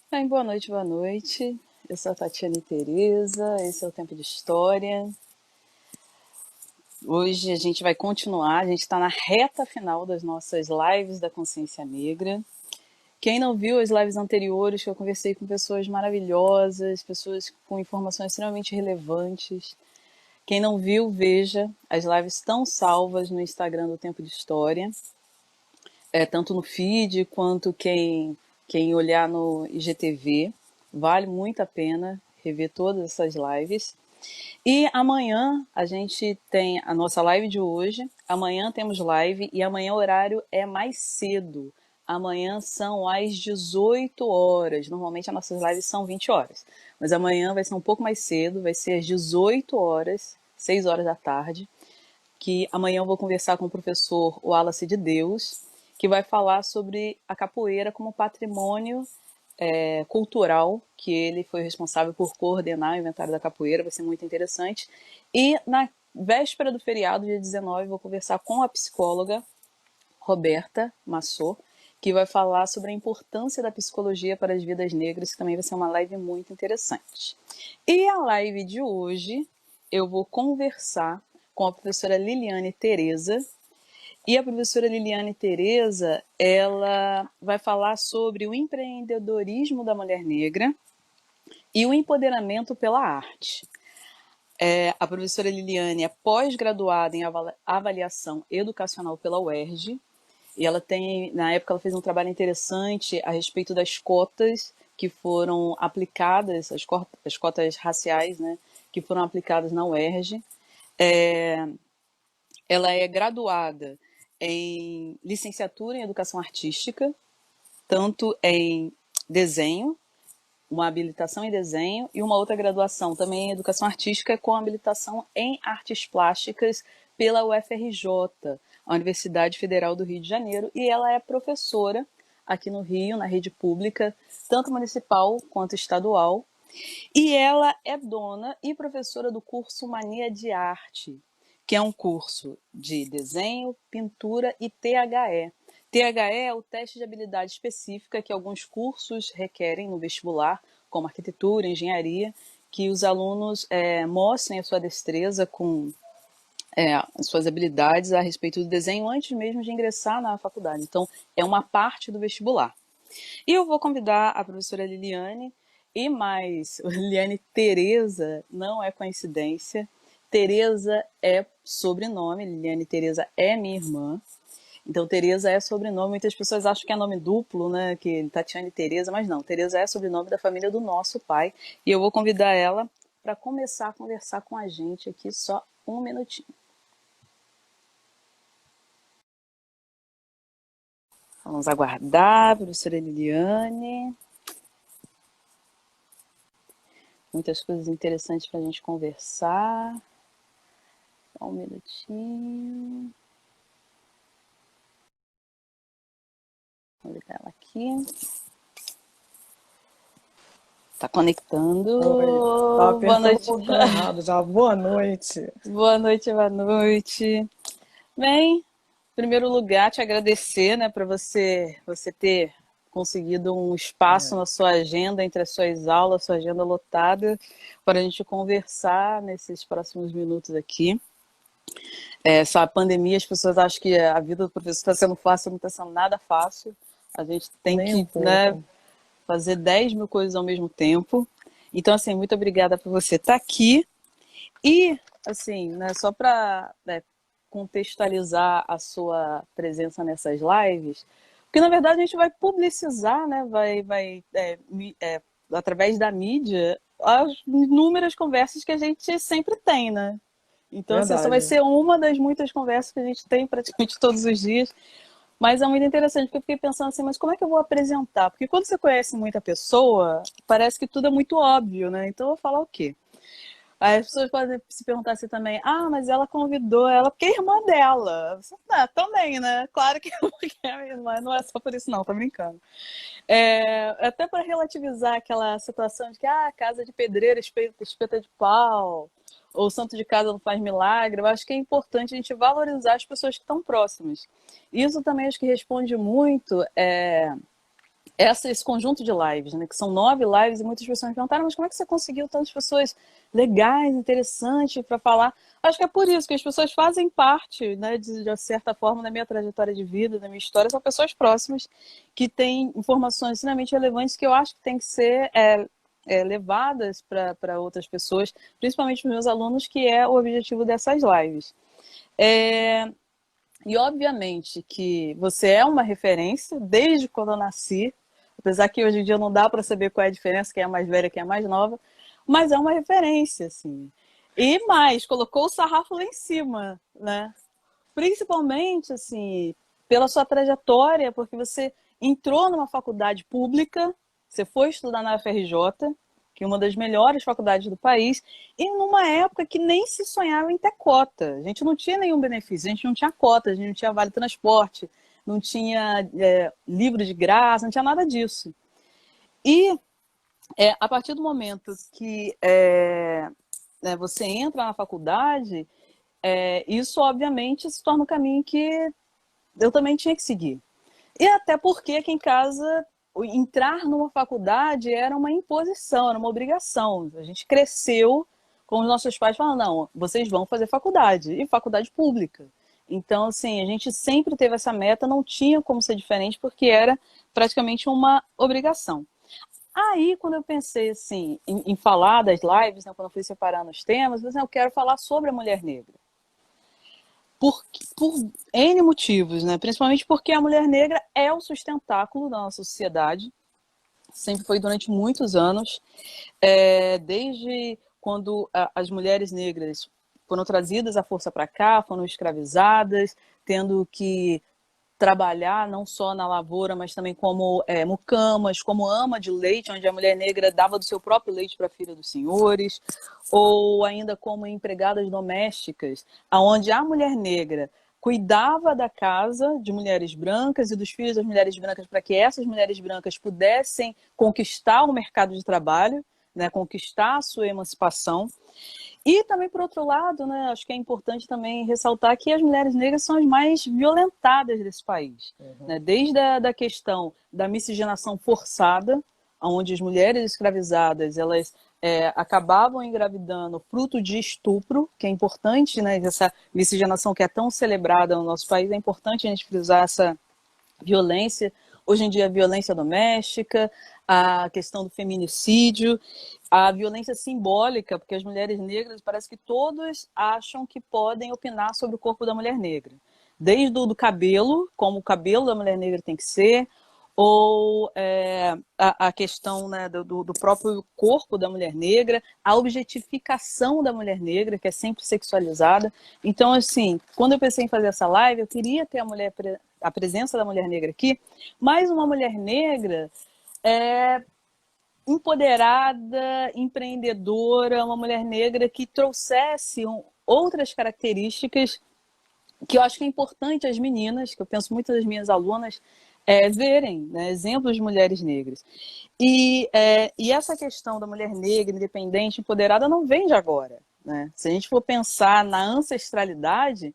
Bem, boa noite, boa noite. Eu sou a Tatiane Tereza, esse é o Tempo de História. Hoje a gente vai continuar, a gente está na reta final das nossas lives da consciência negra. Quem não viu as lives anteriores, que eu conversei com pessoas maravilhosas, pessoas com informações extremamente relevantes. Quem não viu, veja, as lives estão salvas no Instagram do Tempo de História, tanto no feed quanto quem olhar no IGTV. Vale muito a pena rever todas essas lives. E amanhã a gente tem a nossa live de hoje. Amanhã temos live e amanhã o horário é mais cedo. Amanhã são às 18 horas. Normalmente as nossas lives são 20 horas. Mas amanhã vai ser um pouco mais cedo, vai ser às 18 horas, 6 horas da tarde. Que amanhã eu vou conversar com o professor Wallace de Deus, que vai falar sobre a capoeira como patrimônio cultural, que ele foi responsável por coordenar o inventário da capoeira, vai ser muito interessante. E na véspera do feriado, dia 19, vou conversar com a psicóloga Roberta Massot, que vai falar sobre a importância da psicologia para as vidas negras, que também vai ser uma live muito interessante. E a live de hoje, eu vou conversar com a professora Liliane Tereza, e a professora Liliane Tereza, ela vai falar sobre o empreendedorismo da mulher negra e o empoderamento pela arte. A professora Liliane é pós-graduada em avaliação educacional pela UERJ, e ela tem, na época, ela fez um trabalho interessante a respeito das cotas que foram aplicadas, as cotas raciais, né, que foram aplicadas na UERJ. Ela é graduada em licenciatura em educação artística, tanto em desenho, uma habilitação em desenho e uma outra graduação também em educação artística com habilitação em artes plásticas pela UFRJ, a Universidade Federal do Rio de Janeiro, e ela é professora aqui no Rio, na rede pública, tanto municipal quanto estadual, e ela é dona e professora do curso Mania de Arte, que é um curso de desenho, pintura e THE. THE é o teste de habilidade específica que alguns cursos requerem no vestibular, como arquitetura, engenharia, que os alunos mostrem a sua destreza com as suas habilidades a respeito do desenho antes mesmo de ingressar na faculdade. Então, é uma parte do vestibular. E eu vou convidar a professora Liliane e mais, Liliane Tereza, não é coincidência. Tereza é sobrenome, Liliane Tereza é minha irmã. Então, Tereza é sobrenome. Muitas pessoas acham que é nome duplo, né? Que Tatiane Tereza, mas não. Tereza é sobrenome da família do nosso pai. E eu vou convidar ela para começar a conversar com a gente aqui só um minutinho. Vamos aguardar, professora Liliane. Muitas coisas interessantes para a gente conversar. Só um minutinho. Vou ligar ela aqui. Tá conectando. Oi, tava Boa apertando o noite. botão errado já. Boa noite. Boa noite, boa noite. Bem, em primeiro lugar, te agradecer, né, para você ter conseguido um espaço É, na sua agenda, entre as suas aulas, sua agenda lotada, para a gente conversar nesses próximos minutos aqui. Essa pandemia, as pessoas acham que a vida do professor está sendo fácil, não está sendo nada fácil. A gente tem nem um que, né, pouco. fazer 10 mil coisas ao mesmo tempo. Então, assim, muito obrigada por você estar aqui. E, assim, né, só para contextualizar a sua presença nessas lives, porque, na verdade, a gente vai publicizar, né, através da mídia, as inúmeras conversas que a gente sempre tem, né? Então, assim, essa vai Verdade. ser uma das muitas conversas que a gente tem praticamente todos os dias. Mas é muito interessante, porque eu fiquei pensando assim, mas como é que eu vou apresentar? Porque quando você conhece muita pessoa, parece que tudo é muito óbvio, né? Então eu vou falar o quê? Aí as pessoas podem se perguntar assim também, ah, mas ela convidou ela porque é irmã dela. Ah, também, né? Claro que é minha irmã, não é só por isso não, tô brincando. Até para relativizar aquela situação de que casa de pedreiro espeta de pau, ou santo de casa não faz milagre, eu acho que é importante a gente valorizar as pessoas que estão próximas. Isso também acho que responde muito esse conjunto de lives, né, que são 9 lives, e muitas pessoas me perguntaram, mas como é que você conseguiu tantas pessoas legais, interessantes para falar? Acho que é por isso que as pessoas fazem parte, né, de certa forma, da minha trajetória de vida, da minha história, são pessoas próximas que têm informações extremamente relevantes que eu acho que tem que ser levadas para outras pessoas, principalmente para os meus alunos, que é o objetivo dessas lives. E obviamente que você é uma referência desde quando eu nasci, apesar que hoje em dia não dá para saber qual é a diferença, quem é mais velha, quem é mais nova, mas é uma referência, assim. E mais, colocou o sarrafo lá em cima, né? Principalmente, assim, pela sua trajetória, porque você entrou numa faculdade pública, você foi estudar na UFRJ, que é uma das melhores faculdades do país, e numa época que nem se sonhava em ter cota. A gente não tinha nenhum benefício, a gente não tinha cota, a gente não tinha vale transporte, não tinha livro de graça, não tinha nada disso. E a partir do momento que né, você entra na faculdade, isso obviamente se torna um caminho que eu também tinha que seguir. E até porque aqui em casa, entrar numa faculdade era uma imposição, era uma obrigação. A gente cresceu com os nossos pais falando, não, vocês vão fazer faculdade, e faculdade pública. Então, assim, a gente sempre teve essa meta, não tinha como ser diferente, porque era praticamente uma obrigação. Aí, quando eu pensei, assim, em falar das lives, né, quando eu fui separando os temas, eu, eu quero falar sobre a mulher negra. Por N motivos, né? Principalmente porque a mulher negra é o sustentáculo da nossa sociedade, sempre foi durante muitos anos, desde quando as mulheres negras foram trazidas à força para cá, foram escravizadas, tendo que trabalhar não só na lavoura, mas também como mucamas, como ama de leite, onde a mulher negra dava do seu próprio leite para a filha dos senhores, ou ainda como empregadas domésticas, aonde a mulher negra cuidava da casa de mulheres brancas e dos filhos das mulheres brancas para que essas mulheres brancas pudessem conquistar o mercado de trabalho, né, conquistar a sua emancipação. E também, por outro lado, né, acho que é importante também ressaltar que as mulheres negras são as mais violentadas desse país. Né? Desde a questão da miscigenação forçada, onde as mulheres escravizadas elas acabavam engravidando fruto de estupro, que é importante, né, essa miscigenação que é tão celebrada no nosso país, é importante a gente frisar essa violência. Hoje em dia, a violência doméstica, a questão do feminicídio, a violência simbólica, porque as mulheres negras, parece que todas acham que podem opinar sobre o corpo da mulher negra. Desde o do cabelo, como o cabelo da mulher negra tem que ser, ou a questão, né, do próprio corpo da mulher negra, a objetificação da mulher negra, que é sempre sexualizada. Então, assim, quando eu pensei em fazer essa live, eu queria ter a presença da mulher negra aqui, mas uma mulher negra empoderada, empreendedora, uma mulher negra que trouxesse outras características que eu acho que é importante as meninas, que eu penso muitas das minhas alunas, verem, né, exemplos de mulheres negras. E essa questão da mulher negra, independente, empoderada, não vem de agora. Né? Se a gente for pensar na ancestralidade,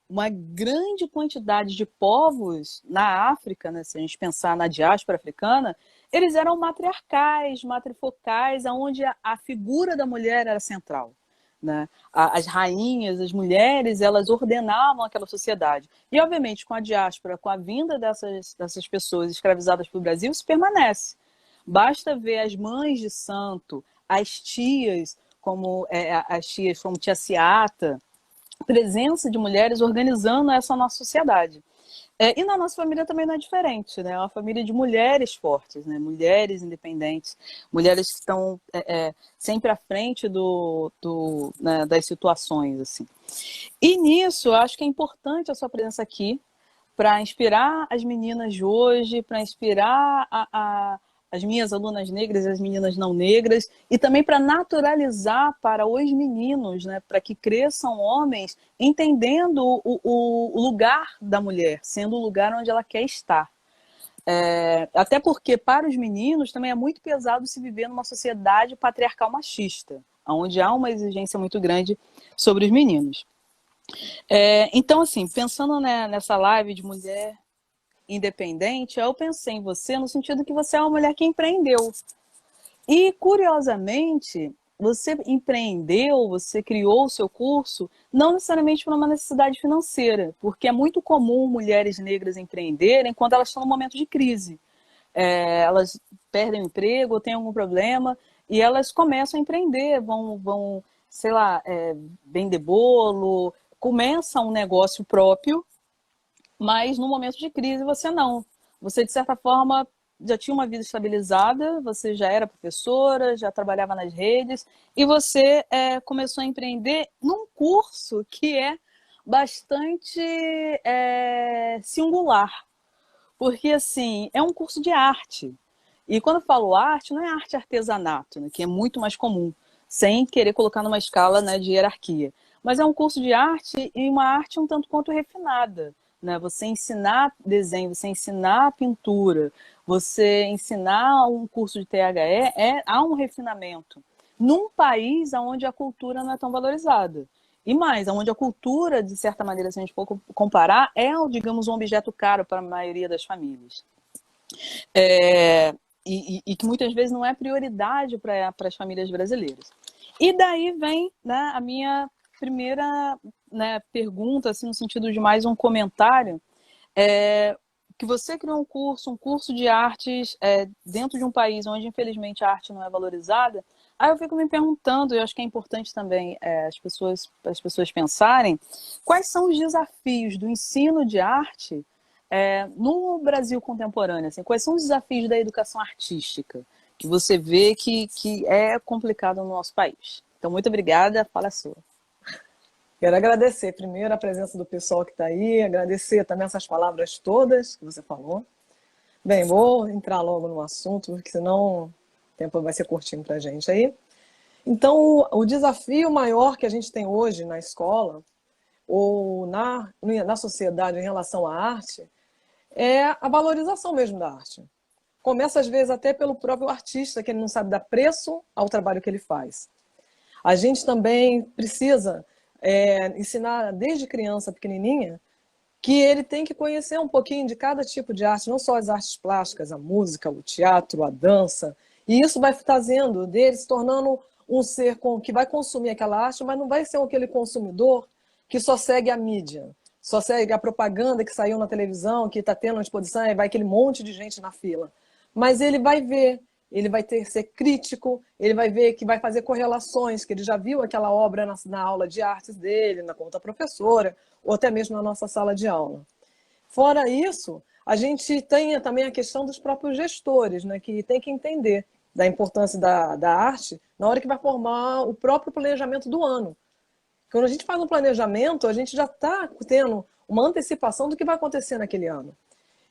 uma grande quantidade de povos na África, né, se a gente pensar na diáspora africana, eles eram matriarcais, matrifocais, onde a figura da mulher era central. Né? As rainhas, as mulheres, elas ordenavam aquela sociedade. E, obviamente, com a diáspora, com a vinda dessas pessoas escravizadas para o Brasil, isso permanece. Basta ver as mães de santo, as tias, como Tia Ciata, presença de mulheres organizando essa nossa sociedade. E na nossa família também não é diferente, né? É uma família de mulheres fortes, né? Mulheres independentes, mulheres que estão sempre à frente né, das situações, assim. E nisso, eu acho que é importante a sua presença aqui para inspirar as meninas de hoje, para inspirar as minhas alunas negras e as meninas não negras, e também para naturalizar para os meninos, né, para que cresçam homens entendendo o lugar da mulher, sendo o lugar onde ela quer estar. Até porque para os meninos também é muito pesado se viver numa sociedade patriarcal machista, onde há uma exigência muito grande sobre os meninos. Então, assim, pensando, né, nessa live de mulher independente, eu pensei em você no sentido que você é uma mulher que empreendeu. E, curiosamente, você empreendeu, você criou o seu curso, não necessariamente por uma necessidade financeira, porque é muito comum mulheres negras empreenderem quando elas estão num momento de crise. Elas perdem o emprego ou têm algum problema e elas começam a empreender, vão sei lá, vender bolo, começam um negócio próprio, mas no momento de crise você não. Você, de certa forma, já tinha uma vida estabilizada, você já era professora, já trabalhava nas redes, e você começou a empreender num curso que é bastante singular. Porque, assim, é um curso de arte. E quando eu falo arte, não é arte artesanato, né, que é muito mais comum, sem querer colocar numa escala, né, de hierarquia. Mas é um curso de arte e uma arte um tanto quanto refinada. Né? Você ensinar desenho, você ensinar pintura, você ensinar um curso de THE, há um refinamento. Num país onde a cultura não é tão valorizada. E mais, onde a cultura, de certa maneira, se a gente for comparar, digamos, um objeto caro para a maioria das famílias. E que muitas vezes não é prioridade para as famílias brasileiras. E daí vem, né, a minha primeira, né, pergunta, assim, no sentido de mais um comentário, que você criou um curso de artes dentro de um país onde, infelizmente, a arte não é valorizada. Aí eu fico me perguntando, e eu acho que é importante também as pessoas pensarem, quais são os desafios do ensino de arte no Brasil contemporâneo? Assim, quais são os desafios da educação artística que você vê que é complicado no nosso país? Então, muito obrigada, fala a sua. Quero agradecer primeiro a presença do pessoal que está aí, agradecer também essas palavras todas que você falou. Bem, vou entrar logo no assunto, porque senão o tempo vai ser curtinho para a gente aí. Então, o desafio maior que a gente tem hoje na escola ou na sociedade em relação à arte é a valorização mesmo da arte. Começa, às vezes, até pelo próprio artista, que ele não sabe dar preço ao trabalho que ele faz. A gente também precisa ensinar desde criança pequenininha que ele tem que conhecer um pouquinho de cada tipo de arte, não só as artes plásticas, a música, o teatro, a dança. E isso vai fazendo dele se tornando um ser que vai consumir aquela arte, mas não vai ser aquele consumidor que só segue a mídia, só segue a propaganda que saiu na televisão, que está tendo uma exposição, e vai aquele monte de gente na fila. Mas ele vai ver, ele vai ser crítico, ele vai ver que vai fazer correlações, que ele já viu aquela obra na aula de artes dele, na conta professora, ou até mesmo na nossa sala de aula. Fora isso, a gente tem também a questão dos próprios gestores, né, que tem que entender da importância da arte na hora que vai formar o próprio planejamento do ano. Quando a gente faz um planejamento, a gente já está tendo uma antecipação do que vai acontecer naquele ano.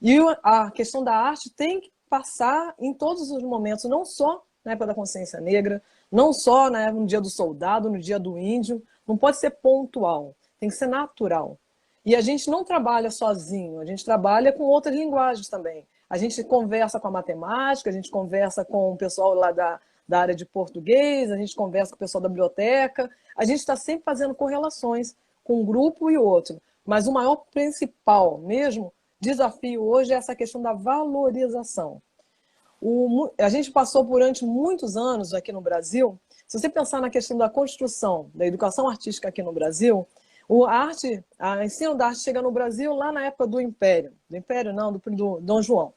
E a questão da arte tem que passar em todos os momentos, não só na época da consciência negra, não só no dia do soldado, no dia do índio, não pode ser pontual, tem que ser natural. E a gente não trabalha sozinho, a gente trabalha com outras linguagens também. A gente conversa com a matemática, a gente conversa com o pessoal lá da área de português, a gente conversa com o pessoal da biblioteca, a gente está sempre fazendo correlações com um grupo e outro. Mas o maior principal mesmo desafio hoje é essa questão da valorização. A gente passou durante muitos anos aqui no Brasil, se você pensar na questão da construção da educação artística aqui no Brasil, o ensino da arte chega no Brasil lá na época do Império não, do Dom João.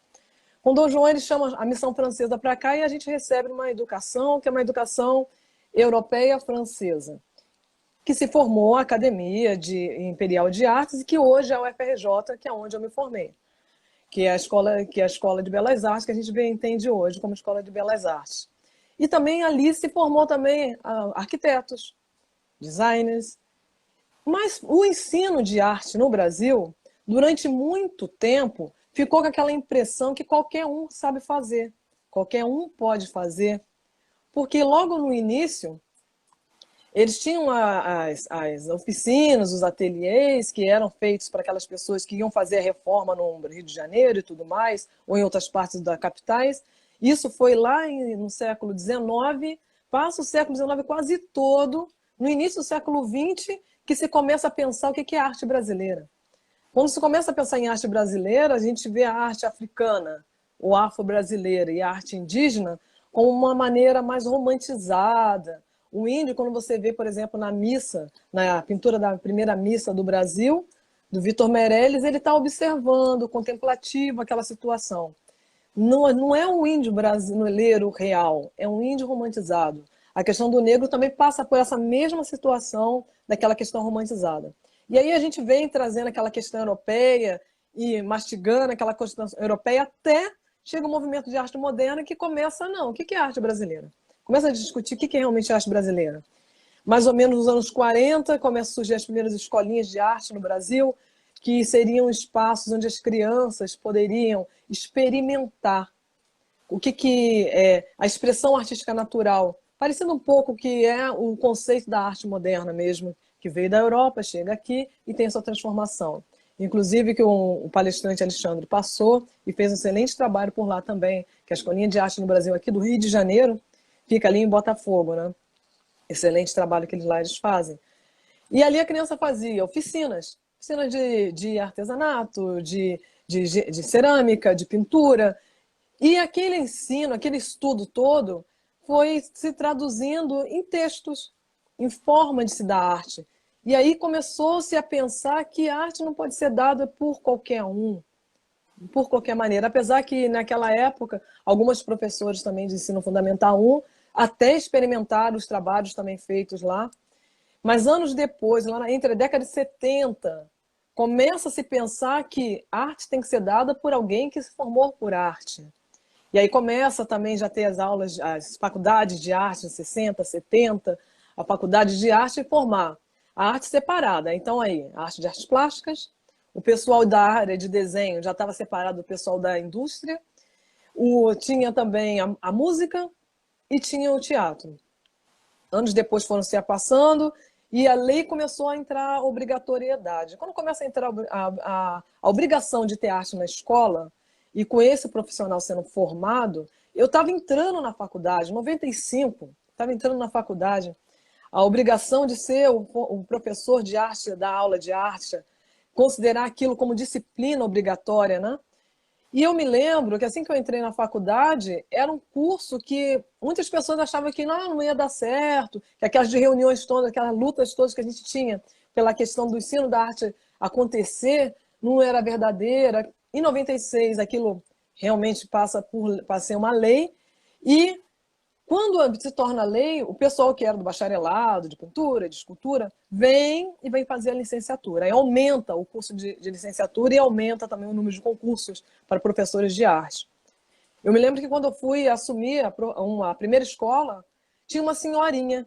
Com Dom João ele chama a missão francesa para cá e a gente recebe uma educação que é uma educação europeia francesa, que se formou a Academia Imperial de Artes e que hoje é o UFRJ, que é onde eu me formei, que é a escola de Belas Artes, que a gente entende hoje como Escola de Belas Artes. E também ali se formou também arquitetos, designers. Mas o ensino de arte no Brasil, durante muito tempo, ficou com aquela impressão que qualquer um sabe fazer, qualquer um pode fazer, porque logo no início eles tinham as oficinas, os ateliês que eram feitos para aquelas pessoas que iam fazer a reforma no Rio de Janeiro e tudo mais, ou em outras partes das capitais. Isso foi lá no século XIX, passa o século XIX quase todo, no início do século XX, que se começa a pensar o que é arte brasileira. Quando se começa a pensar em arte brasileira, a gente vê a arte africana, ou afro-brasileira, e a arte indígena como uma maneira mais romantizada. O índio, quando você vê, por exemplo, na missa, na pintura da primeira missa do Brasil, do Vitor Meirelles, ele está observando, contemplativo, aquela situação. Não é um índio brasileiro real, é um índio romantizado. A questão do negro também passa por essa mesma situação daquela questão romantizada. E aí a gente vem trazendo aquela questão europeia e mastigando aquela questão europeia até chega o movimento de arte moderna que começa, não, o que é arte brasileira? Começa a discutir o que é realmente arte brasileira. Mais ou menos nos anos 40, começam a surgir as primeiras escolinhas de arte no Brasil, que seriam espaços onde as crianças poderiam experimentar o que é a expressão artística natural, parecendo um pouco que é o conceito da arte moderna mesmo, que veio da Europa, chega aqui e tem sua transformação. Inclusive que o palestrante Alexandre passou e fez um excelente trabalho por lá também, que a Escolinha de Arte no Brasil aqui do Rio de Janeiro fica ali em Botafogo, né? Excelente trabalho que eles fazem. E ali a criança fazia oficinas de artesanato, de cerâmica, de pintura. E aquele ensino, aquele estudo todo, foi se traduzindo em textos, em forma de se dar arte. E aí começou-se a pensar que a arte não pode ser dada por qualquer um, por qualquer maneira. Apesar que, naquela época, algumas professores também de ensino fundamental 1 até experimentaram os trabalhos também feitos lá. Mas anos depois, lá entre a década de 70, começa a se pensar que arte tem que ser dada por alguém que se formou por arte. E aí começa também já ter as aulas, as faculdades de arte em 60, 70, a faculdade de arte e formar a arte separada. Então aí, a arte de artes plásticas, o pessoal da área de desenho já estava separado do pessoal da indústria, tinha também a música e tinha o teatro. Anos depois foram se passando e a lei começou a entrar a obrigatoriedade. Quando começa a entrar a obrigação de ter arte na escola, e com esse profissional sendo formado, eu estava entrando na faculdade, em 95, estava entrando na faculdade, a obrigação de ser o professor de arte, da aula de arte, considerar aquilo como disciplina obrigatória, né? E eu me lembro que assim que eu entrei na faculdade, era um curso que muitas pessoas achavam que não ia dar certo, que aquelas de reuniões todas, aquelas lutas todas que a gente tinha pela questão do ensino da arte acontecer, não era verdadeira. Em 96, aquilo realmente passa a ser uma lei, e quando se torna lei, o pessoal que era do bacharelado, de pintura, de escultura, vem e vem fazer a licenciatura. Aí aumenta o curso de licenciatura e aumenta também o número de concursos para professores de arte. Eu me lembro que quando eu fui assumir uma primeira escola, tinha uma senhorinha.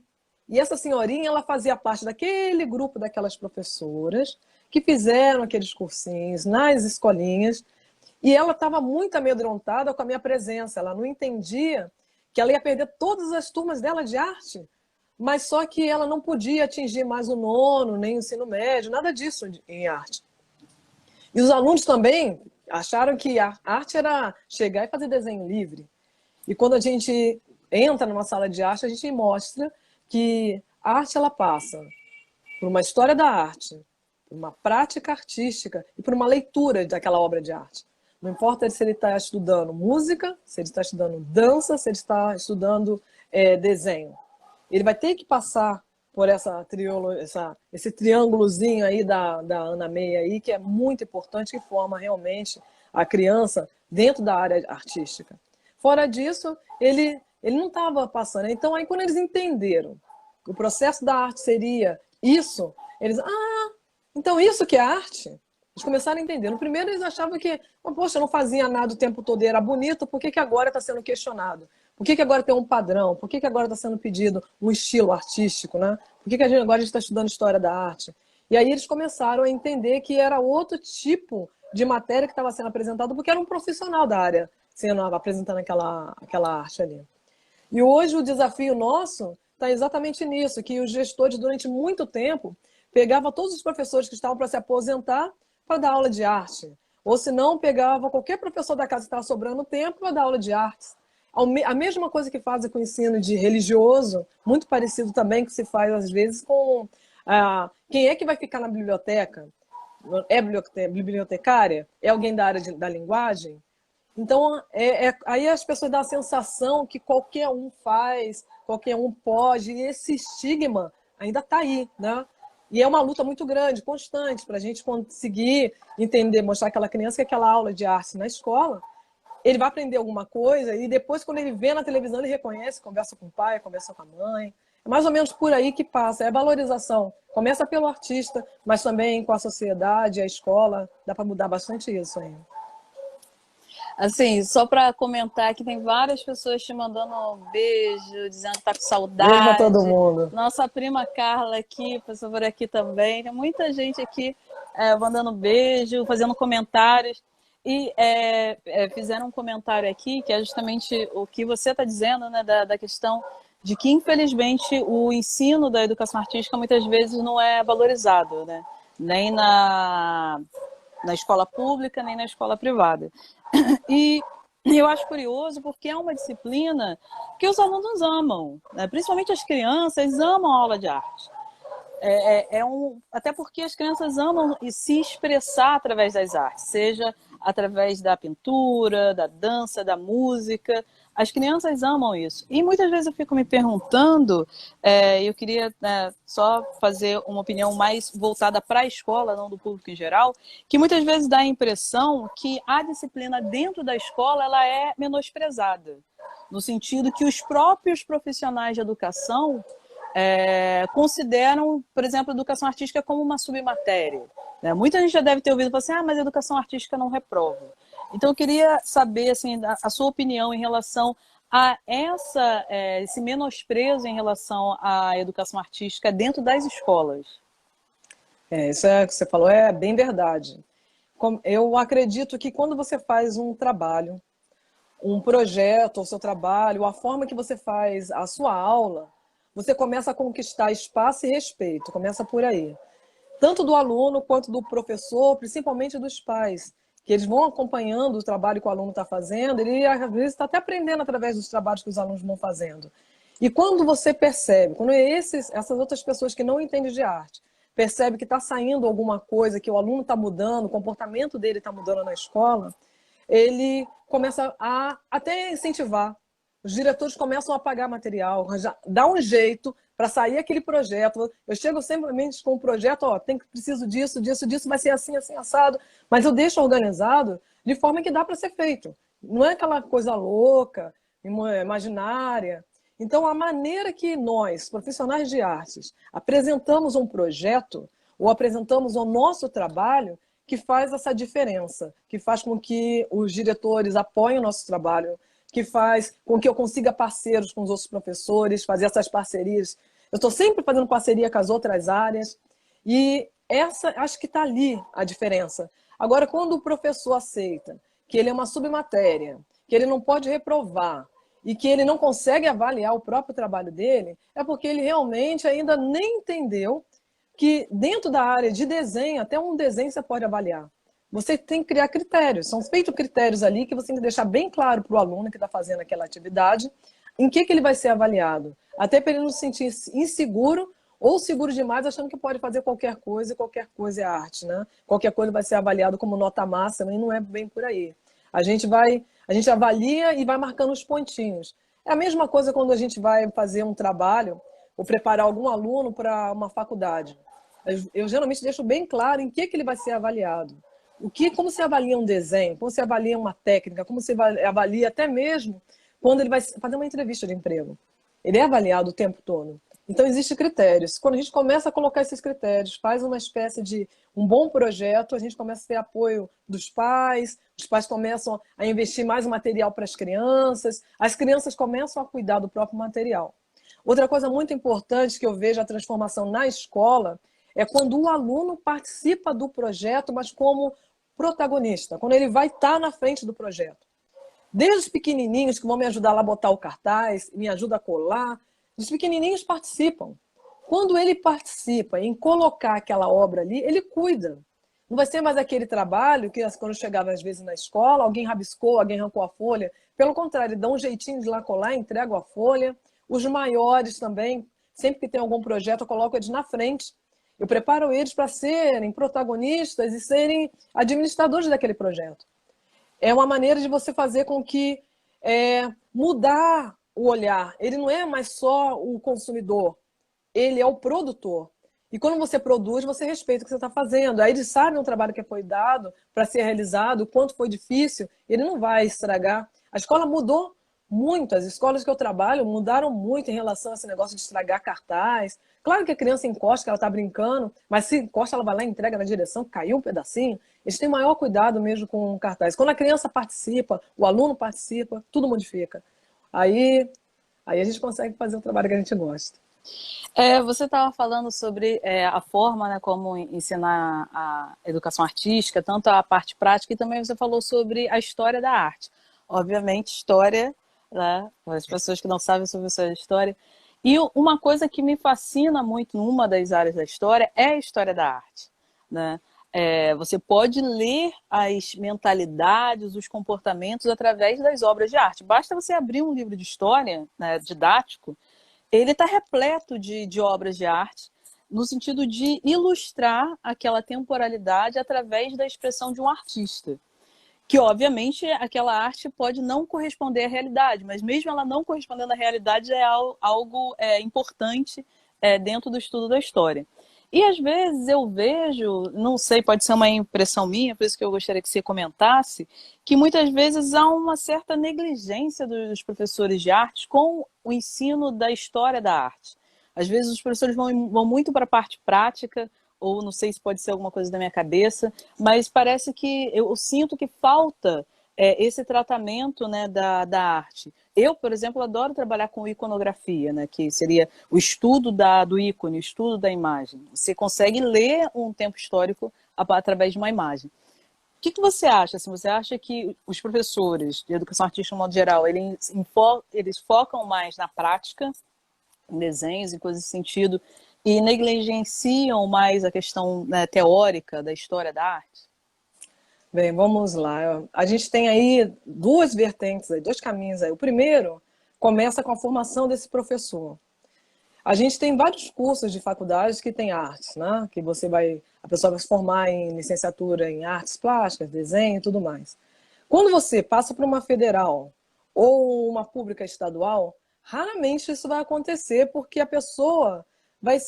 E essa senhorinha, ela fazia parte daquele grupo daquelas professoras que fizeram aqueles cursinhos nas escolinhas. E ela estava muito amedrontada com a minha presença. Ela não entendia que ela ia perder todas as turmas dela de arte, mas só que ela não podia atingir mais o nono, nem o ensino médio, nada disso em arte. E os alunos também acharam que a arte era chegar e fazer desenho livre. E quando a gente entra numa sala de arte, a gente mostra que a arte ela passa por uma história da arte, por uma prática artística e por uma leitura daquela obra de arte. Não importa se ele está estudando música, se ele está estudando dança, se ele está estudando desenho. Ele vai ter que passar por esse triângulozinho aí da Ana May, aí, que é muito importante, que forma realmente a criança dentro da área artística. Fora disso, ele não estava passando. Então, aí, quando eles entenderam que o processo da arte seria isso, eles... então isso que é arte? Eles começaram a entender. No primeiro eles achavam que, poxa, eu não fazia nada o tempo todo e era bonito, por que agora está sendo questionado? Por que agora tem um padrão? Por que agora está sendo pedido um estilo artístico? Né? Por que agora a gente está estudando história da arte? E aí eles começaram a entender que era outro tipo de matéria que estava sendo apresentado, porque era um profissional da área apresentando aquela arte ali. E hoje o desafio nosso está exatamente nisso, que os gestores, durante muito tempo, pegavam todos os professores que estavam para se aposentar para dar aula de arte. Ou se não, pegava qualquer professor da casa que estava sobrando tempo para dar aula de artes. A mesma coisa que fazem com o ensino de religioso, muito parecido também que se faz às vezes com quem é que vai ficar na biblioteca. é bibliotecária? É alguém da área da linguagem? Então, aí as pessoas dão a sensação que qualquer um faz, qualquer um pode, e esse estigma ainda está aí, né? E é uma luta muito grande, constante, para a gente conseguir entender, mostrar aquela criança que aquela aula de arte na escola, ele vai aprender alguma coisa e depois, quando ele vê na televisão, ele reconhece, conversa com o pai, conversa com a mãe. É mais ou menos por aí que passa, é a valorização. Começa pelo artista, mas também com a sociedade, a escola, dá para mudar bastante isso aí. Assim, só para comentar que tem várias pessoas te mandando um beijo, dizendo que tá com Beijo para todo saudade. mundo. Nossa prima Carla aqui, passou por aqui também. Tem muita gente aqui mandando beijo, fazendo comentários. E fizeram um comentário aqui, que é justamente o que você está dizendo, né, da questão de que, infelizmente, o ensino da educação artística muitas vezes não é valorizado, né? Nem na escola pública, nem na escola privada. E eu acho curioso porque é uma disciplina que os alunos amam, né? Principalmente as crianças amam a aula de arte. Até porque as crianças amam se expressar através das artes, seja através da pintura, da dança, da música. As crianças amam isso. E muitas vezes eu fico me perguntando, eu queria só fazer uma opinião mais voltada para a escola, não do público em geral, que muitas vezes dá a impressão que a disciplina dentro da escola ela é menosprezada, no sentido que os próprios profissionais de educação consideram, por exemplo, a educação artística como uma submatéria. Né? Muita gente já deve ter ouvido falar assim, mas a educação artística não reprova. Então, eu queria saber assim, a sua opinião em relação a esse menosprezo em relação à educação artística dentro das escolas. Isso que você falou é bem verdade. Eu acredito que quando você faz um trabalho, um projeto, o seu trabalho, a forma que você faz a sua aula, você começa a conquistar espaço e respeito, começa por aí. Tanto do aluno quanto do professor, principalmente dos pais, que eles vão acompanhando o trabalho que o aluno está fazendo, ele às vezes está até aprendendo através dos trabalhos que os alunos vão fazendo. E quando você percebe, quando essas outras pessoas que não entendem de arte, percebe que está saindo alguma coisa, que o aluno está mudando, o comportamento dele está mudando na escola, ele começa a até incentivar. Os diretores começam a pagar material, dá um jeito para sair aquele projeto. Eu chego simplesmente com um projeto, preciso disso, disso, disso, vai ser assim, assim, assado, mas eu deixo organizado de forma que dá para ser feito. Não é aquela coisa louca, imaginária. Então, a maneira que nós, profissionais de artes, apresentamos um projeto ou apresentamos o nosso trabalho, que faz essa diferença, que faz com que os diretores apoiem o nosso trabalho, que faz com que eu consiga parceiros com os outros professores, fazer essas parcerias. Eu estou sempre fazendo parceria com as outras áreas e acho que está ali a diferença. Agora, quando o professor aceita que ele é uma submatéria, que ele não pode reprovar e que ele não consegue avaliar o próprio trabalho dele, é porque ele realmente ainda nem entendeu que dentro da área de desenho, até um desenho você pode avaliar. Você tem que criar critérios. São feitos critérios ali que você tem que deixar bem claro para o aluno que está fazendo aquela atividade em que ele vai ser avaliado. Até para ele não se sentir inseguro ou seguro demais, achando que pode fazer qualquer coisa e qualquer coisa é arte, né? Qualquer coisa vai ser avaliado como nota máxima e não é bem por aí. A gente avalia e vai marcando os pontinhos. É a mesma coisa quando a gente vai fazer um trabalho ou preparar algum aluno para uma faculdade. Eu geralmente deixo bem claro em que ele vai ser avaliado. Como se avalia um desenho, como se avalia uma técnica, como se avalia até mesmo quando ele vai fazer uma entrevista de emprego. Ele é avaliado o tempo todo. Então, existem critérios. Quando a gente começa a colocar esses critérios, faz uma espécie de um bom projeto, a gente começa a ter apoio dos pais, os pais começam a investir mais material para as crianças começam a cuidar do próprio material. Outra coisa muito importante que eu vejo a transformação na escola é quando o aluno participa do projeto, mas como protagonista, quando ele vai estar na frente do projeto. Desde os pequenininhos que vão me ajudar lá a botar o cartaz, me ajuda a colar, os pequenininhos participam. Quando ele participa em colocar aquela obra ali, ele cuida. Não vai ser mais aquele trabalho que quando chegava às vezes na escola, alguém rabiscou, alguém arrancou a folha. Pelo contrário, ele dá um jeitinho de lá colar, entrega a folha. Os maiores também, sempre que tem algum projeto, eu coloco eles na frente. Eu preparo eles para serem protagonistas e serem administradores daquele projeto. É uma maneira de você fazer com que mudar o olhar. Ele não é mais só o consumidor, ele é o produtor. E quando você produz, você respeita o que você está fazendo. Aí ele sabe um trabalho que foi dado para ser realizado, o quanto foi difícil, ele não vai estragar. A escola mudou muito, as escolas que eu trabalho mudaram muito em relação a esse negócio de estragar cartaz. Claro que a criança encosta, que ela está brincando, mas se encosta, ela vai lá e entrega na direção, caiu um pedacinho. Eles têm maior cuidado mesmo com o cartaz. Quando a criança participa, o aluno participa, tudo modifica. Aí a gente consegue fazer o trabalho que a gente gosta. Você estava falando sobre a forma, né, como ensinar a educação artística, tanto a parte prática, e também você falou sobre a história da arte. Obviamente, história, né, as pessoas que não sabem sobre essa história. E uma coisa que me fascina muito numa das áreas da história é a história da arte, né? Você pode ler as mentalidades, os comportamentos através das obras de arte. Basta você abrir um livro de história, né, didático, ele está repleto de obras de arte, no sentido de ilustrar aquela temporalidade através da expressão de um artista. Que, obviamente, aquela arte pode não corresponder à realidade, mas mesmo ela não correspondendo à realidade é algo importante dentro do estudo da história. E, às vezes, eu vejo, não sei, pode ser uma impressão minha, por isso que eu gostaria que você comentasse, que muitas vezes há uma certa negligência dos professores de artes com o ensino da história da arte. Às vezes, os professores vão muito para a parte prática, ou não sei se pode ser alguma coisa da minha cabeça, mas parece que eu sinto que falta esse tratamento, né, da arte. Eu, por exemplo, adoro trabalhar com iconografia, né, que seria o estudo do ícone, o estudo da imagem. Você consegue ler um tempo histórico através de uma imagem. O que você acha? Assim, você acha que os professores de educação artística, de modo geral, eles focam mais na prática, em desenhos, em coisas desse sentido, e negligenciam mais a questão, né, teórica da história da arte? Bem, vamos lá. A gente tem aí duas vertentes, dois caminhos aí. O primeiro começa com a formação desse professor. A gente tem vários cursos de faculdades que tem artes, né? Que a pessoa vai se formar em licenciatura em artes plásticas, desenho e tudo mais. Quando você passa para uma federal ou uma pública estadual, raramente isso vai acontecer porque a pessoa vai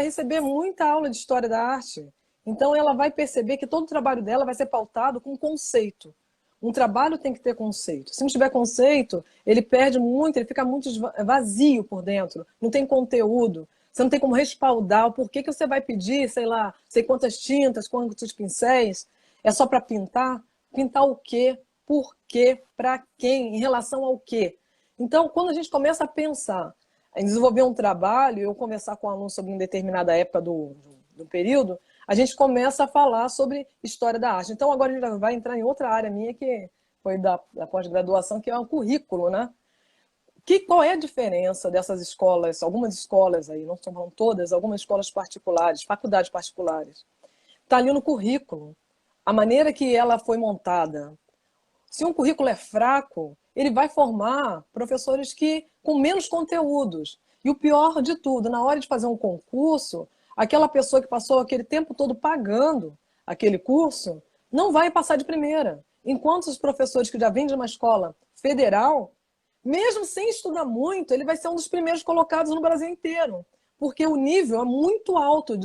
receber muita aula de história da arte. Então ela vai perceber que todo o trabalho dela vai ser pautado com conceito. Um trabalho tem que ter conceito. Se não tiver conceito, ele perde muito, ele fica muito vazio por dentro. Não tem conteúdo. Você não tem como respaldar o porquê que você vai pedir, sei lá, sei quantas tintas, quantos pincéis. É só para pintar? Pintar o quê? Por quê? Para quem? Em relação ao quê? Então, quando a gente começa a pensar em desenvolver um trabalho, ou conversar com o aluno sobre uma determinada época do período, a gente começa a falar sobre história da arte. Então, agora a gente vai entrar em outra área minha, que foi da pós-graduação, que é um currículo, né? Qual é a diferença dessas escolas, algumas escolas aí, não são todas, algumas escolas particulares, faculdades particulares? Está ali no currículo, a maneira que ela foi montada. Se um currículo é fraco, ele vai formar professores com menos conteúdos. E o pior de tudo, na hora de fazer um concurso, aquela pessoa que passou aquele tempo todo pagando aquele curso não vai passar de primeira. Enquanto os professores que já vêm de uma escola federal, mesmo sem estudar muito, ele vai ser um dos primeiros colocados no Brasil inteiro. Porque o nível é muito alto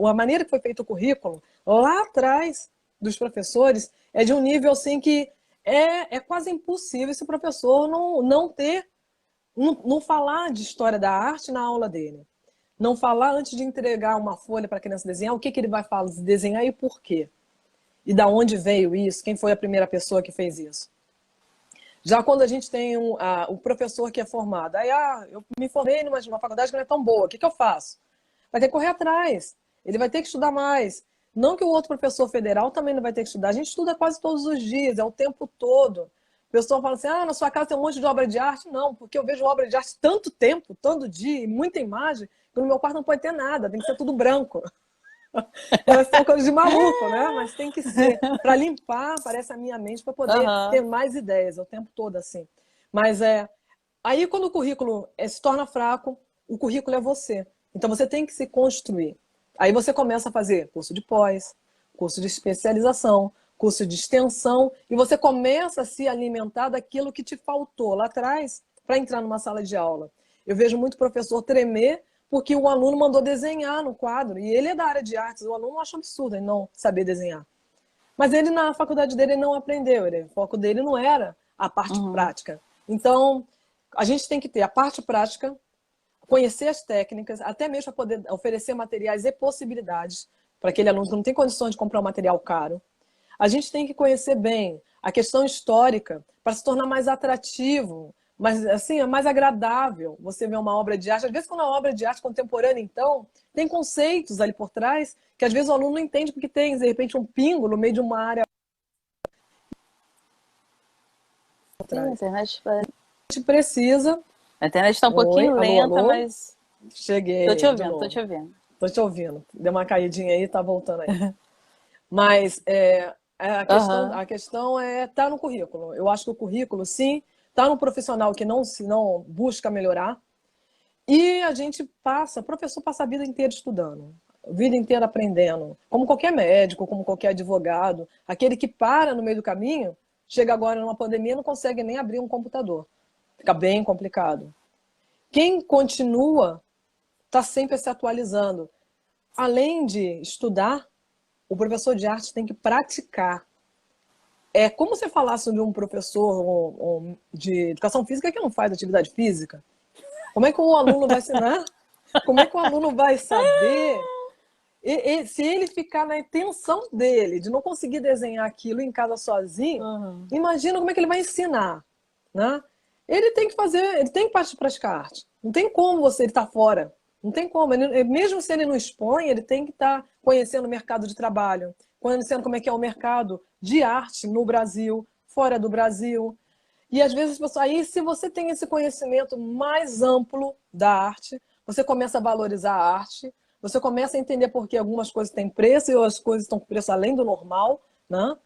a maneira que foi feito o currículo lá atrás dos professores é de um nível assim que é quase impossível esse professor não falar de história da arte na aula dele. Não falar antes de entregar uma folha para a criança desenhar, o que ele vai desenhar e por quê. E da onde veio isso, quem foi a primeira pessoa que fez isso. Já quando a gente tem o professor que é formado, aí eu me formei numa faculdade que não é tão boa, o que eu faço? Vai ter que correr atrás, ele vai ter que estudar mais. Não que o outro professor federal também não vai ter que estudar, a gente estuda quase todos os dias, é o tempo todo. O pessoal fala assim, na sua casa tem um monte de obra de arte. Não, porque eu vejo obra de arte tanto tempo, todo dia, e muita imagem, que no meu quarto não pode ter nada, tem que ser tudo branco. Parece uma coisa de maluco, né? Mas tem que ser. Para limpar, parece a minha mente, para poder ter mais ideias, o tempo todo assim. Mas aí quando o currículo se torna fraco, o currículo é você. Então você tem que se construir. Aí você começa a fazer curso de pós, curso de especialização, curso de extensão, e você começa a se alimentar daquilo que te faltou lá atrás para entrar numa sala de aula. Eu vejo muito professor tremer porque o aluno mandou desenhar no quadro, e ele é da área de artes, o aluno acha absurdo ele não saber desenhar. Mas ele, na faculdade dele, não aprendeu, o foco dele não era a parte Uhum. prática. Então, a gente tem que ter a parte prática, conhecer as técnicas, até mesmo para poder oferecer materiais e possibilidades para aquele aluno que não tem condições de comprar um material caro. A gente tem que conhecer bem a questão histórica para se tornar mais atrativo, mas assim, é mais agradável você ver uma obra de arte. Às vezes, quando é uma obra de arte contemporânea, então, tem conceitos ali por trás que às vezes o aluno não entende porque tem, de repente, um pingo no meio de uma área por Sim, trás. A gente precisa. a internet está um Oi, pouquinho alô, lenta, alô? mas tô te Cheguei de ouvindo, tô te novo. ouvindo. Estou te ouvindo. Deu uma caidinha aí, tá voltando aí. Mas Aham. a questão é tá no currículo. Eu acho que o currículo, sim, tá no profissional que não busca melhorar. E a gente passa, o professor passa a vida inteira estudando, a vida inteira aprendendo. Como qualquer médico, como qualquer advogado, aquele que para no meio do caminho, chega agora numa pandemia e não consegue nem abrir um computador. Fica bem complicado. Quem continua está sempre se atualizando. Além de estudar, o professor de arte tem que praticar. É como se falasse de um professor de educação física que não faz atividade física. Como é que o aluno vai ensinar? Como é que o aluno vai saber? Se ele ficar na intenção dele de não conseguir desenhar aquilo em casa sozinho, Uhum. imagina como é que ele vai ensinar, né? Ele tem que fazer, ele tem que praticar arte. Não tem como você estar fora. Não tem como. Mesmo se ele não expõe, ele tem que estar conhecendo o mercado de trabalho, conhecendo como é que é o mercado de arte no Brasil, fora do Brasil. E às vezes, aí, se você tem esse conhecimento mais amplo da arte, você começa a valorizar a arte, você começa a entender por que algumas coisas têm preço e outras coisas estão com preço além do normal, né?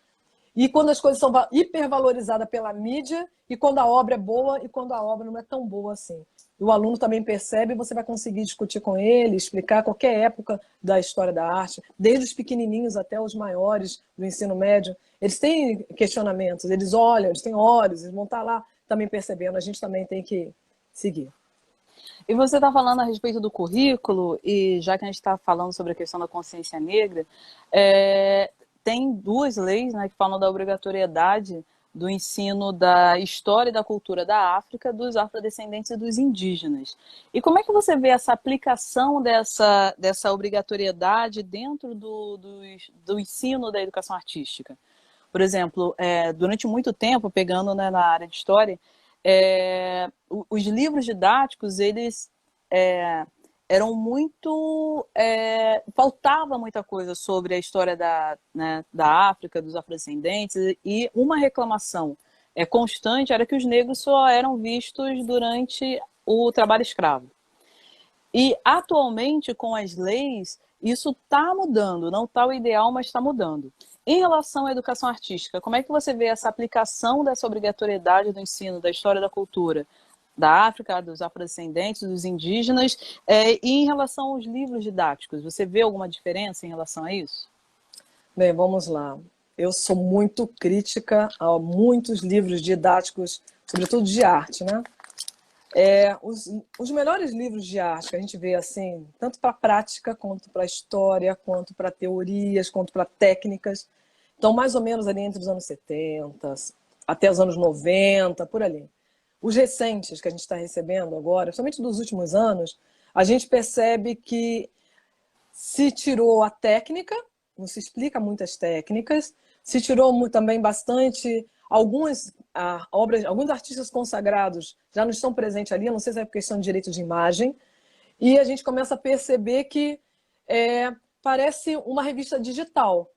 E quando as coisas são hipervalorizadas pela mídia, e quando a obra é boa e quando a obra não é tão boa assim. O aluno também percebe, você vai conseguir discutir com ele, explicar qualquer época da história da arte, desde os pequenininhos até os maiores do ensino médio. Eles têm questionamentos, eles olham, eles têm olhos, eles vão estar lá também percebendo. A gente também tem que seguir. E você está falando a respeito do currículo, e já que a gente está falando sobre a questão da consciência negra, tem duas leis, né, que falam da obrigatoriedade do ensino da história e da cultura da África, dos afrodescendentes e dos indígenas. E como é que você vê essa aplicação dessa obrigatoriedade dentro do ensino da educação artística? Por exemplo, durante muito tempo, pegando, né, na área de história, os livros didáticos, eles eram muito... faltava muita coisa sobre a história né, da África, dos afrodescendentes, e uma reclamação constante era que os negros só eram vistos durante o trabalho escravo. E atualmente, com as leis, isso está mudando, não está o ideal, mas está mudando. Em relação à educação artística, como é que você vê essa aplicação dessa obrigatoriedade do ensino da história da cultura da África, dos afrodescendentes, dos indígenas, e em relação aos livros didáticos? Você vê alguma diferença em relação a isso? Bem, vamos lá. Eu sou muito crítica a muitos livros didáticos, sobretudo de arte, né? Os melhores livros de arte que a gente vê assim, tanto para prática, quanto para história, quanto para teorias, quanto para técnicas, estão mais ou menos ali entre os anos 70 até os anos 90, por ali. Os recentes que a gente está recebendo agora, principalmente dos últimos anos, a gente percebe que se tirou a técnica, não se explica muitas técnicas, se tirou também bastante algumas obras, alguns artistas consagrados já não estão presentes ali, não sei se é por questão de direito de imagem, e a gente começa a perceber que parece uma revista digital.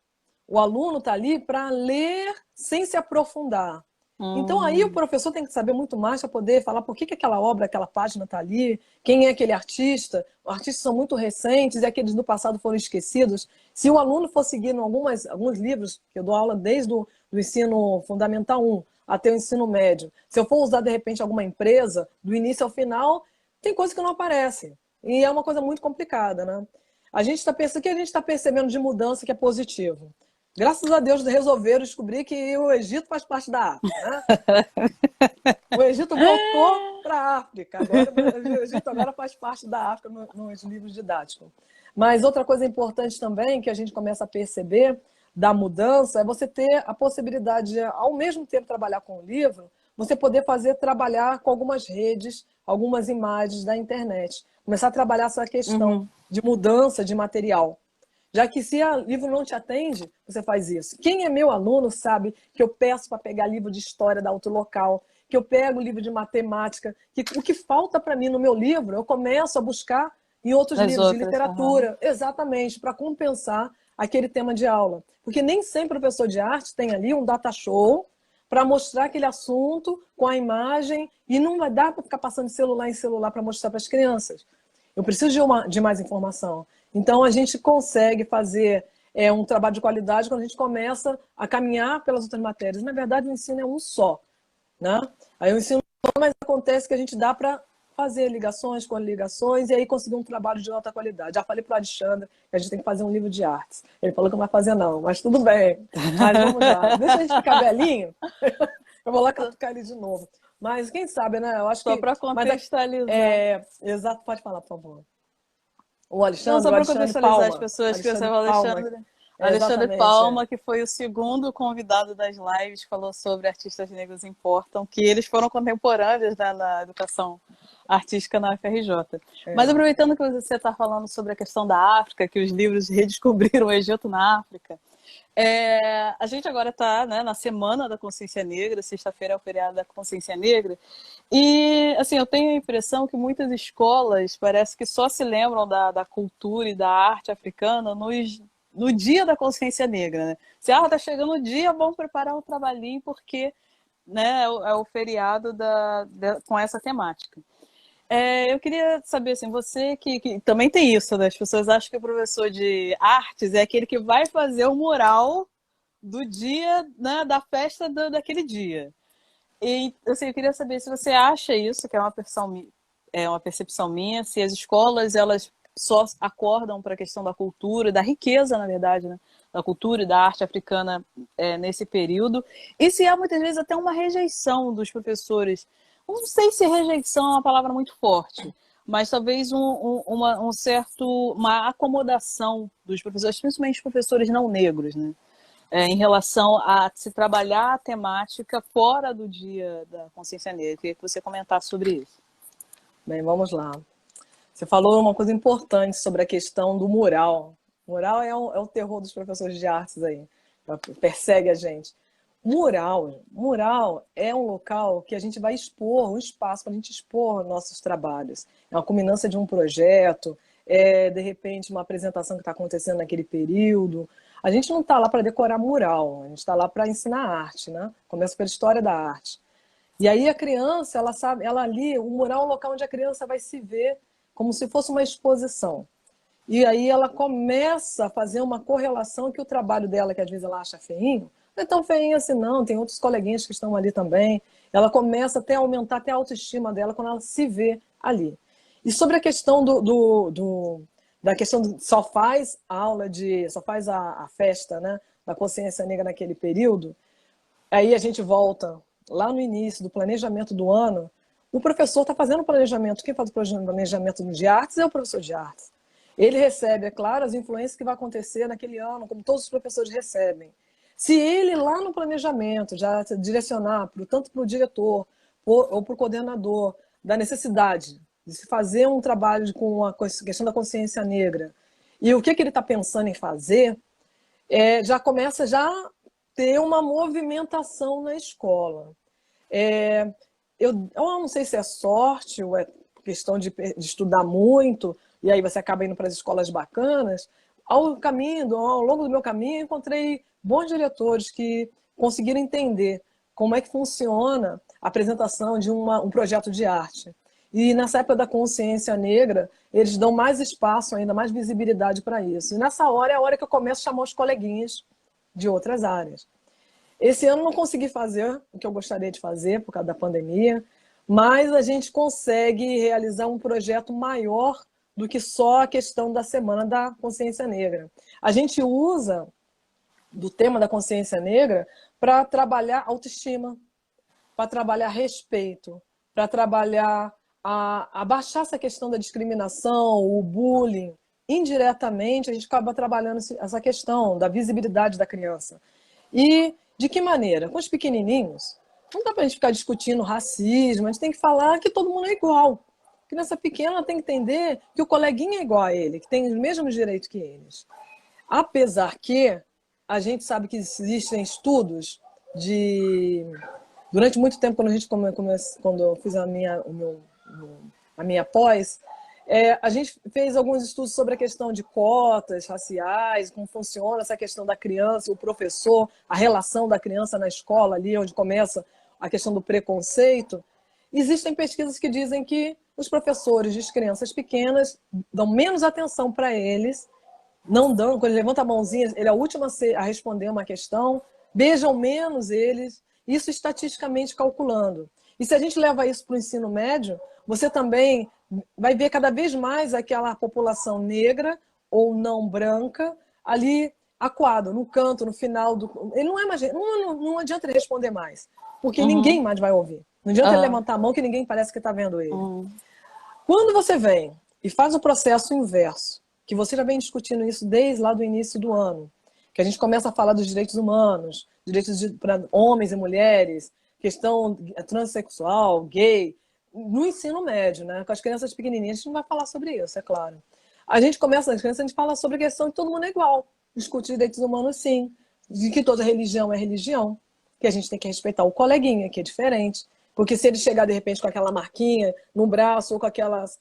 O aluno está ali para ler sem se aprofundar. Então aí o professor tem que saber muito mais para poder falar por que aquela obra, aquela página está ali, quem é aquele artista. Os artistas são muito recentes e aqueles do passado foram esquecidos. Se o aluno for seguindo alguns livros, que eu dou aula desde do ensino fundamental 1 até o ensino médio, se eu for usar de repente alguma empresa, do início ao final, tem coisa que não aparece. E é uma coisa muito complicada, né? A gente está pensando, o que a gente está percebendo de mudança que é positivo? Graças a Deus resolveram descobrir que o Egito faz parte da África, né? O Egito voltou para a África. Agora, o Egito agora faz parte da África nos livros didáticos. Mas outra coisa importante também que a gente começa a perceber da mudança é você ter a possibilidade de, ao mesmo tempo, trabalhar com o livro, você poder trabalhar com algumas redes, algumas imagens da internet. Começar a trabalhar essa questão Uhum. de mudança de material. Já que se o livro não te atende, você faz isso. Quem é meu aluno sabe que eu peço para pegar livro de história da outro local, que eu pego livro de matemática, que o que falta para mim no meu livro, eu começo a buscar em outros As livros de outras, aham. literatura, exatamente, para compensar aquele tema de aula. Porque nem sempre o professor de arte tem ali um data show para mostrar aquele assunto com a imagem e não vai dar para ficar passando de celular em celular para mostrar para as crianças. Eu preciso de mais informação. Então, a gente consegue fazer um trabalho de qualidade quando a gente começa a caminhar pelas outras matérias. Na verdade, o ensino é um só, né? Aí o ensino, mas acontece que a gente dá para fazer ligações com ligações e aí conseguir um trabalho de alta qualidade. Já falei para o Alexandre que a gente tem que fazer um livro de artes. Ele falou que não vai fazer não, mas tudo bem. Mas vamos lá. Deixa a gente ficar velhinho. Eu vou lá catucar ele de novo. Mas quem sabe, né? Eu acho Só que... para Mas contextualizar. exato, pode falar, por favor. Não, O só para Alexandre contextualizar as Palma. pessoas que você Alexandre falou, Palma. Alexandre Exatamente. Palma, que foi o segundo convidado das lives, falou sobre artistas negros importam, que eles foram contemporâneos, né, na educação artística na UFRJ. Mas aproveitando que você está falando sobre a questão da África, que os livros redescobriram o Egito na África, a gente agora está, né, na Semana da Consciência Negra, sexta-feira é o feriado da Consciência Negra, e assim, eu tenho a impressão que muitas escolas parece que só se lembram da cultura e da arte africana no dia da Consciência Negra, né? Se tá chegando o dia, vamos preparar um trabalhinho porque, né, é o feriado com essa temática. Eu queria saber, assim, você que também tem isso, né? As pessoas acham que o professor de artes é aquele que vai fazer o mural do dia, né, da festa daquele dia. E assim, eu queria saber se você acha isso, que é uma percepção minha, se as escolas elas só acordam para a questão da cultura, da riqueza, na verdade, né, da cultura e da arte africana nesse período, e se há muitas vezes até uma rejeição dos professores. Não sei se rejeição é uma palavra muito forte, mas talvez uma acomodação dos professores, principalmente os professores não negros, né? Em relação a se trabalhar a temática fora do Dia da Consciência Negra. Eu queria que você comentasse sobre isso. Bem, vamos lá. Você falou uma coisa importante sobre a questão do mural. O mural é o terror dos professores de artes aí. Persegue a gente. Mural é um local que a gente vai expor, um espaço para a gente expor nossos trabalhos. É uma culminância de um projeto, de repente uma apresentação que está acontecendo naquele período. A gente não está lá para decorar mural, a gente está lá para ensinar arte, né? Começa pela história da arte. E aí a criança, ela sabe, ela ali, o mural é um local onde a criança vai se ver como se fosse uma exposição. E aí ela começa a fazer uma correlação que o trabalho dela, que às vezes ela acha feinho, não é tão feinho assim não, tem outros coleguinhas que estão ali também. Ela começa até a aumentar até a autoestima dela quando ela se vê ali. E sobre a questão da questão só faz só faz a festa, né, da consciência negra naquele período, aí a gente volta lá no início do planejamento do ano, o professor está fazendo o planejamento, quem faz o planejamento de artes é o professor de artes. Ele recebe, é claro, as influências que vai acontecer naquele ano, como todos os professores recebem. Se ele lá no planejamento já direcionar tanto para o diretor ou para o coordenador da necessidade de se fazer um trabalho com a questão da consciência negra e o que ele está pensando em fazer, já começa já ter uma movimentação na escola. Eu não sei se é sorte ou é questão de estudar muito, e aí você acaba indo para as escolas bacanas. Ao longo do meu caminho, eu encontrei bons diretores que conseguiram entender como é que funciona a apresentação de um projeto de arte. E nessa época da consciência negra, eles dão mais espaço ainda, mais visibilidade para isso. E nessa hora é a hora que eu começo a chamar os coleguinhas de outras áreas. Esse ano não consegui fazer o que eu gostaria de fazer por causa da pandemia, mas a gente consegue realizar um projeto maior do que só a questão da Semana da Consciência Negra. A gente usa do tema da consciência negra para trabalhar autoestima, para trabalhar respeito, para trabalhar abaixar essa questão da discriminação, o bullying. Indiretamente, a gente acaba trabalhando essa questão da visibilidade da criança. E de que maneira? Com os pequenininhos, não dá para a gente ficar discutindo racismo, a gente tem que falar que todo mundo é igual. A criança pequena tem que entender que o coleguinha é igual a ele, que tem os mesmos direitos que eles. Apesar que a gente sabe que existem estudos de... Durante muito tempo, quando eu fiz a minha pós, a gente fez alguns estudos sobre a questão de cotas raciais, como funciona essa questão da criança, o professor, a relação da criança na escola, ali onde começa a questão do preconceito. Existem pesquisas que dizem que os professores de crianças pequenas dão menos atenção para eles, não dão, quando ele levanta a mãozinha, ele é o último a responder uma questão, beijam menos eles, isso estatisticamente calculando. E se a gente leva isso para o ensino médio, você também vai ver cada vez mais aquela população negra ou não branca ali acuado, no canto, no final do... Ele não é mais... Não adianta ele responder mais, porque ninguém mais vai ouvir. Não adianta ele levantar a mão que ninguém parece que está vendo ele. Quando você vem e faz o processo inverso, que você já vem discutindo isso desde lá do início do ano, que a gente começa a falar dos direitos humanos, direitos para homens e mulheres, questão transexual, gay, no ensino médio, né? Com as crianças pequenininhas, a gente não vai falar sobre isso, é claro. A gente começa, nas crianças, a gente fala sobre a questão de todo mundo é igual, discute direitos humanos sim, de que toda religião é religião, que a gente tem que respeitar o coleguinha, que é diferente, porque se ele chegar, de repente, com aquela marquinha no braço ou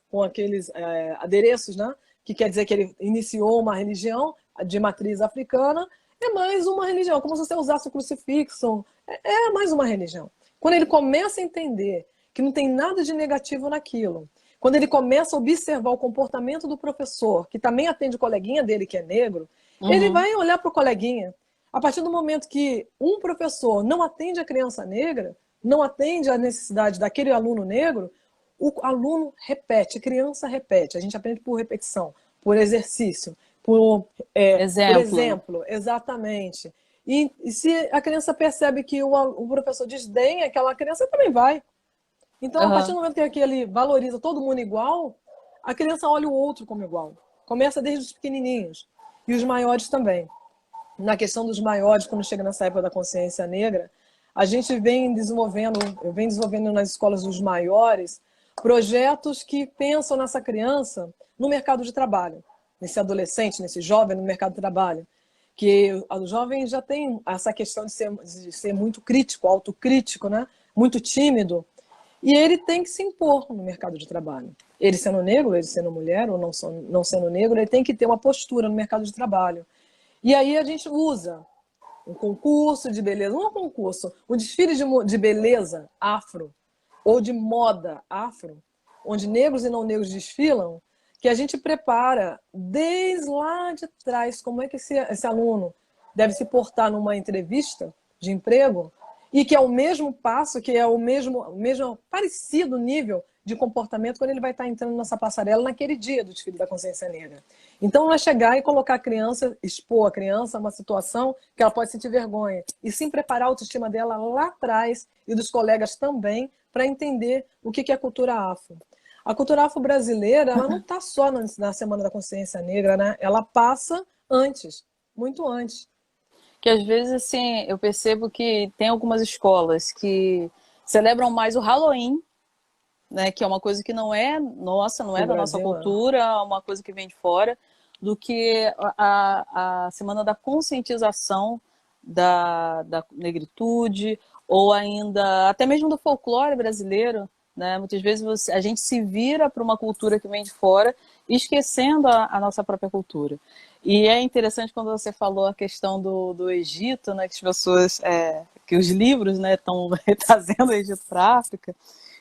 com aqueles adereços, né? Que quer dizer que ele iniciou uma religião de matriz africana, é mais uma religião, como se você usasse o crucifixo, é mais uma religião. Quando ele começa a entender que não tem nada de negativo naquilo, quando ele começa a observar o comportamento do professor, que também atende o coleguinha dele, que é negro, ele vai olhar para o coleguinha. A partir do momento que um professor não atende a criança negra, não atende a necessidade daquele aluno negro, o aluno repete, a criança repete. A gente aprende por repetição, por exercício, por exemplo, exatamente. E se a criança percebe que o professor desdenha, aquela criança também vai. Então, a partir do momento que ele valoriza todo mundo igual, a criança olha o outro como igual. Começa desde os pequenininhos. E os maiores também. Na questão dos maiores, quando chega nessa época da consciência negra, a gente eu venho desenvolvendo nas escolas dos maiores projetos que pensam nessa criança no mercado de trabalho, nesse adolescente, nesse jovem no mercado de trabalho. Que o jovem já tem essa questão de ser muito crítico, autocrítico, né? Muito tímido. E ele tem que se impor no mercado de trabalho. Ele sendo negro, ele sendo mulher ou não sendo negro, ele tem que ter uma postura no mercado de trabalho. E aí a gente usa um concurso de beleza, não um concurso, um desfile de beleza afro, ou de moda afro, onde negros e não negros desfilam, que a gente prepara desde lá de trás como é que esse aluno deve se portar numa entrevista de emprego, e que é o mesmo passo, que é o mesmo parecido nível de comportamento quando ele vai estar entrando nessa passarela naquele dia do desfile da consciência negra. Então, não é chegar e colocar a criança, expor a criança a uma situação que ela pode sentir vergonha, e sim preparar a autoestima dela lá atrás, e dos colegas também, para entender o que é a cultura afro. A cultura afro-brasileira, ela não está só na Semana da Consciência Negra, né? Ela passa antes, muito antes. Que às vezes, assim, eu percebo que tem algumas escolas que celebram mais o Halloween, né, que é uma coisa que não é nossa, não é da nossa cultura, é uma coisa que vem de fora, do que a Semana da Conscientização da negritude, ou ainda até mesmo do folclore brasileiro, né? Muitas vezes a gente se vira para uma cultura que vem de fora, esquecendo a nossa própria cultura. E é interessante quando você falou a questão do Egito, né, que as pessoas, que os livros, né, estão trazendo o Egito para a África.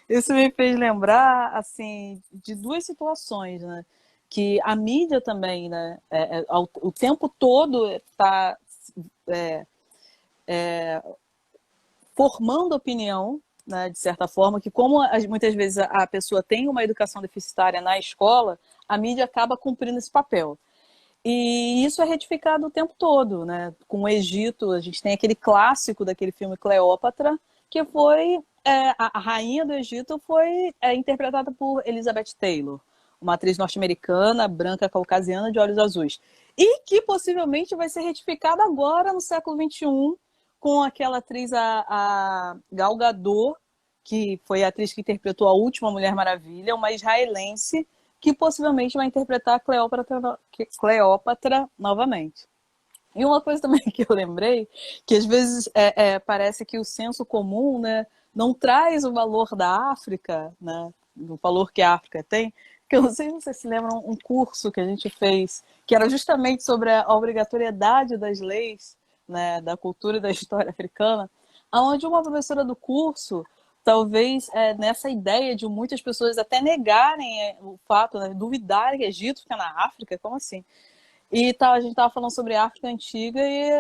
Isso me fez lembrar, assim, de duas situações, né? Que a mídia também, né, o tempo todo está formando opinião, né, de certa forma, que como muitas vezes a pessoa tem uma educação deficitária na escola, a mídia acaba cumprindo esse papel. E isso é retificado o tempo todo, né? Com o Egito, a gente tem aquele clássico daquele filme Cleópatra, que foi a rainha do Egito foi interpretada por Elizabeth Taylor, uma atriz norte-americana, branca, caucasiana, de olhos azuis. E que possivelmente vai ser retificada agora, no século XXI, com aquela atriz, a Gal Gadot, que foi a atriz que interpretou a última Mulher Maravilha, uma israelense, que possivelmente vai interpretar Cleópatra novamente. E uma coisa também que eu lembrei, que às vezes parece que o senso comum, né, não traz o valor da África, né, o valor que a África tem, que eu não sei se vocês se lembram um curso que a gente fez, que era justamente sobre a obrigatoriedade das leis, né, da cultura e da história africana, onde uma professora do curso, talvez nessa ideia de muitas pessoas até negarem o fato, né, duvidarem que Egito fica na África, como assim? E a gente estava falando sobre a África Antiga e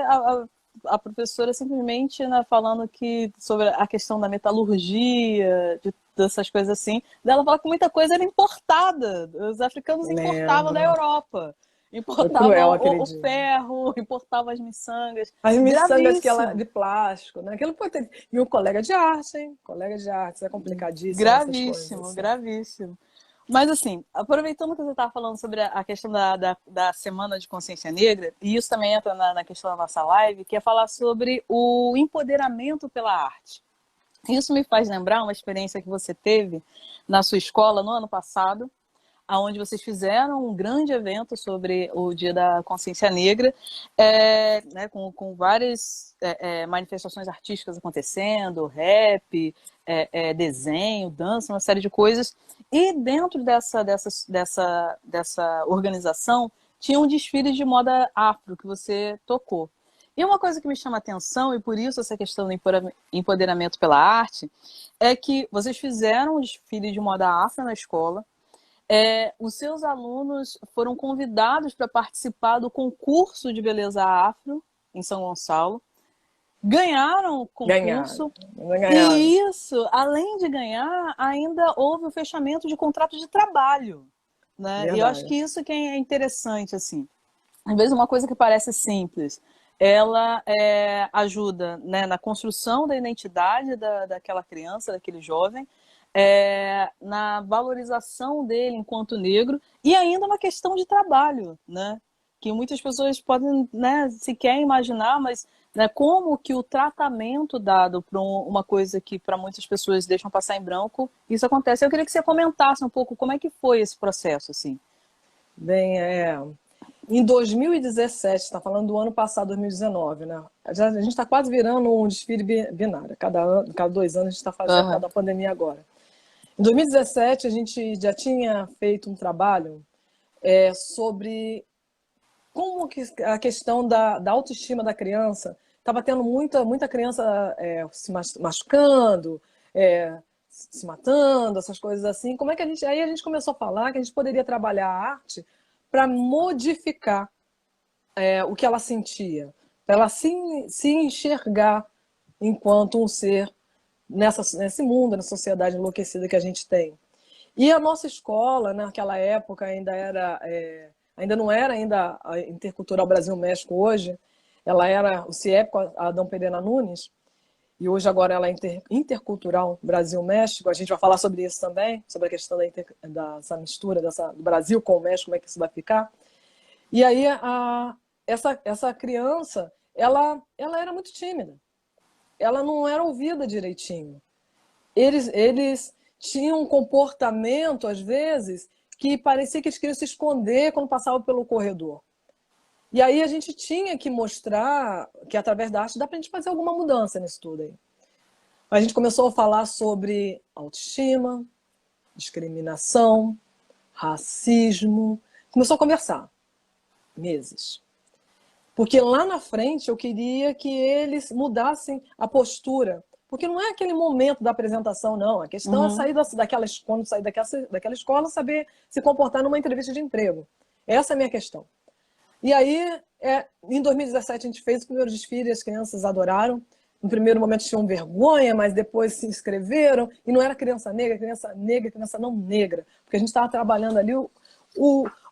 a professora simplesmente, né, falando que sobre a questão da metalurgia, dessas coisas assim, dela fala que muita coisa era importada. Os africanos importavam da Lembro. Europa. Foi cruel Importavam aquele o dia. ferro, importavam as miçangas. As miçangas que ela, de Gravíssimo, plástico, né? Aquilo pode ter... E um colega de arte, hein? Colega de artes, é complicadíssimo essas coisas, gravíssimo, assim. gravíssimo. Mas, assim, aproveitando que você estava falando sobre a questão da Semana de Consciência Negra, e isso também entra na questão da nossa live, que é falar sobre o empoderamento pela arte. Isso me faz lembrar uma experiência que você teve na sua escola no ano passado, onde vocês fizeram um grande evento sobre o Dia da Consciência Negra, né, com várias manifestações artísticas acontecendo, rap, desenho, dança, uma série de coisas. E dentro dessa organização tinha um desfile de moda afro que você tocou. E uma coisa que me chama a atenção, e por isso essa questão do empoderamento pela arte, é que vocês fizeram um desfile de moda afro na escola. Os seus alunos foram convidados para participar do concurso de beleza afro em São Gonçalo, ganharam o Ganharam. concurso, Ganharam. e isso, além de ganhar, ainda houve o fechamento de contrato de trabalho, né? E eu acho que Verdade. isso que é interessante, assim. Às vezes uma coisa que parece simples, ela ajuda, né, na construção da identidade daquela criança, daquele jovem, na valorização dele enquanto negro e ainda uma questão de trabalho, né? Que muitas pessoas podem, né, sequer imaginar, mas, né, como que o tratamento dado para uma coisa que para muitas pessoas deixam passar em branco, isso acontece. Eu queria que você comentasse um pouco como é que foi esse processo, assim. Bem, em 2017, está falando do ano passado, 2019, né? A gente está quase virando um desfile binário. Cada 2 anos a gente está fazendo, por causa Uhum. da pandemia agora. Em 2017, a gente já tinha feito um trabalho sobre como que a questão da autoestima da criança estava tendo muita criança se machucando, se matando, essas coisas assim. Como é que aí a gente começou a falar que a gente poderia trabalhar a arte para modificar o que ela sentia, para ela se enxergar enquanto um ser nesse mundo, nessa sociedade enlouquecida que a gente tem. E a nossa escola, naquela época, ainda não era ainda a Intercultural Brasil-México hoje, ela era o CIEP, com a Adão Pereira Nunes, e hoje agora ela é Intercultural Brasil-México. A gente vai falar sobre isso também, sobre a questão dessa mistura do Brasil com o México, como é que isso vai ficar. E aí essa criança, ela era muito tímida, ela não era ouvida direitinho. Eles tinham um comportamento, às vezes, que parecia que eles queriam se esconder quando passavam pelo corredor. E aí a gente tinha que mostrar que, através da arte, dá para a gente fazer alguma mudança nisso tudo aí. A gente começou a falar sobre autoestima, discriminação, racismo. Começou a conversar, meses. Porque lá na frente eu queria que eles mudassem a postura. Porque não é aquele momento da apresentação, não. A questão é Uhum. sair quando sair daquela escola, saber se comportar numa entrevista de emprego. Essa é a minha questão. E aí, em 2017, a gente fez o primeiro desfile, as crianças adoraram. no primeiro momento tinham vergonha, mas depois se inscreveram, e não era criança negra, criança não negra, porque a gente estava trabalhando ali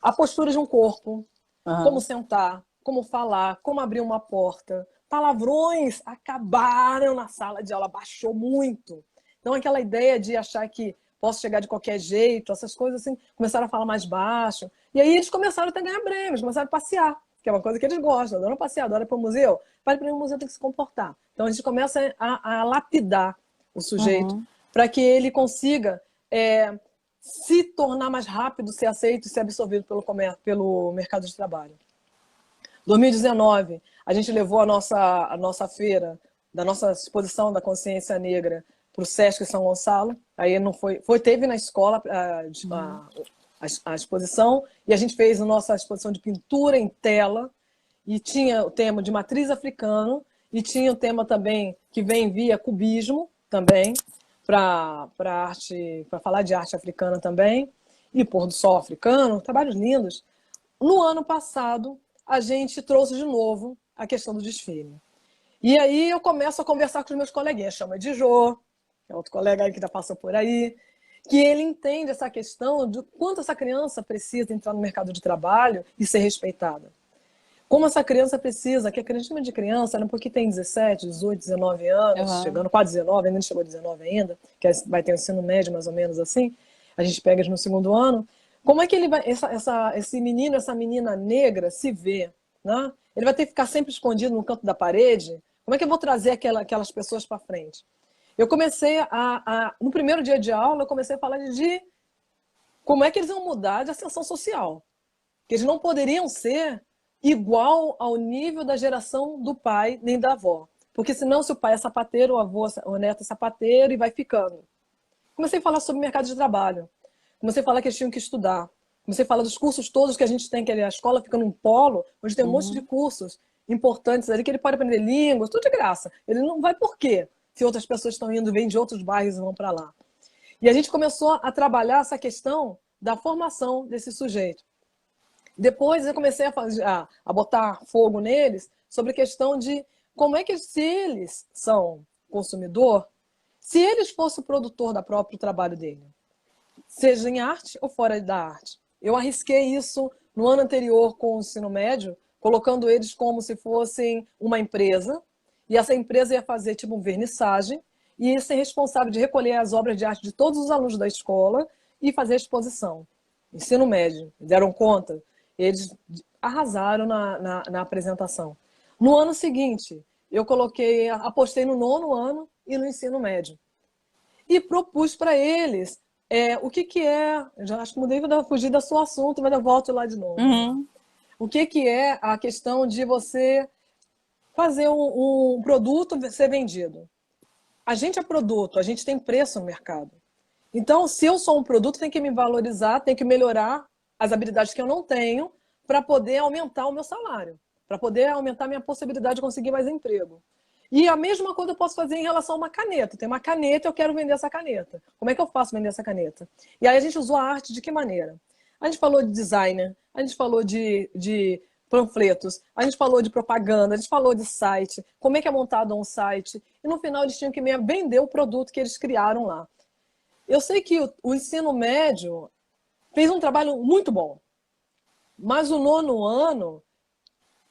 a postura de um corpo, como sentar, como falar, como abrir uma porta. Palavrões acabaram na sala de aula, baixou muito. Então, aquela ideia de achar que posso chegar de qualquer jeito, essas coisas assim, começaram a falar mais baixo. E aí eles começaram até a ganhar prêmios, começaram a passear, que é uma coisa que eles gostam, adoram passear, adoram ir para o museu. Para ir para o museu tem que se comportar. Então, a gente começa a lapidar o sujeito para que ele consiga se tornar mais rápido, ser aceito e ser absorvido pelo mercado de trabalho. 2019, a gente levou a nossa feira, da nossa exposição da consciência negra, para o Sesc São Gonçalo. Aí não teve na escola a exposição, e a gente fez a nossa exposição de pintura em tela, e tinha o tema de matriz africano, e tinha o tema também que vem via cubismo também, para falar de arte africana também, e pôr do sol africano, trabalhos lindos. No ano passado, a gente trouxe de novo a questão do desfile. E aí eu começo a conversar com os meus coleguinhas, chama de Jô, que é outro colega aí que já passou por aí, que ele entende essa questão de quanto essa criança precisa entrar no mercado de trabalho e ser respeitada. Como essa criança precisa, que a gente chama de criança, né, porque tem 17, 18, 19 anos, chegando quase 19, ainda não chegou a 19 ainda, que vai ter o ensino médio mais ou menos assim, a gente pega no segundo ano. Como é que ele vai, esse menino, essa menina negra se vê? Né? Ele vai ter que ficar sempre escondido no canto da parede? Como é que eu vou trazer aquelas pessoas para frente? Eu comecei no primeiro dia de aula, eu comecei a falar de como é que eles vão mudar de ascensão social. Que eles não poderiam ser igual ao nível da geração do pai nem da avó. Porque senão, se o pai é sapateiro, o neto é sapateiro e vai ficando. Comecei a falar sobre o mercado de trabalho. Comecei a falar que eles tinham que estudar. Comecei a falar dos cursos todos que a gente tem, que a escola fica num polo, onde tem um monte de cursos importantes ali, que ele pode aprender línguas, tudo de graça. Ele não vai por quê? Se outras pessoas estão indo, vêm de outros bairros e vão para lá. E a gente começou a trabalhar essa questão da formação desse sujeito. Depois eu comecei a botar fogo neles sobre a questão de como é que, se eles são consumidor, se eles fossem o produtor do próprio trabalho dele, seja em arte ou fora da arte. Eu arrisquei isso no ano anterior com o ensino médio, colocando eles como se fossem uma empresa, e essa empresa ia fazer tipo uma vernissagem, e ia ser responsável de recolher as obras de arte de todos os alunos da escola e fazer a exposição. Ensino médio, deram conta? Eles arrasaram na apresentação. No ano seguinte, eu apostei no 9º ano e no ensino médio. E propus para eles o que é... Já acho que mudei, vou fugir do seu assunto, mas eu volto lá de novo. O que é a questão de você fazer um produto ser vendido? A gente é produto, a gente tem preço no mercado. Então, se eu sou um produto, tem que me valorizar, tem que melhorar as habilidades que eu não tenho para poder aumentar o meu salário, para poder aumentar a minha possibilidade de conseguir mais emprego. E a mesma coisa eu posso fazer em relação a uma caneta. Tem uma caneta, eu quero vender essa caneta. Como é que eu faço vender essa caneta? E aí a gente usou a arte de que maneira? A gente falou de designer, a gente falou de panfletos, a gente falou de propaganda, a gente falou de site, como é que é montado um site. E no final eles tinham que vender o produto que eles criaram lá. Eu sei que o ensino médio fez um trabalho muito bom, mas o 9º ano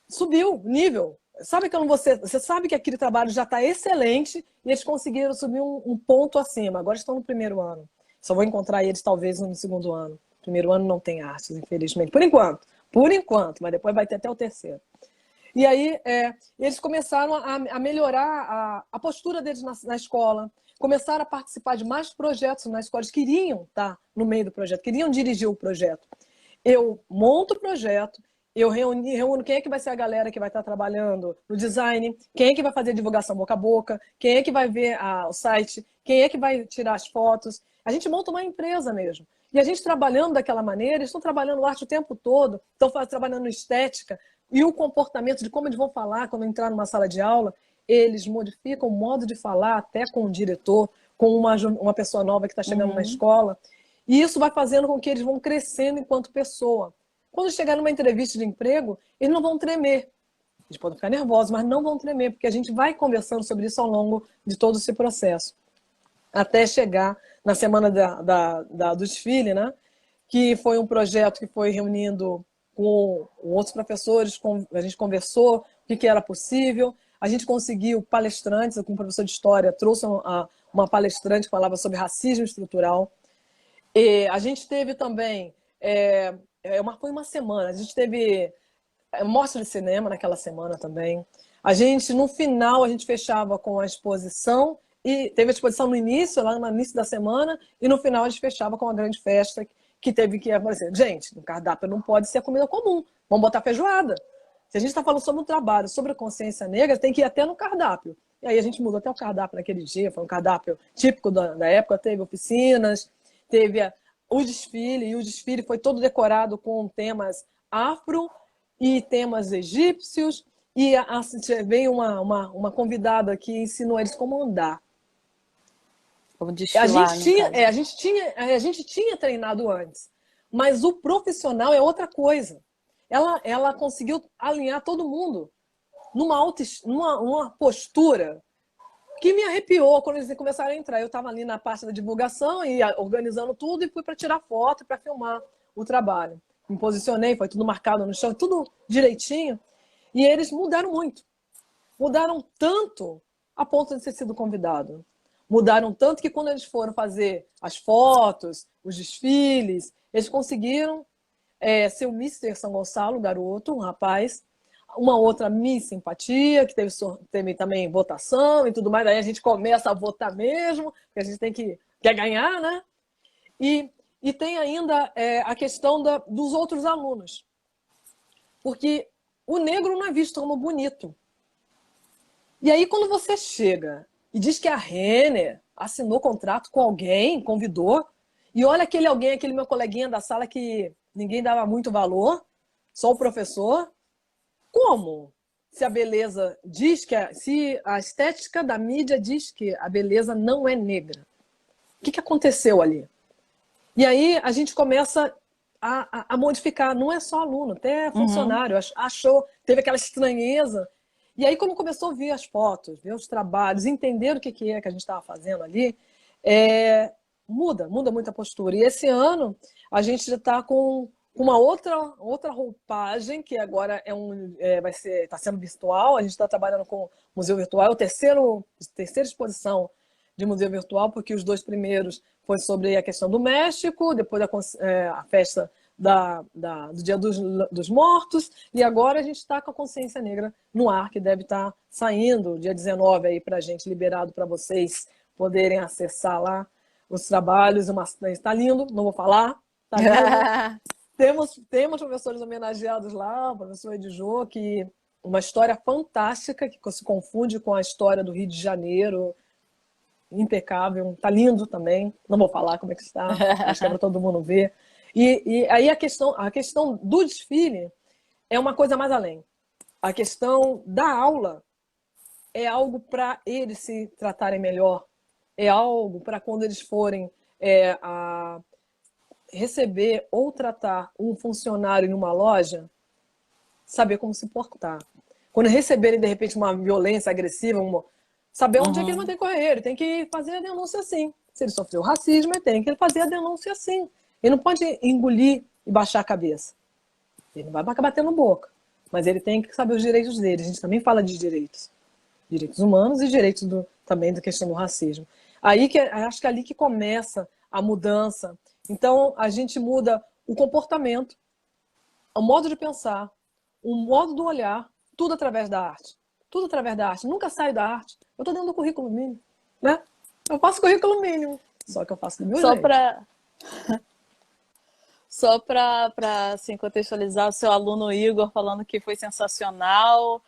subiu o nível. Sabe que você sabe que aquele trabalho já está excelente e eles conseguiram subir um ponto acima. Agora estão no 1º ano. Só vou encontrar eles talvez no 2º ano. 1º ano não tem artes, infelizmente. Por enquanto, mas depois vai ter até o 3º. E aí eles começaram a melhorar a postura deles na escola, começaram a participar de mais projetos na escola, eles queriam estar no meio do projeto, queriam dirigir o projeto. Eu monto o projeto, eu reúno quem é que vai ser a galera que vai estar trabalhando no design, quem é que vai fazer a divulgação boca a boca, quem é que vai ver o site, quem é que vai tirar as fotos. A gente monta uma empresa mesmo. E a gente trabalhando daquela maneira, eles estão trabalhando arte o tempo todo, estão trabalhando estética, e o comportamento de como eles vão falar quando entrar numa sala de aula, eles modificam o modo de falar até com o diretor, com uma pessoa nova que está chegando na escola. E isso vai fazendo com que eles vão crescendo enquanto pessoa. Quando chegar numa entrevista de emprego, eles não vão tremer. Eles podem ficar nervosos, mas não vão tremer, porque a gente vai conversando sobre isso ao longo de todo esse processo. Até chegar na semana do desfile, né? Que foi um projeto que foi reunindo com outros professores, a gente conversou o que era possível, a gente conseguiu palestrantes, com um professor de história, trouxe uma palestrante que falava sobre racismo estrutural. E a gente teve também, foi uma semana, a gente teve mostra de cinema naquela semana também. No final, a gente fechava com a exposição, e teve a exposição no início, lá no início da semana, e no final a gente fechava com uma grande festa que teve que aparecer. Gente, no cardápio não pode ser comida comum, vamos botar feijoada. Se a gente está falando sobre o trabalho, sobre a consciência negra, tem que ir até no cardápio. E aí a gente mudou até o cardápio naquele dia, foi um cardápio típico da época, teve oficinas, teve o desfile, e o desfile foi todo decorado com temas afro e temas egípcios, e veio uma convidada que ensinou eles como andar. Vamos desfilar, a gente tinha treinado antes, mas o profissional é outra coisa. Ela conseguiu alinhar todo mundo numa postura que me arrepiou quando eles começaram a entrar. Eu estava ali na parte da divulgação e organizando tudo, e fui para tirar foto e para filmar o trabalho. Me posicionei, foi tudo marcado no chão, tudo direitinho. E eles mudaram muito. Mudaram tanto a ponto de ter sido convidado. Mudaram tanto que quando eles foram fazer as fotos, os desfiles, eles conseguiram ser o Mister São Gonçalo, garoto, um rapaz, uma outra Miss Simpatia, que teve também votação e tudo mais. Aí a gente começa a votar mesmo, porque a gente quer ganhar, né? E tem ainda a questão dos outros alunos. Porque o negro não é visto como bonito. E aí, quando você chega e diz que a Renner assinou contrato com alguém, convidou, e olha aquele alguém, aquele meu coleguinha da sala que ninguém dava muito valor, só o professor, como? Se a beleza diz se a estética da mídia diz que a beleza não é negra. O que aconteceu ali? E aí a gente começa a modificar. Não é só aluno, até funcionário. Teve aquela estranheza. E aí, quando começou a ver as fotos, ver os trabalhos, entender o que a gente estava fazendo ali, muda muito a postura. E esse ano a gente já está com uma outra roupagem, que agora está sendo virtual. A gente está trabalhando com museu virtual, é a terceira exposição de museu virtual, porque os 2 primeiros foi sobre a questão do México, depois a festa do Dia dos Mortos, e agora a gente está com a Consciência Negra no ar, que deve estar saindo dia 19 aí para a gente, liberado para vocês poderem acessar lá os trabalhos. Está lindo, não vou falar, está lindo. Temos professores homenageados lá, o professor Edjô, que uma história fantástica, que se confunde com a história do Rio de Janeiro, impecável, tá lindo também, não vou falar como é que está, acho que é para todo mundo ver. E aí a questão do desfile é uma coisa mais além. A questão da aula é algo para eles se tratarem melhor, é algo para quando eles forem a receber ou tratar um funcionário em uma loja, saber como se portar. Quando receberem, de repente, uma violência agressiva, saber onde é que ele vai ter que correr. Ele tem que fazer a denúncia assim. Se ele sofreu racismo, ele tem que fazer a denúncia assim. Ele não pode engolir e baixar a cabeça. Ele não vai acabar batendo boca. Mas ele tem que saber os direitos dele. A gente também fala de direitos. Direitos humanos e direitos também da questão do racismo. Acho que é ali que começa a mudança. Então, a gente muda o comportamento, o modo de pensar, o modo do olhar, tudo através da arte. Tudo através da arte. Nunca saio da arte. Eu estou dentro do currículo mínimo, né? Eu faço currículo mínimo, só que eu faço do meu jeito. Só para assim, contextualizar, o seu aluno Igor falando que foi sensacional,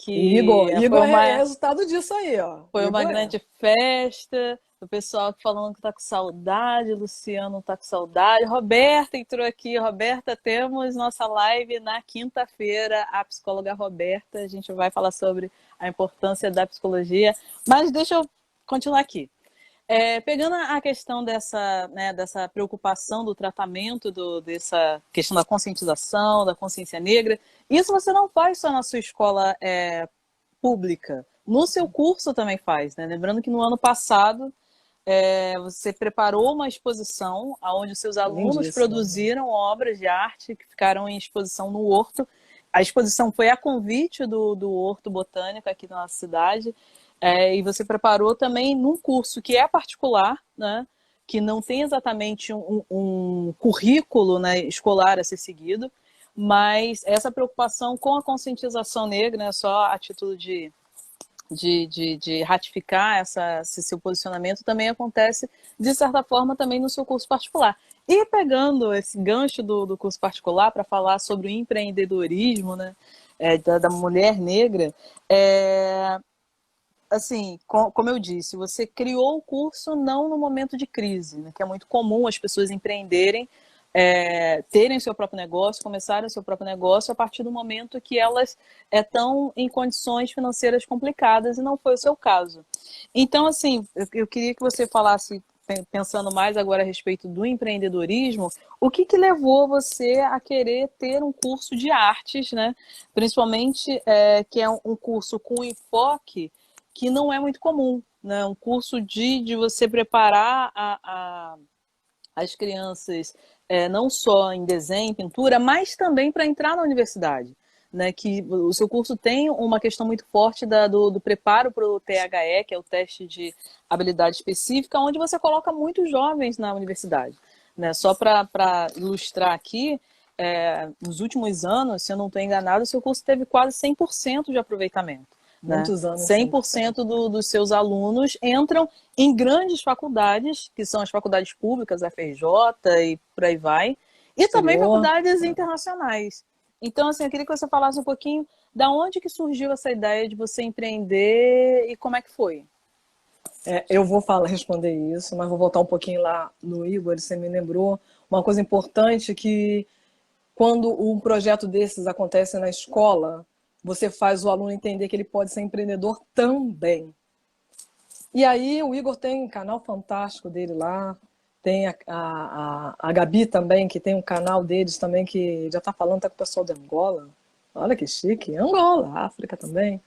Igor é resultado disso aí, ó. Foi uma grande festa. O pessoal falando que está com saudade, Luciano está com saudade. Roberta entrou aqui. Roberta, temos nossa live na quinta-feira, a psicóloga Roberta. A gente vai falar sobre a importância da psicologia. Mas deixa eu continuar aqui. Pegando a questão dessa, né, dessa preocupação do tratamento, dessa questão da conscientização, da consciência negra, isso você não faz só na sua escola pública, no seu curso também faz, né? Lembrando que no ano passado você preparou uma exposição onde os seus alunos Lindíssimo. produziram obras de arte que ficaram em exposição no Horto. A exposição foi a convite do Horto Botânico aqui na nossa cidade, e você preparou também num curso que é particular, né, que não tem exatamente um currículo, né, escolar a ser seguido, mas essa preocupação com a conscientização negra, né, só a título de ratificar esse seu posicionamento, também acontece, de certa forma, também no seu curso particular. E pegando esse gancho do curso particular para falar sobre o empreendedorismo, né, da mulher negra, assim, como eu disse, você criou o curso não no momento de crise, né, que é muito comum as pessoas empreenderem, terem seu próprio negócio, começarem o seu próprio negócio a partir do momento que elas estão em condições financeiras complicadas, e não foi o seu caso. Então, assim, eu queria que você falasse, pensando mais agora a respeito do empreendedorismo, o que levou você a querer ter um curso de artes, né? Principalmente que é um curso com enfoque que não é muito comum, né? Um curso de você preparar as crianças não só em desenho, pintura, mas também para entrar na universidade. Né, que o seu curso tem uma questão muito forte do preparo para o THE, que é o teste de habilidade específica, onde você coloca muitos jovens na universidade. Né? Só para ilustrar aqui, nos últimos anos, se eu não estou enganado, o seu curso teve quase 100% de aproveitamento. Né? Muitos anos. 100% dos seus alunos entram em grandes faculdades, que são as faculdades públicas, a FRJ e por aí vai, e também faculdades internacionais. Então, assim, eu queria que você falasse um pouquinho da onde que surgiu essa ideia de você empreender e como é que foi. Eu vou responder isso, mas vou voltar um pouquinho lá no Igor. Você me lembrou uma coisa importante, que quando um projeto desses acontece na escola, você faz o aluno entender que ele pode ser empreendedor também. E aí o Igor tem um canal fantástico dele lá, tem a Gabi também, que tem um canal deles também, que já está falando até com o pessoal de Angola. Olha que chique, Angola, África também.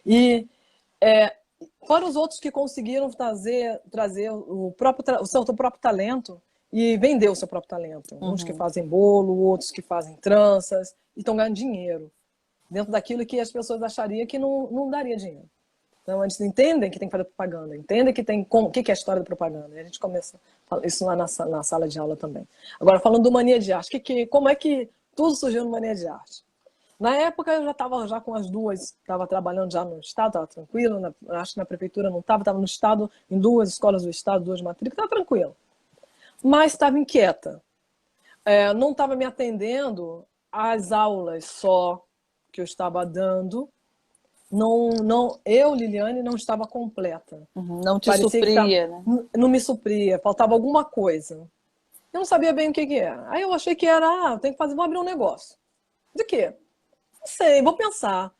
E fora os outros que conseguiram trazer o seu próprio talento e vender o seu próprio talento. Uns que fazem bolo, outros que fazem tranças, e estão ganhando dinheiro dentro daquilo que as pessoas achariam que não daria dinheiro. Então, eles entendem que tem que fazer propaganda, entendem que o que é a história da propaganda. E a gente começa isso lá na sala de aula também. Agora, falando do Mania de Arte, como é que tudo surgiu no Mania de Arte? Na época, eu já estava com as duas, estava trabalhando já no Estado, estava tranquilo, acho que na prefeitura não estava no Estado, em 2 escolas do Estado, 2 matrículas, estava tranquilo. Mas estava inquieta. Não estava me atendendo às aulas só que eu estava dando. Eu, Liliane, não estava completa. Não te supria, né? Não me supria, faltava alguma coisa. Eu não sabia bem o que era. Aí eu achei que era, tem que fazer, vou abrir um negócio. De quê? Não sei, vou pensar.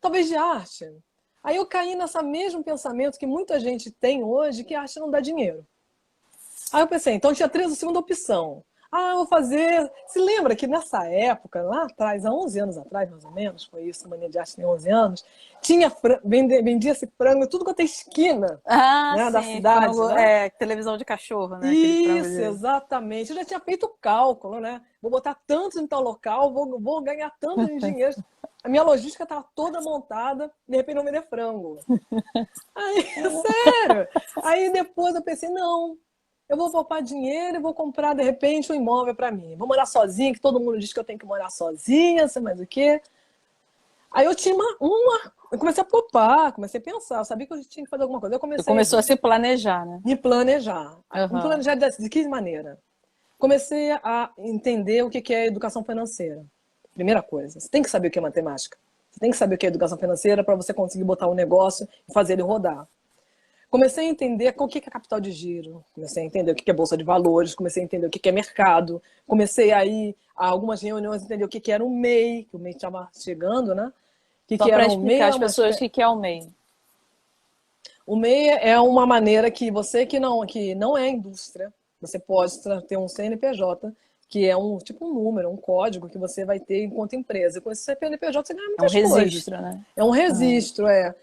Talvez de arte. Aí eu caí nesse mesmo pensamento que muita gente tem hoje, que arte não dá dinheiro. Aí eu pensei, então tinha a segunda opção. Eu vou fazer... Se lembra que nessa época, lá atrás, há 11 anos atrás, mais ou menos, foi isso, a Mania de Arte tem 11 anos, vendia-se frango em tudo quanto é esquina, né, sim, da cidade. frango, né? Televisão de cachorro, né? Isso, exatamente. Eu já tinha feito o cálculo, né? Vou botar tantos em tal local, vou ganhar tanto de dinheiro. A minha logística estava toda montada, de repente não vender frango. Aí, sério. Aí depois eu pensei, não, eu vou poupar dinheiro e vou comprar, de repente, um imóvel para mim. Vou morar sozinha, que todo mundo diz que eu tenho que morar sozinha, sei mais o quê. Aí eu tinha eu comecei a poupar, comecei a pensar, eu sabia que eu tinha que fazer alguma coisa. Você começou a se planejar, né? Me planejar. Me planejar de que maneira? Comecei a entender o que é educação financeira. Primeira coisa, você tem que saber o que é matemática. Você tem que saber o que é educação financeira para você conseguir botar um negócio e fazer ele rodar. Comecei a entender o que é capital de giro, comecei a entender o que é bolsa de valores, comecei a entender o que é mercado, comecei a ir a algumas reuniões, entender o que era o MEI, que o MEI estava chegando, né? Só para explicar às pessoas o que é o MEI. O MEI é uma maneira que você que não é indústria, você pode ter um CNPJ, que é tipo um número, um código que você vai ter enquanto empresa. E com esse CNPJ você ganha É um muitas coisas. registro, né? É um registro, é.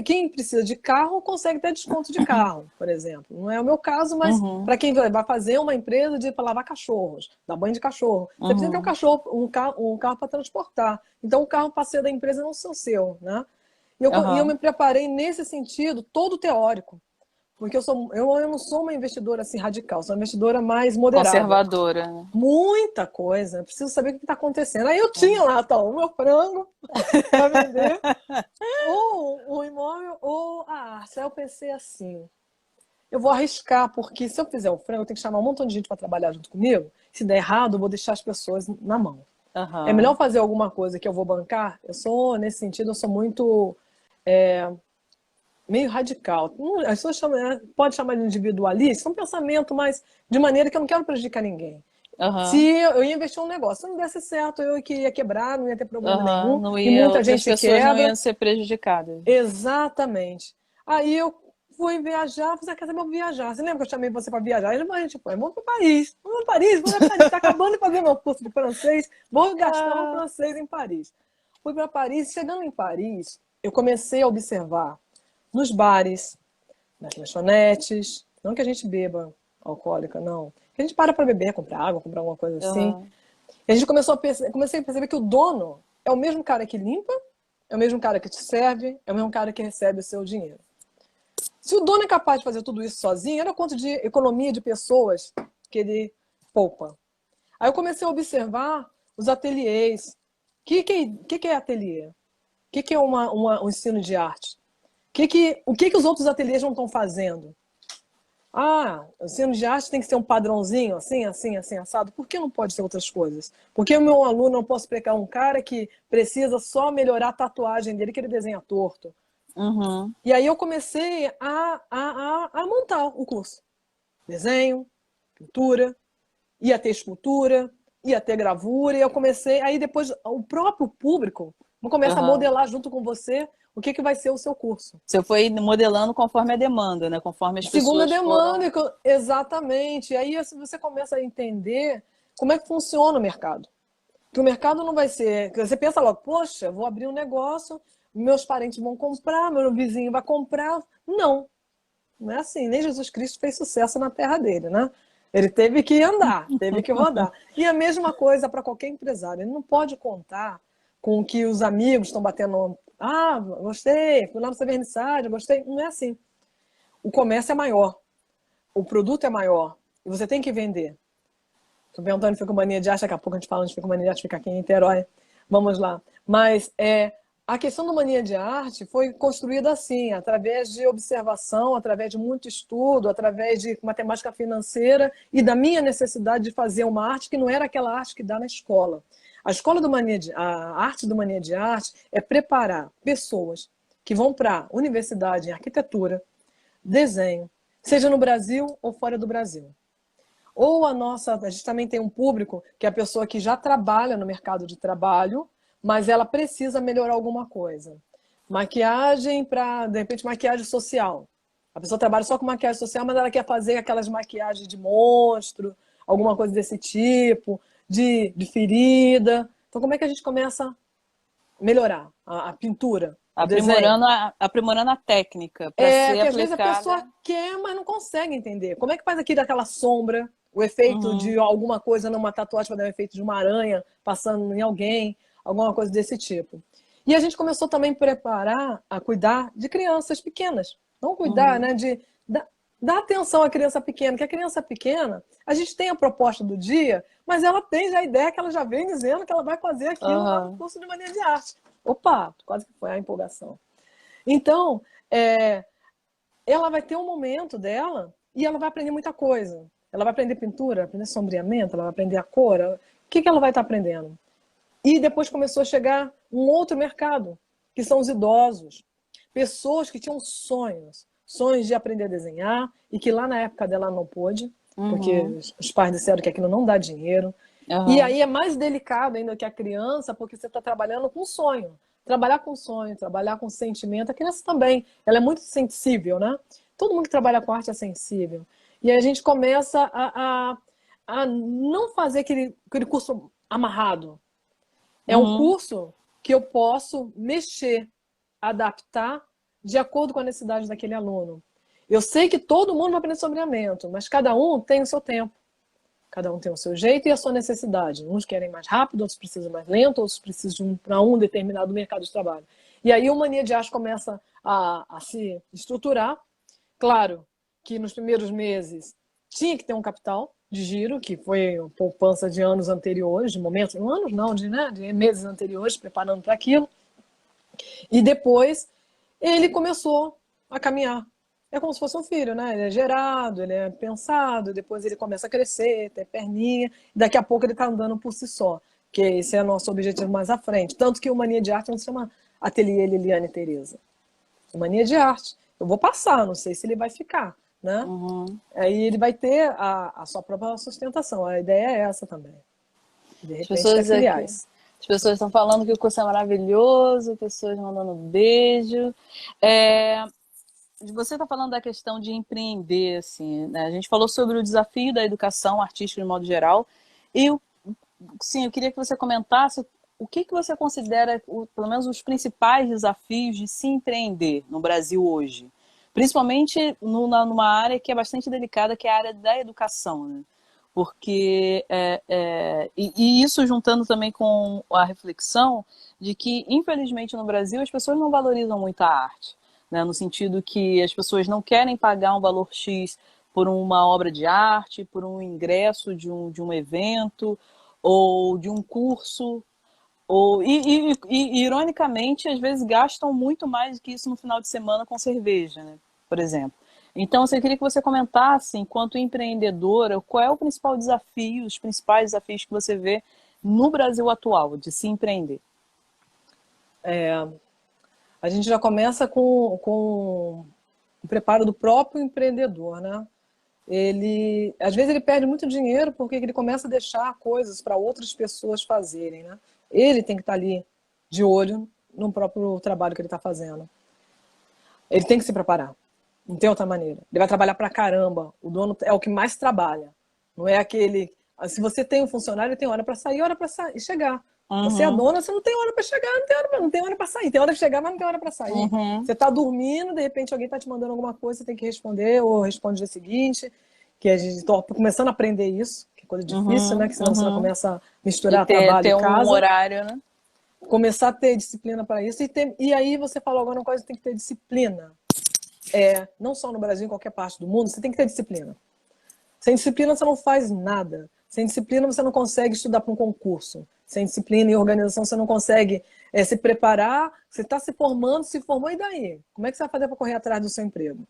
Quem precisa de carro consegue ter desconto de carro, por exemplo. Não é o meu caso, mas Uhum, para quem vai fazer uma empresa para lavar cachorros, dar banho de cachorro, você precisa ter um uhum, cachorro, um carro para transportar. Então o carro passeio da empresa não é o seu, né? E eu aham. me preparei nesse sentido, todo teórico. Porque eu não sou uma investidora assim radical, sou uma investidora mais moderada. Conservadora, né? Muita coisa, eu preciso saber o que está acontecendo. Aí eu tinha lá, tá, o meu frango para vender, ou o imóvel, ou a arte. Aí eu pensei assim, eu vou arriscar, porque se eu fizer o frango, eu tenho que chamar um montão de gente para trabalhar junto comigo. Se der errado, eu vou deixar as pessoas na mão. É melhor Aham. fazer alguma coisa que eu vou bancar. Nesse sentido, eu sou muito meio radical. As pessoas podem chamar de individualista, é um pensamento, mas de maneira que eu não quero prejudicar ninguém. Se Aham. eu ia investir em um negócio, se não desse certo, eu que ia quebrar, não ia ter problema Aham. nenhum, Não e ia, muita outras gente pessoas não quebra. iam ser prejudicadas. Exatamente. Aí eu fui viajar, falei, quer saber, eu vou viajar. Você lembra que eu chamei você para viajar? Ele falou, tipo, vamos para Paris, vamos para Paris, vamos para Paris. Está acabando de fazer meu curso de francês, vou gastar um Ah, francês em Paris. Fui para Paris, chegando em Paris, eu comecei a observar nos bares, nas lanchonetes, não que a gente beba alcoólica, não. Que a gente para beber, comprar água, comprar alguma coisa assim. aham. E a gente comecei a perceber que o dono é o mesmo cara que limpa, é o mesmo cara que te serve, é o mesmo cara que recebe o seu dinheiro. Se o dono é capaz de fazer tudo isso sozinho, olha quanto de economia de pessoas que ele poupa. Aí eu comecei a observar os ateliês. O que é ateliê? O que é um ensino de arte? O que os outros ateliês não estão fazendo? Ah, o ensino de arte tem que ser um padrãozinho, assim, assim, assim, assado. Por que não pode ser outras coisas? Por que o meu aluno não posso pegar um cara que precisa só melhorar a tatuagem dele, que ele desenha torto? Uhum. E aí eu comecei a montar o curso. Desenho, pintura, ia ter escultura, ia ter gravura, e eu comecei, aí depois o próprio público começa a Aham. modelar junto com você o que vai ser o seu curso. Você foi modelando conforme a demanda, né? Conforme as Segundo a pessoas demanda, foram. exatamente. Aí assim, você começa a entender como é que funciona o mercado. Que o mercado não vai ser. Você pensa logo, poxa, vou abrir um negócio, meus parentes vão comprar, meu vizinho vai comprar. Não, não é assim. Nem Jesus Cristo fez sucesso na terra dele, né? Ele teve que andar, teve que rodar. E a mesma coisa para qualquer empresário. Ele não pode contar com que os amigos estão batendo. Ah, gostei, fui lá no seu vernissário, gostei. Não é assim. O comércio é maior, o produto é maior, e você tem que vender. Estou perguntando de Ficomania de Arte, daqui a pouco a gente fala de Ficomania de Arte, fica aqui em Niterói. Vamos lá. Mas a questão do Mania de Arte foi construída assim, através de observação, através de muito estudo, através de matemática financeira e da minha necessidade de fazer uma arte que não era aquela arte que dá na escola. A arte do Mania de Arte é preparar pessoas que vão para a universidade em arquitetura, desenho, seja no Brasil ou fora do Brasil. Ou a gente também tem um público que é a pessoa que já trabalha no mercado de trabalho, mas ela precisa melhorar alguma coisa. Maquiagem para, de repente, maquiagem social. A pessoa trabalha só com maquiagem social, mas ela quer fazer aquelas maquiagens de monstro, alguma coisa desse tipo, de ferida. Então, como é que a gente começa a melhorar a pintura, o desenho? Aprimorando a técnica para É ser que às vezes a aplicada. pessoa quer, mas não consegue entender. Como é que faz aqui daquela sombra, o efeito de Uhum. alguma coisa numa tatuagem para dar o efeito de uma aranha passando em alguém, alguma coisa desse tipo. E a gente começou também a preparar, a cuidar de crianças pequenas. Não cuidar, Uhum. né? Dar atenção à criança pequena, que a criança pequena, a gente tem a proposta do dia, mas ela tem já a ideia que ela já vem dizendo que ela vai fazer aquilo lá no Aham. curso de mania de arte. Opa, quase que foi a empolgação. Então, é, ela vai ter um momento dela e ela vai aprender muita coisa. Ela vai aprender pintura, aprender sombreamento, ela vai aprender a cor. O que ela vai estar aprendendo? E depois começou a chegar um outro mercado, que são os idosos. Pessoas que tinham sonhos de aprender a desenhar e que lá na época dela não pôde, porque Uhum. os pais disseram que aquilo não dá dinheiro. E Aham. aí é mais delicado ainda que a criança, porque você está trabalhando com sonho. Trabalhar com sonho, trabalhar com sentimento. A criança também, ela é muito sensível, né? Todo mundo que trabalha com arte é sensível. E aí a gente começa a não fazer aquele curso amarrado. É um Uhum. curso que eu posso mexer, adaptar de acordo com a necessidade daquele aluno. Eu sei que todo mundo vai aprender sombreamento, mas cada um tem o seu tempo. Cada um tem o seu jeito e a sua necessidade. Uns querem mais rápido, outros precisam mais lento, outros precisam para um determinado mercado de trabalho. E aí o Mania de Arte começa a se estruturar. Claro que nos primeiros meses tinha que ter um capital de giro, que foi a poupança de anos anteriores, de momentos, anos não, de meses anteriores, preparando para aquilo. E depois ele começou a caminhar. É como se fosse um filho, né? Ele é gerado, ele é pensado, depois ele começa a crescer, ter perninha, e daqui a pouco ele está andando por si só, que esse é o nosso objetivo mais à frente. Tanto que o Mania de Arte não se chama Ateliê Liliane Tereza. É Mania de Arte. Eu vou passar, não sei se ele vai ficar, né? Uhum. Aí ele vai ter a sua própria sustentação. A ideia é essa também. De As repente, ter pessoas aqui, filiais. as pessoas estão falando que o curso é maravilhoso, pessoas mandando beijo. É, você está falando da questão de empreender, assim, né? A gente falou sobre o desafio da educação artística de modo geral. E, sim, eu queria que você comentasse o que você considera, pelo menos, os principais desafios de se empreender no Brasil hoje. Principalmente numa área que é bastante delicada, que é a área da educação, né? Porque e isso juntando também com a reflexão de que, infelizmente, no Brasil as pessoas não valorizam muito a arte, né? No sentido que as pessoas não querem pagar um valor X por uma obra de arte, por um ingresso de um evento ou de um curso, ironicamente, às vezes gastam muito mais do que isso no final de semana com cerveja, né? Por exemplo. Então, eu queria que você comentasse, enquanto empreendedora, qual é o principal desafio, os principais desafios que você vê no Brasil atual de se empreender. A gente já começa com o preparo do próprio empreendedor, né? Às vezes ele perde muito dinheiro porque ele começa a deixar coisas para outras pessoas fazerem, né? Ele tem que estar ali de olho no próprio trabalho que ele está fazendo. Ele tem que se preparar. Não tem outra maneira. Ele vai trabalhar pra caramba. O dono é o que mais trabalha. Não é aquele. Se você tem um funcionário, ele tem hora para sair, hora para sair, chegar. Você é a Uhum, dona, você não tem hora para chegar, não tem hora para sair. Tem hora de chegar, mas não tem hora para sair. uhum, Você está dormindo, de repente alguém está te mandando alguma coisa, você tem que responder, ou responde no dia seguinte. Que a gente está começando a aprender isso, que é coisa difícil, né? uhum, Que senão você vai uhum. começar a E misturar trabalho ter e um casa. horário, né? Começar a ter disciplina para isso. E aí você falou agora uma coisa, tem que ter disciplina. Não só no Brasil, em qualquer parte do mundo, você tem que ter disciplina. Sem disciplina você não faz nada. Sem disciplina você não consegue estudar para um concurso. Sem disciplina e organização você não consegue se preparar. Você está se formando, se formou, e daí? Como é que você vai fazer para correr atrás do seu emprego?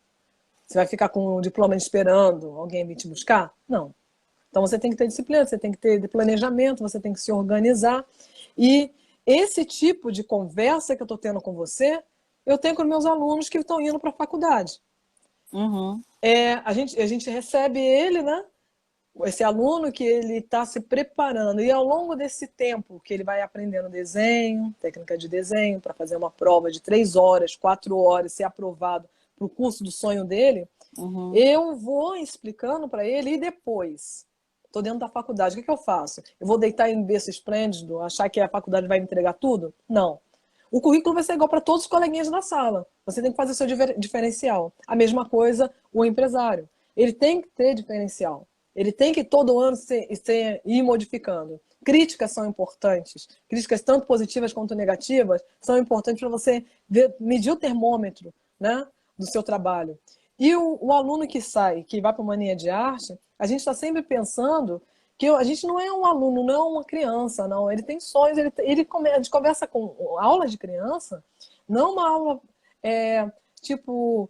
Você vai ficar com o diploma esperando alguém vir te buscar? Não. Então você tem que ter disciplina, você tem que ter planejamento, você tem que se organizar. E esse tipo de conversa que eu estou tendo com você, eu tenho com meus alunos que estão indo para a faculdade. Uhum, A gente recebe ele, né? Esse aluno que ele está se preparando, e ao longo desse tempo que ele vai aprendendo desenho, técnica de desenho, para fazer uma prova de 3 horas, 4 horas, ser aprovado para o curso do sonho dele, uhum, eu vou explicando para ele. E depois, estou dentro da faculdade, o que eu faço? Eu vou deitar em berço esplêndido, achar que a faculdade vai me entregar tudo? Não. O currículo vai ser igual para todos os coleguinhas da sala. Você tem que fazer o seu diferencial. A mesma coisa o empresário. Ele tem que ter diferencial. Ele tem que todo ano ir modificando. Críticas são importantes. Críticas tanto positivas quanto negativas são importantes para você medir o termômetro, né, do seu trabalho. E o aluno que sai, que vai para uma Mania de Arte, a gente está sempre pensando que a gente não é um aluno, não é uma criança, não. Ele tem sonhos, a gente conversa com aula de criança, não uma aula tipo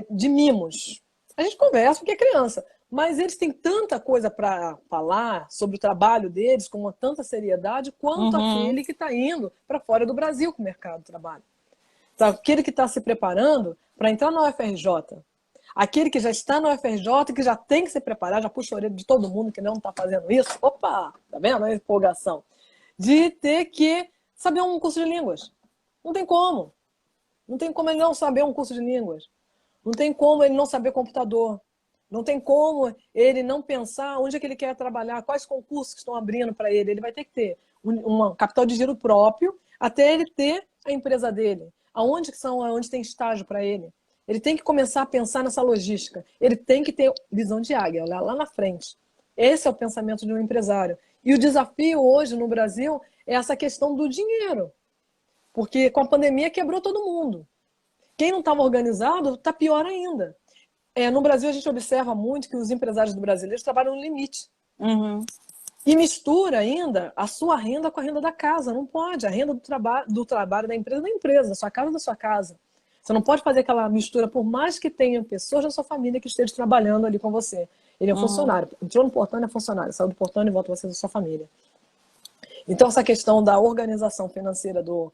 de mimos. A gente conversa porque é criança, mas eles têm tanta coisa para falar sobre o trabalho deles com uma tanta seriedade quanto uhum, aquele que está indo para fora do Brasil com o mercado de trabalho. Tá? Aquele que está se preparando para entrar na UFRJ. Aquele que já está no UFRJ, que já tem que se preparar, já puxa a orelha de todo mundo que não está fazendo isso. Opa, tá vendo a empolgação? De ter que saber um curso de línguas. Não tem como. Não tem como ele não saber um curso de línguas. Não tem como ele não saber computador. Não tem como ele não pensar onde é que ele quer trabalhar, quais concursos que estão abrindo para ele. Ele vai ter que ter um capital de giro próprio até ele ter a empresa dele. Aonde tem estágio para ele. Ele tem que começar a pensar nessa logística. Ele tem que ter visão de águia, olhar lá na frente. Esse é o pensamento de um empresário. E o desafio hoje no Brasil é essa questão do dinheiro. Porque com a pandemia quebrou todo mundo. Quem não estava organizado está pior ainda. No Brasil, a gente observa muito que os empresários brasileiros trabalham no limite. Uhum. E mistura ainda a sua renda com a renda da casa. Não pode. A renda do trabalho da empresa, da sua casa, da sua casa. Você não pode fazer aquela mistura, por mais que tenha pessoas da sua família que estejam trabalhando ali com você. Ele é um funcionário. Entrou no portão, é funcionário. Saiu do portão e volta você da sua família. Então, essa questão da organização financeira do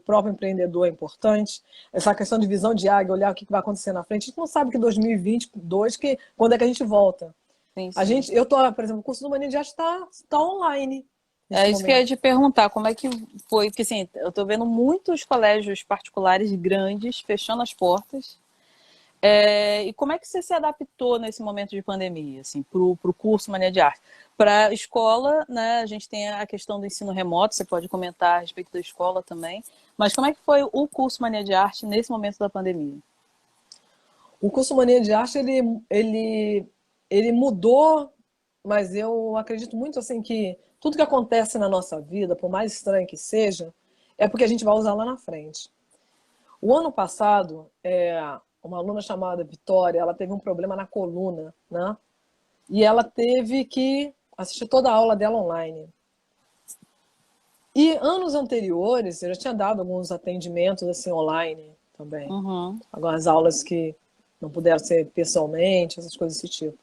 próprio empreendedor é importante. Essa questão de visão de águia, olhar o que vai acontecer na frente. A gente não sabe que 2022, quando é que a gente volta. Sim, sim. Eu estou, por exemplo, o curso do Mania de Arte está online. É isso que eu ia te perguntar, como é que foi? Porque assim, eu estou vendo muitos colégios particulares grandes fechando as portas. E como é que você se adaptou nesse momento de pandemia, assim, para o curso Mania de Arte? Para a escola, né, a gente tem a questão do ensino remoto, você pode comentar a respeito da escola também, mas como é que foi o curso Mania de Arte nesse momento da pandemia? O curso Mania de Arte, ele mudou, mas eu acredito muito assim que tudo que acontece na nossa vida, por mais estranho que seja, é porque a gente vai usar lá na frente. O ano passado, uma aluna chamada Vitória, ela teve um problema na coluna, né? E ela teve que assistir toda a aula dela online. E anos anteriores, eu já tinha dado alguns atendimentos assim online também. Uhum. Algumas aulas que não puderam ser pessoalmente, essas coisas desse tipo.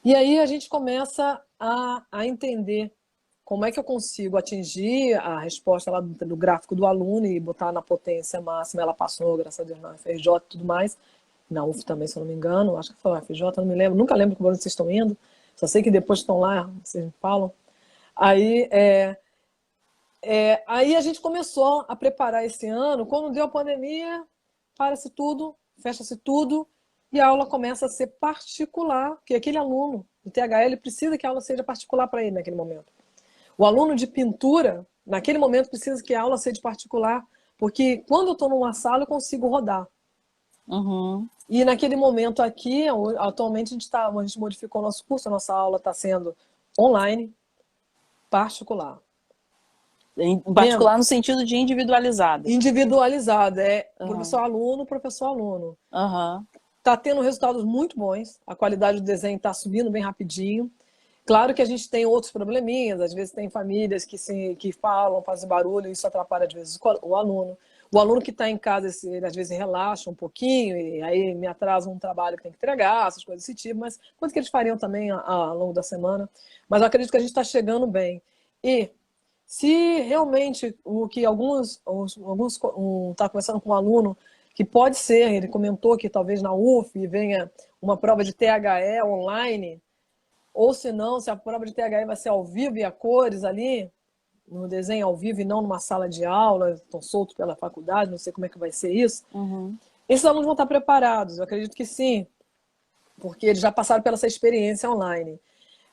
E aí a gente começa a entender como é que eu consigo atingir a resposta lá do gráfico do aluno e botar na potência máxima. Ela passou, graças a Deus, na FRJ e tudo mais. Na UF também, se eu não me engano. Acho que foi na FRJ, não me lembro. Nunca lembro que vocês estão indo. Só sei que depois estão lá, vocês me falam. Aí, aí a gente começou a preparar esse ano. Quando deu a pandemia, para-se tudo, fecha-se tudo. E a aula começa a ser particular, porque aquele aluno do THL precisa que a aula seja particular para ele naquele momento. O aluno de pintura, naquele momento, precisa que a aula seja particular, porque quando eu estou numa sala, eu consigo rodar. Uhum. E naquele momento aqui, atualmente, a gente modificou o nosso curso, a nossa aula está sendo online, particular. Em particular no sentido de individualizada. Individualizada, Uhum. professor-aluno, professor-aluno. Uhum. Está tendo resultados muito bons, a qualidade do desenho está subindo bem rapidinho. Claro que a gente tem outros probleminhas, às vezes tem famílias que falam, fazem barulho, isso atrapalha às vezes o aluno. O aluno que está em casa, ele às vezes relaxa um pouquinho, e aí me atrasa um trabalho que tem que entregar, essas coisas desse tipo, mas coisas que eles fariam também ao longo da semana. Mas eu acredito que a gente está chegando bem. E se realmente o que alguns tá conversando com um aluno que pode ser, ele comentou que talvez na UF venha uma prova de THE online, ou se não, se a prova de THE vai ser ao vivo e a cores ali, no desenho ao vivo e não numa sala de aula, estão soltos pela faculdade, não sei como é que vai ser isso. Uhum. Esses alunos vão estar preparados, eu acredito que sim, porque eles já passaram pela essa experiência online.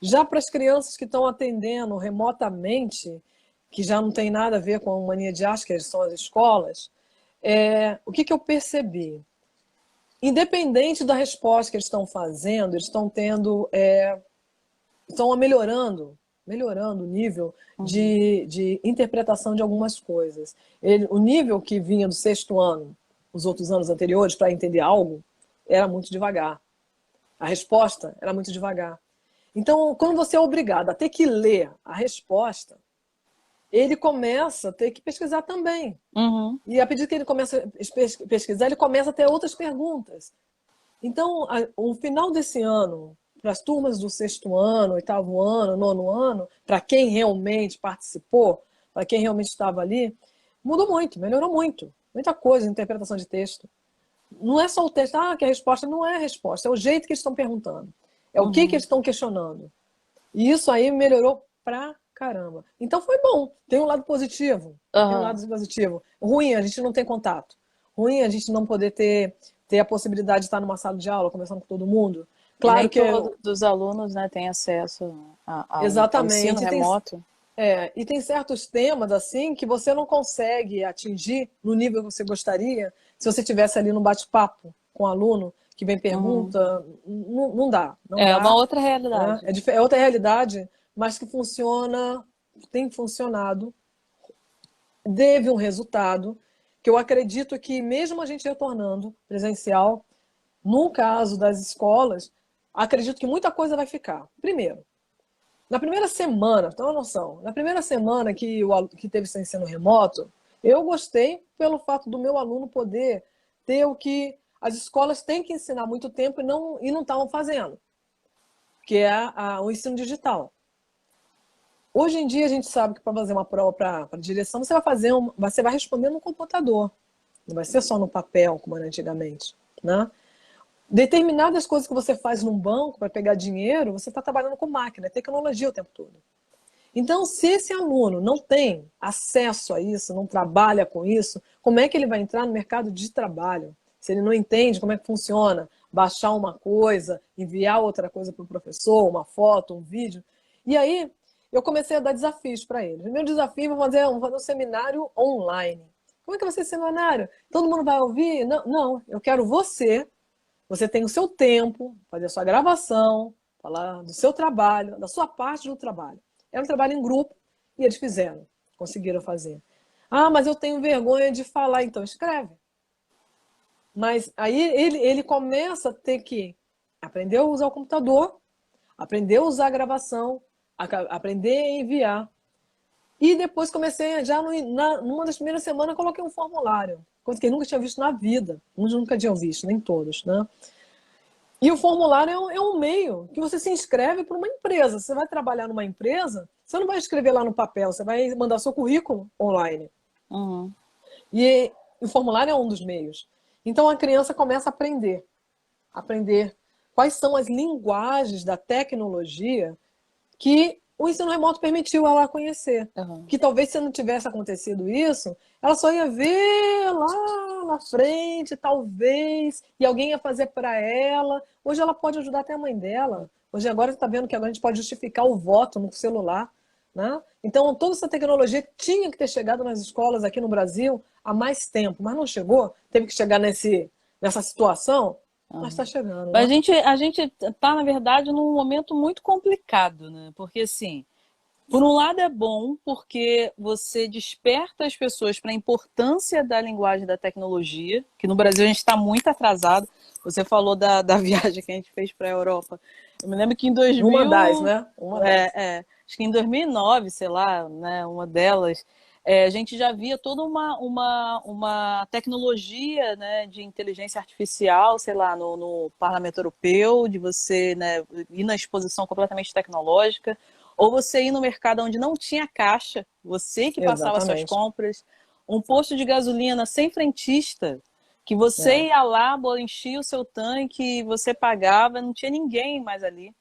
Já para as crianças que estão atendendo remotamente, que já não tem nada a ver com a Mania de Arte, que são as escolas, o que eu percebi? Independente da resposta que eles estão fazendo, eles estão tendo, estão melhorando o nível de interpretação de algumas coisas. O nível que vinha do sexto ano, os outros anos anteriores, para entender algo, era muito devagar. A resposta era muito devagar. Então, quando você é obrigado a ter que ler a resposta, ele começa a ter que pesquisar também. Uhum. E a medida que ele começa a pesquisar, ele começa a ter outras perguntas. Então, o final desse ano, para as turmas do sexto ano, oitavo ano, nono ano, para quem realmente participou, para quem realmente estava ali, mudou muito, melhorou muito. Muita coisa, interpretação de texto. não é só o teste, que a resposta não é a resposta, é o jeito que eles estão perguntando. É o que eles estão questionando. E isso aí melhorou pra caramba. Então foi bom. Tem um lado positivo. Tem um Aham. lado positivo. Ruim, a gente não tem contato. Ruim, a gente não poder ter a possibilidade de estar numa sala de aula, conversando com todo mundo. E nem Claro que todos os alunos, né, têm acesso ao ensino exatamente. remoto. E tem certos temas assim que você não consegue atingir no nível que você gostaria se você tivesse ali no bate-papo com o aluno que vem Uhum. pergunta, não dá, não É uma dá, outra né? realidade. É outra realidade, mas que funciona, tem funcionado, teve um resultado que eu acredito que mesmo a gente retornando presencial, no caso das escolas, acredito que muita coisa vai ficar. Primeiro, na primeira semana, tem uma noção, na primeira semana que teve esse ensino remoto, eu gostei pelo fato do meu aluno poder ter o que as escolas têm que ensinar há muito tempo e não estavam fazendo, que é o ensino digital. Hoje em dia a gente sabe que para fazer uma prova para direção, você vai responder no computador, não vai ser só no papel, como era antigamente, né? Determinadas coisas que você faz num banco para pegar dinheiro, você está trabalhando com máquina, é tecnologia o tempo todo. Então, se esse aluno não tem acesso a isso, não trabalha com isso, como é que ele vai entrar no mercado de trabalho? Se ele não entende como é que funciona, baixar uma coisa, enviar outra coisa para o professor, uma foto, um vídeo. E aí, eu comecei a dar desafios para ele. O meu desafio é fazer um seminário online. Como é que vai ser esse seminário? Todo mundo vai ouvir? Não, não, eu quero você. Você tem o seu tempo, fazer a sua gravação, falar do seu trabalho, da sua parte do trabalho. Era um trabalho em grupo e eles fizeram, conseguiram fazer. Mas eu tenho vergonha de falar, então escreve. Mas aí ele começa a ter que aprender a usar o computador, aprender a usar a gravação, aprender a enviar. E depois comecei, numa das primeiras semanas, coloquei um formulário, coisa que eu nunca tinha visto na vida. Uns nunca tinham visto, nem todos, né? E o formulário é um meio que você se inscreve para uma empresa. Você vai trabalhar numa empresa, você não vai escrever lá no papel, você vai mandar seu currículo online. Uhum. E o formulário é um dos meios. Então a criança começa a aprender quais são as linguagens da tecnologia que o ensino remoto permitiu ela conhecer. Uhum. Que talvez se não tivesse acontecido isso, ela só ia ver lá na frente, talvez, e alguém ia fazer para ela. Hoje ela pode ajudar até a mãe dela. Hoje agora está vendo que agora a gente pode justificar o voto no celular. Né? Então, toda essa tecnologia tinha que ter chegado nas escolas aqui no Brasil há mais tempo, mas não chegou. Teve que chegar nessa situação, mas está Uhum. chegando. Mas Né? a gente tá, na verdade, num momento muito complicado, né? Porque, assim, por um lado é bom, porque você desperta as pessoas para a importância da linguagem da tecnologia, que no Brasil a gente está muito atrasado. Você falou da viagem que a gente fez para a Europa. Eu me lembro que em Uma das, 2000, né? Uma das. acho que em 2009, sei lá, né, uma delas, a gente já via toda uma tecnologia, né, de inteligência artificial, sei lá, no Parlamento Europeu, de você, né, ir na exposição completamente tecnológica, ou você ir no mercado onde não tinha caixa, você que passava suas Exatamente. compras, um posto de gasolina sem frentista, que você É. ia lá, enchia o seu tanque, você pagava, não tinha ninguém mais ali.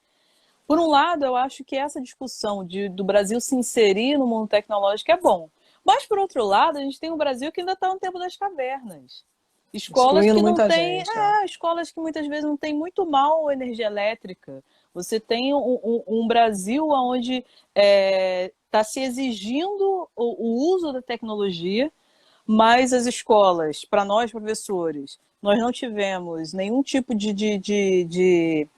Por um lado, eu acho que essa discussão do Brasil se inserir no mundo tecnológico é bom. Mas, por outro lado, a gente tem um Brasil que ainda está no tempo das cavernas. Escolas Excluindo que não muita têm, gente. É. escolas que muitas vezes não têm muito mal energia elétrica. Você tem um Brasil onde está se exigindo o uso da tecnologia, mas as escolas, para nós professores, nós não tivemos nenhum tipo de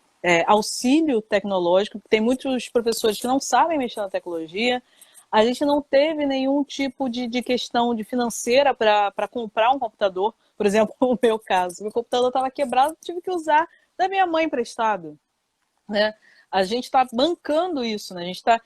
auxílio tecnológico. Tem muitos professores que não sabem mexer na tecnologia. A gente não teve nenhum tipo de questão de financeira para comprar um computador. Por exemplo, no meu caso, meu computador estava quebrado, tive que usar da minha mãe emprestado. Né? A gente está bancando isso, né? A gente está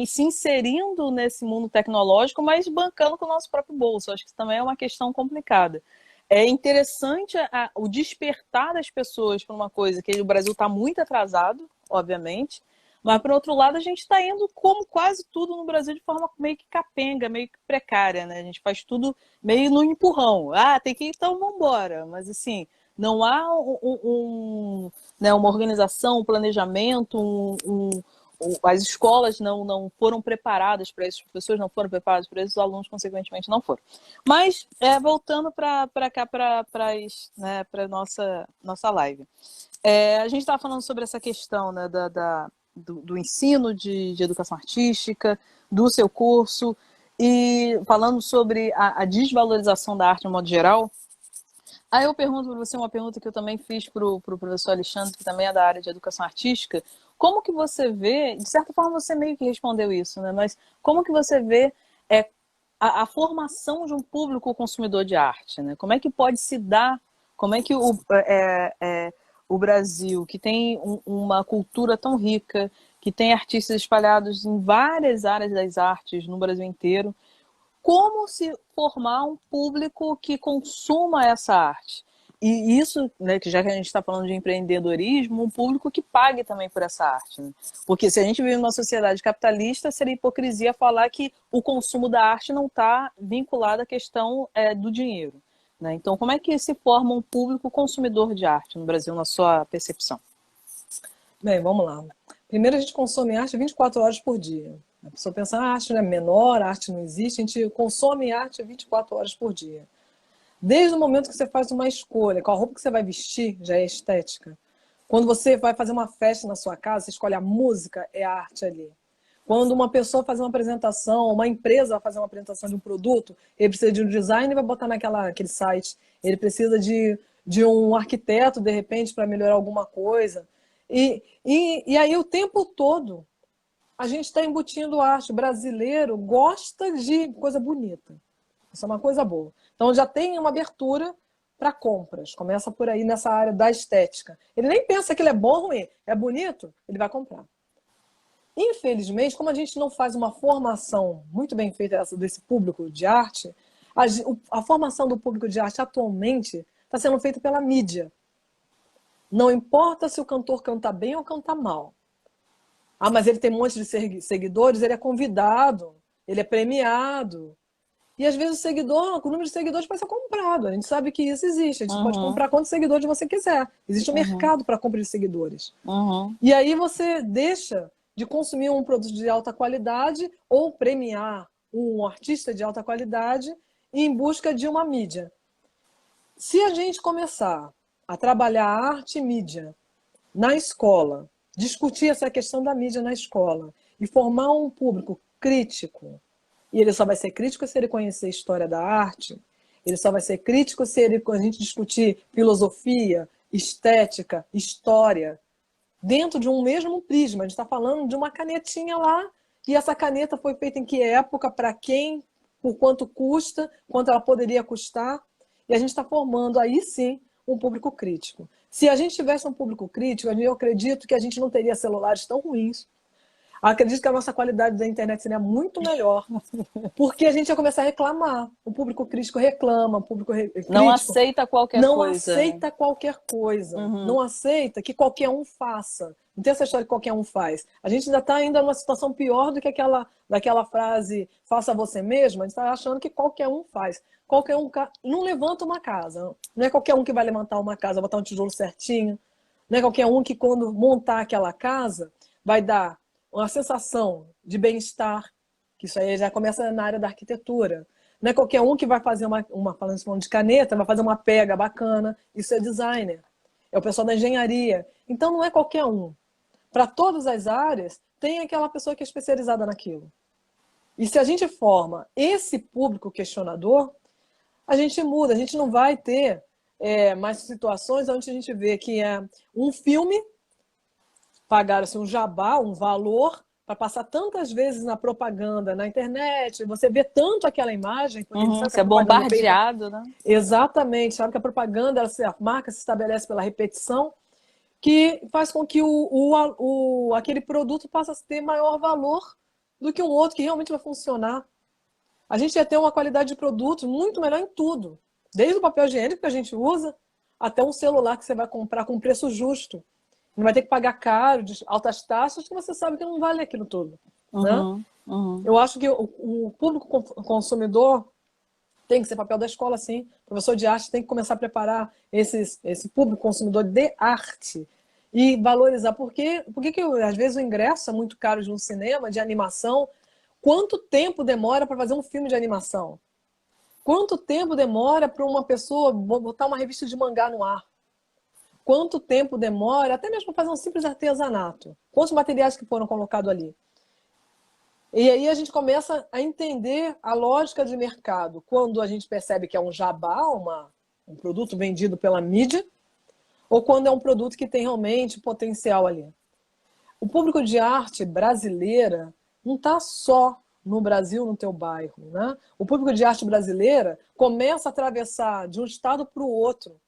se inserindo nesse mundo tecnológico, mas bancando com o nosso próprio bolso. Acho que isso também é uma questão complicada. É interessante o despertar das pessoas para uma coisa que o Brasil está muito atrasado, obviamente, mas, por outro lado, a gente está indo, como quase tudo no Brasil, de forma meio que capenga, meio que precária, né? A gente faz tudo meio no empurrão. Tem que ir, então vamos embora. Mas, assim, Não há né, uma organização, um planejamento, as escolas não foram preparadas para isso, os professores não foram preparados para isso, os alunos, consequentemente, não foram. Mas, voltando para cá, para né, a nossa live. A gente estava falando sobre essa questão, né, do ensino de educação artística, do seu curso, e falando sobre a desvalorização da arte no modo geral. Aí eu pergunto para você uma pergunta que eu também fiz para o professor Alexandre, que também é da área de educação artística. Como que você vê, de certa forma você meio que respondeu isso, né? Mas como que você vê a formação de um público consumidor de arte, né? Como é que pode se dar, como é que o Brasil, que tem uma cultura tão rica, que tem artistas espalhados em várias áreas das artes no Brasil inteiro, como se formar um público que consuma essa arte? E isso, né, que já que a gente está falando de empreendedorismo, um público que pague também por essa arte. Né? Porque se a gente vive numa sociedade capitalista, seria hipocrisia falar que o consumo da arte não está vinculado à questão do dinheiro. Né? Então, como é que se forma um público consumidor de arte no Brasil, na sua percepção? Bem, vamos lá. Primeiro, a gente consome arte 24 horas por dia. A pessoa pensa, a arte não é menor, a arte não existe, a gente consome arte 24 horas por dia. Desde o momento que você faz uma escolha, qual roupa que você vai vestir, já é estética. Quando você vai fazer uma festa na sua casa, você escolhe a música, é arte ali. Quando uma pessoa faz uma apresentação, uma empresa vai fazer uma apresentação de um produto, ele precisa de um design e vai botar naquele site. Ele precisa de um arquiteto, de repente, para melhorar alguma coisa. E aí, o tempo todo, a gente está embutindo arte. O brasileiro gosta de coisa bonita. Isso é uma coisa boa. Então, já tem uma abertura para compras. Começa por aí nessa área da estética. Ele nem pensa que ele é bom ou ruim. É bonito, ele vai comprar. Infelizmente, como a gente não faz uma formação muito bem feita desse público de arte, a formação do público de arte atualmente está sendo feita pela mídia. Não importa se o cantor canta bem ou canta mal. Ah, mas ele tem um monte de seguidores, ele é convidado, ele é premiado. E às vezes o número de seguidores pode ser comprado. A gente sabe que isso existe. A gente pode comprar quantos seguidores você quiser. Existe um mercado para compra de seguidores. E aí você deixa de consumir um produto de alta qualidade ou premiar um artista de alta qualidade em busca de uma mídia. Se a gente começar a trabalhar arte e mídia na escola, discutir essa questão da mídia na escola e formar um público crítico, e ele só vai ser crítico se ele conhecer a história da arte, ele só vai ser crítico se a gente discutir filosofia, estética, história, dentro de um mesmo prisma. A gente está falando de uma canetinha lá, e essa caneta foi feita em que época, para quem, por quanto custa, quanto ela poderia custar, e a gente está formando aí sim um público crítico. Se a gente tivesse um público crítico, eu acredito que a gente não teria celulares tão ruins. Eu acredito que a nossa qualidade da internet seria muito melhor, porque a gente ia começar a reclamar. O público crítico reclama, o público crítico não aceita qualquer não coisa. aceita qualquer coisa. Não aceita que qualquer um faça. Não tem essa história que qualquer um faz. A gente ainda está numa situação pior do que daquela frase faça você mesmo. A gente está achando que qualquer um faz. Qualquer um não levanta uma casa. Não é qualquer um que vai levantar uma casa, botar um tijolo certinho. Não é qualquer um que, quando montar aquela casa, vai dar uma sensação de bem-estar, que isso aí já começa na área da arquitetura. Não é qualquer um que vai fazer falando de caneta, vai fazer uma pega bacana. Isso é designer. É o pessoal da engenharia. Então, não é qualquer um. Para todas as áreas, tem aquela pessoa que é especializada naquilo. E se a gente forma esse público questionador, a gente muda. A gente não vai ter mais situações onde a gente vê que é um filme, pagaram-se um jabá, um valor, para passar tantas vezes na propaganda, na internet, você vê tanto aquela imagem, porque sabe Você é bombardeado, né? Exatamente, sabe que a propaganda, a marca se estabelece pela repetição, que faz com que aquele produto passe a ter maior valor do que um outro que realmente vai funcionar. A gente ia ter uma qualidade de produto muito melhor em tudo, desde o papel higiênico que a gente usa, até um celular que você vai comprar com preço justo. Não vai ter que pagar caro, de altas taxas, que você sabe que não vale aquilo tudo. Né? Eu acho que o público consumidor Tem que ser papel da escola, sim. O professor de arte tem que começar a preparar esse público consumidor de arte e valorizar. Por que às vezes o ingresso é muito caro de um cinema, de animação? Quanto tempo demora para fazer um filme de animação? Quanto tempo demora para uma pessoa botar uma revista de mangá no ar? Quanto tempo demora, até mesmo para fazer um simples artesanato? Quantos materiais que foram colocados ali? E aí a gente começa a entender a lógica de mercado. Quando a gente percebe que é um jabá, um produto vendido pela mídia, ou quando é um produto que tem realmente potencial ali. O público de arte brasileira não está só no Brasil, no teu bairro, né? O público de arte brasileira começa a atravessar de um estado para o outro.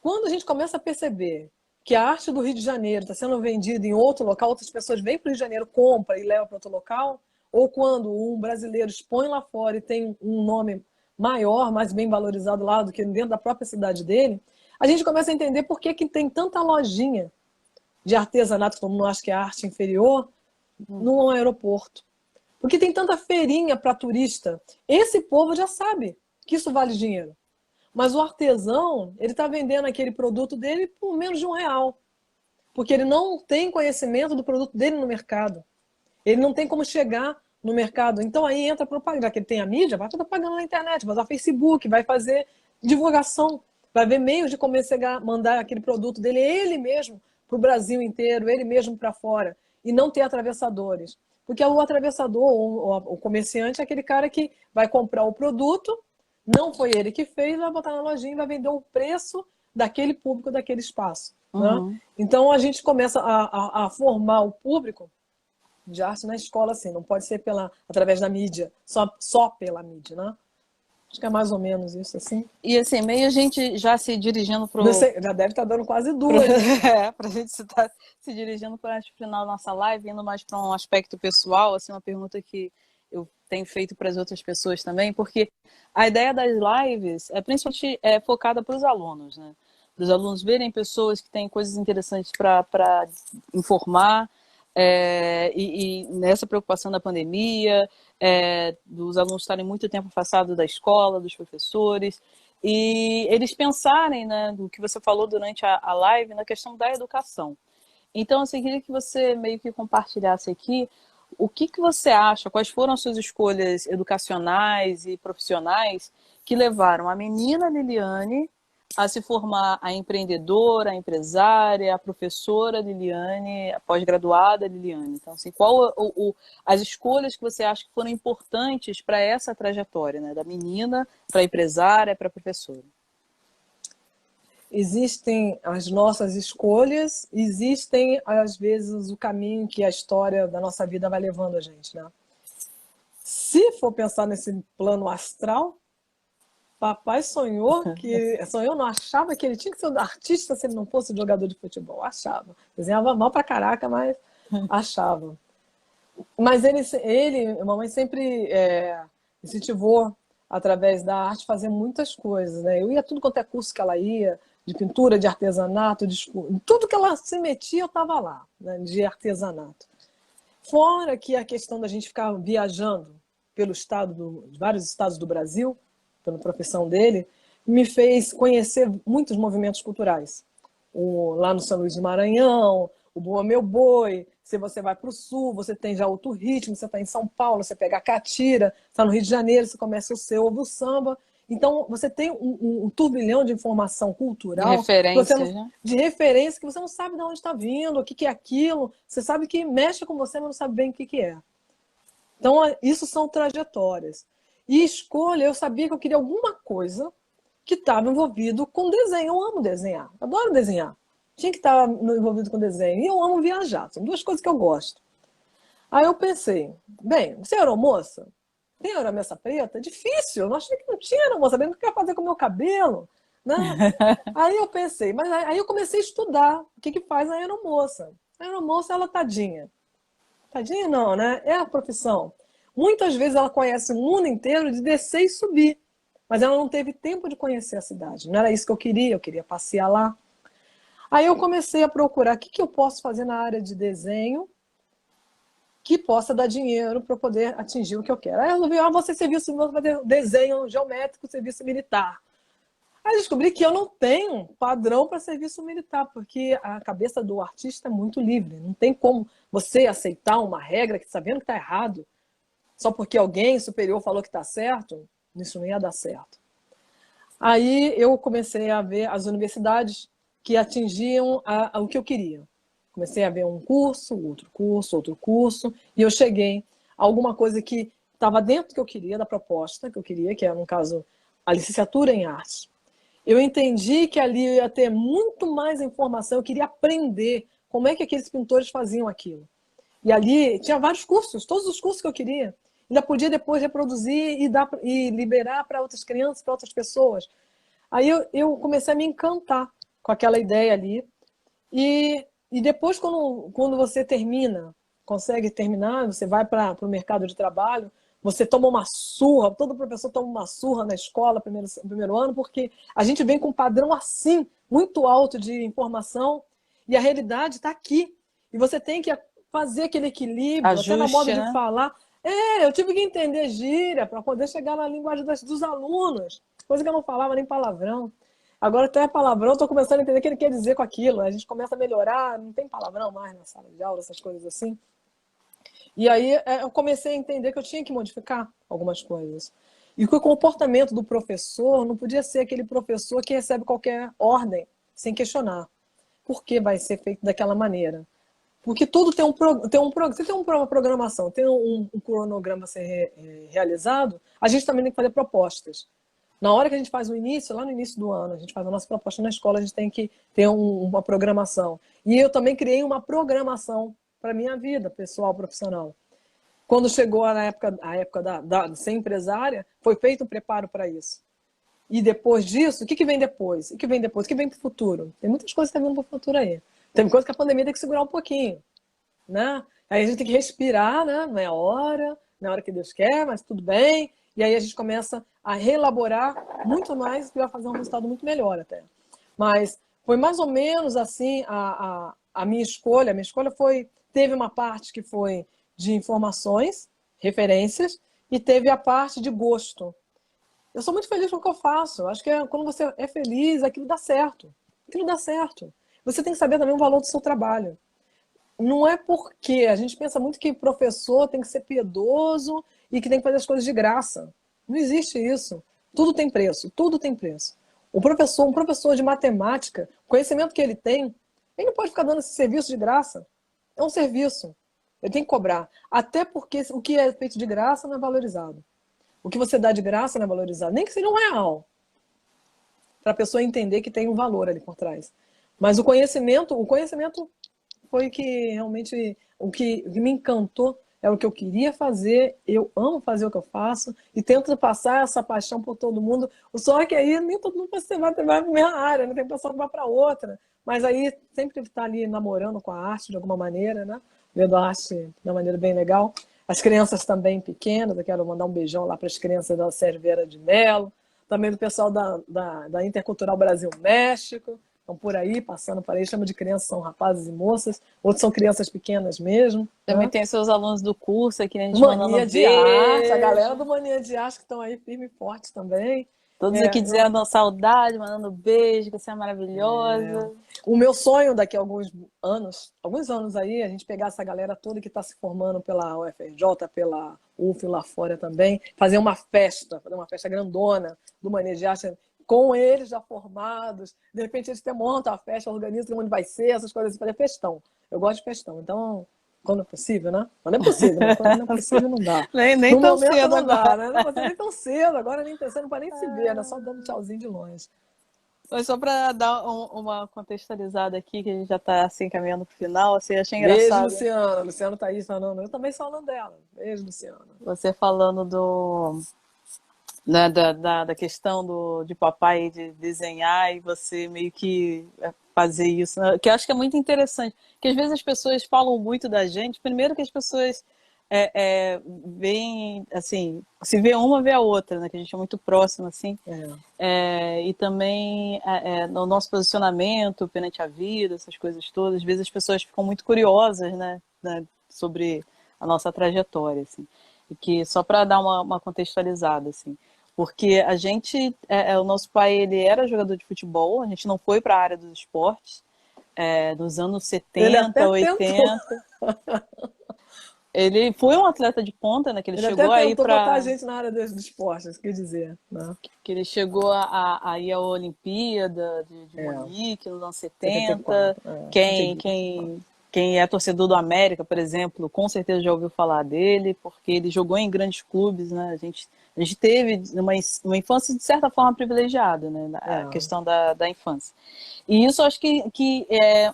Quando a gente começa a perceber que a arte do Rio de Janeiro está sendo vendida em outro local, outras pessoas vêm para o Rio de Janeiro, compram e levam para outro local, ou quando um brasileiro expõe lá fora e tem um nome maior, mais bem valorizado lá do que dentro da própria cidade dele, a gente começa a entender por que tem tanta lojinha de artesanato, que todo mundo acha que é arte inferior, no aeroporto. Porque tem tanta feirinha para turista. Esse povo já sabe que isso vale dinheiro. Mas o artesão, ele está vendendo aquele produto dele por menos de R$1. Porque ele não tem conhecimento do produto dele no mercado. Ele não tem como chegar no mercado. Então aí entra a propaganda. Já que ele tem a mídia, vai fazer propaganda na internet, vai usar Facebook, vai fazer divulgação, vai ver meios de como mandar aquele produto dele, ele mesmo, para o Brasil inteiro, ele mesmo para fora. E não ter atravessadores. Porque o atravessador, o comerciante, é aquele cara que vai comprar o produto, não foi ele que fez, vai botar na lojinha e vai vender o preço daquele público, daquele espaço. Né? Então a gente começa a formar o público de arte na escola, assim, não pode ser através da mídia, só pela mídia, né? Acho que é mais ou menos isso, assim. E assim, meio a gente já se dirigindo para já deve estar dando quase 2, né? para a gente estar se dirigindo para o final da nossa live, indo mais para um aspecto pessoal, assim, uma pergunta que eu tenho feito para as outras pessoas também, porque a ideia das lives é principalmente focada para os alunos, né? Para os alunos verem pessoas que têm coisas interessantes para informar, e nessa preocupação da pandemia, dos alunos estarem muito tempo afastados da escola, dos professores, e eles pensarem, né, do que você falou durante a live, na questão da educação. Então, assim, queria que você meio que compartilhasse aqui o que você acha, quais foram as suas escolhas educacionais e profissionais que levaram a menina Liliane a se formar a empreendedora, a empresária, a professora Liliane, a pós-graduada Liliane. Então, assim, qual as escolhas que você acha que foram importantes para essa trajetória, né? Da menina para a empresária, para a professora? Existem as nossas escolhas, existem, às vezes, o caminho que a história da nossa vida vai levando a gente, né? Se for pensar nesse plano astral, papai sonhou, não achava que ele tinha que ser um artista se ele não fosse jogador de futebol. Achava. Desenhava mal pra caraca, mas achava. Mas a mamãe sempre incentivou, através da arte, fazer muitas coisas, né? Eu ia tudo quanto é curso que ela ia, de pintura, de artesanato, tudo que ela se metia, eu estava lá, né? De artesanato. Fora que a questão da gente ficar viajando pelo vários estados do Brasil, pela profissão dele, me fez conhecer muitos movimentos culturais. Lá no São Luís do Maranhão, o Boa Meu Boi. Se você vai para o sul, você tem já outro ritmo. Você está em São Paulo, você pega a catira. Está no Rio de Janeiro, você começa ouve o samba. Então, você tem um turbilhão de informação cultural. De referência que você não sabe de onde está vindo, o que é aquilo. Você sabe que mexe com você, mas não sabe bem o que é. Então, isso são trajetórias. E escolha, eu sabia que eu queria alguma coisa que estava envolvido com desenho. Eu amo desenhar, adoro desenhar. Tinha que estar envolvido com desenho. E eu amo viajar, são duas coisas que eu gosto. Aí eu pensei, bem, você é aeromoça? Tem aeromoça preta? Difícil, eu não achei que não tinha aeromoça preta, o que eu ia fazer com o meu cabelo? Né? Aí eu pensei, mas aí eu comecei a estudar o que faz a aeromoça. A aeromoça, ela tadinha. Tadinha não, né? É a profissão. Muitas vezes ela conhece o mundo inteiro de descer e subir, mas ela não teve tempo de conhecer a cidade. Não era isso que eu queria passear lá. Aí eu comecei a procurar o que eu posso fazer na área de desenho que possa dar dinheiro para poder atingir o que eu quero. Aí eu resolvi, você serviço, vou fazer desenho geométrico, serviço militar. Aí eu descobri que eu não tenho padrão para serviço militar, porque a cabeça do artista é muito livre. Não tem como você aceitar uma regra que sabendo que está errado, só porque alguém superior falou que está certo, isso não ia dar certo. Aí eu comecei a ver as universidades que atingiam o que eu queria. Comecei a ver um curso, outro curso, e eu cheguei a alguma coisa que estava dentro do que eu queria, da proposta que eu queria, que era, no caso, a licenciatura em arte. Eu entendi que ali eu ia ter muito mais informação, eu queria aprender como é que aqueles pintores faziam aquilo. E ali tinha vários cursos, todos os cursos que eu queria. Ainda podia depois reproduzir e liberar para outras crianças, para outras pessoas. Aí eu comecei a me encantar com aquela ideia ali. E depois, quando você termina, consegue terminar, você vai para o mercado de trabalho, você toma uma surra, todo professor toma uma surra na escola, primeiro ano, porque a gente vem com um padrão assim, muito alto de informação, e a realidade está aqui. E você tem que fazer aquele equilíbrio, até na moda Ajuste, de né? falar. Eu tive que entender gíria para poder chegar na linguagem dos alunos, coisa que eu não falava nem palavrão. Agora até palavrão, estou começando a entender o que ele quer dizer com aquilo. A gente começa a melhorar, não tem palavrão mais na sala de aula, essas coisas assim. E aí eu comecei a entender que eu tinha que modificar algumas coisas. E que o comportamento do professor não podia ser aquele professor que recebe qualquer ordem sem questionar. Por que vai ser feito daquela maneira? Porque tudo tem você tem uma programação, tem um cronograma a ser realizado, a gente também tem que fazer propostas. Na hora que a gente faz o início, lá no início do ano, a gente faz a nossa proposta na escola, a gente tem que ter uma programação. E eu também criei uma programação para a minha vida pessoal, profissional. Quando chegou a época de ser empresária, foi feito um preparo para isso. E depois disso, o que vem depois? O que vem depois? O que vem para o futuro? Tem muitas coisas que estão vindo para o futuro aí. Tem coisa que a pandemia tem que segurar um pouquinho, né? Aí a gente tem que respirar, né? Não é a hora que Deus quer, mas tudo bem. E aí a gente começa a reelaborar muito mais, que vai fazer um resultado muito melhor até. Mas foi mais ou menos assim a minha escolha. A minha escolha teve uma parte que foi de informações, referências, e teve a parte de gosto. Eu sou muito feliz com o que eu faço. Eu acho que quando você é feliz, aquilo dá certo. Aquilo dá certo. Você tem que saber também o valor do seu trabalho. Não é porque a gente pensa muito que professor tem que ser piedoso e que tem que fazer as coisas de graça. Não existe isso. Tudo tem preço, tudo tem preço. Um professor de matemática, o conhecimento que ele tem, ele não pode ficar dando esse serviço de graça. É um serviço. Ele tem que cobrar. Até porque o que é feito de graça não é valorizado. O que você dá de graça não é valorizado. Nem que seja R$ 1. Para a pessoa entender que tem um valor ali por trás. Mas o conhecimento foi que realmente o que me encantou, é o que eu queria fazer, eu amo fazer o que eu faço e tento passar essa paixão por todo mundo. Só que aí nem todo mundo vai para a minha área, né? Tem pessoa que vai para outra. Mas aí sempre está ali namorando com a arte de alguma maneira, né? Vendo a arte de uma maneira bem legal. As crianças também pequenas, eu quero mandar um beijão lá para as crianças da Sérgio Vieira de Mello, também do pessoal da Intercultural Brasil-México, estão por aí, passando por aí, chama de crianças, são rapazes e moças, outros são crianças pequenas mesmo. Também Né? tem seus alunos do curso aqui, a gente mandando Mania de arte, a galera beijo. do Mania de Arte que estão aí firme e forte também. Todos aqui dizendo saudade, mandando beijo, que você é maravilhosa. O meu sonho daqui a alguns anos aí, a gente pegar essa galera toda que está se formando pela UFRJ, pela UF lá fora também, fazer uma festa grandona do Mania de Arte, com eles já formados, de repente eles até montam a festa, organizam onde vai ser, essas coisas assim, fazer festão. Eu gosto de festão, então, quando é possível, né? Quando é possível, né? Quando não é possível, não dá. Nem No tão momento cedo não dá, agora. né? Não, você nem tão cedo, agora nem você não pode nem se ver, né? Só dando tchauzinho de longe. Mas só para dar uma contextualizada aqui, que a gente já está assim, caminhando para o final, assim, achei Beijo, engraçado. Luciana. Luciana tá aí falando. Eu também sou falando dela. Beijo, Luciana. Você falando né, da questão de papai de desenhar e você meio que fazer isso, né? Que eu acho que é muito interessante, que às vezes as pessoas falam muito da gente, primeiro que as pessoas veem, assim, se vê uma, vê a outra, né? Que a gente é muito próximo, assim, e também no nosso posicionamento perante a vida, essas coisas todas, às vezes as pessoas ficam muito curiosas, né, sobre a nossa trajetória, assim. E que, só para dar uma contextualizada, assim, porque a gente, o nosso pai, ele era jogador de futebol, a gente não foi para a área dos esportes, nos anos Ele até 70, tentou. 80. Ele foi um atleta de ponta, né? Que ele Ele até chegou aí tentou botar a para, gente na área do esporte, isso quer dizer, né? que ele chegou a ir à Olimpíada de É, Munique nos anos 70. 74. É, Quem, antiguinho. quem, quem é torcedor do América, por exemplo, com certeza já ouviu falar dele, porque ele jogou em grandes clubes, né? A gente teve uma infância de certa forma privilegiada, né? A É. questão da infância. E isso acho que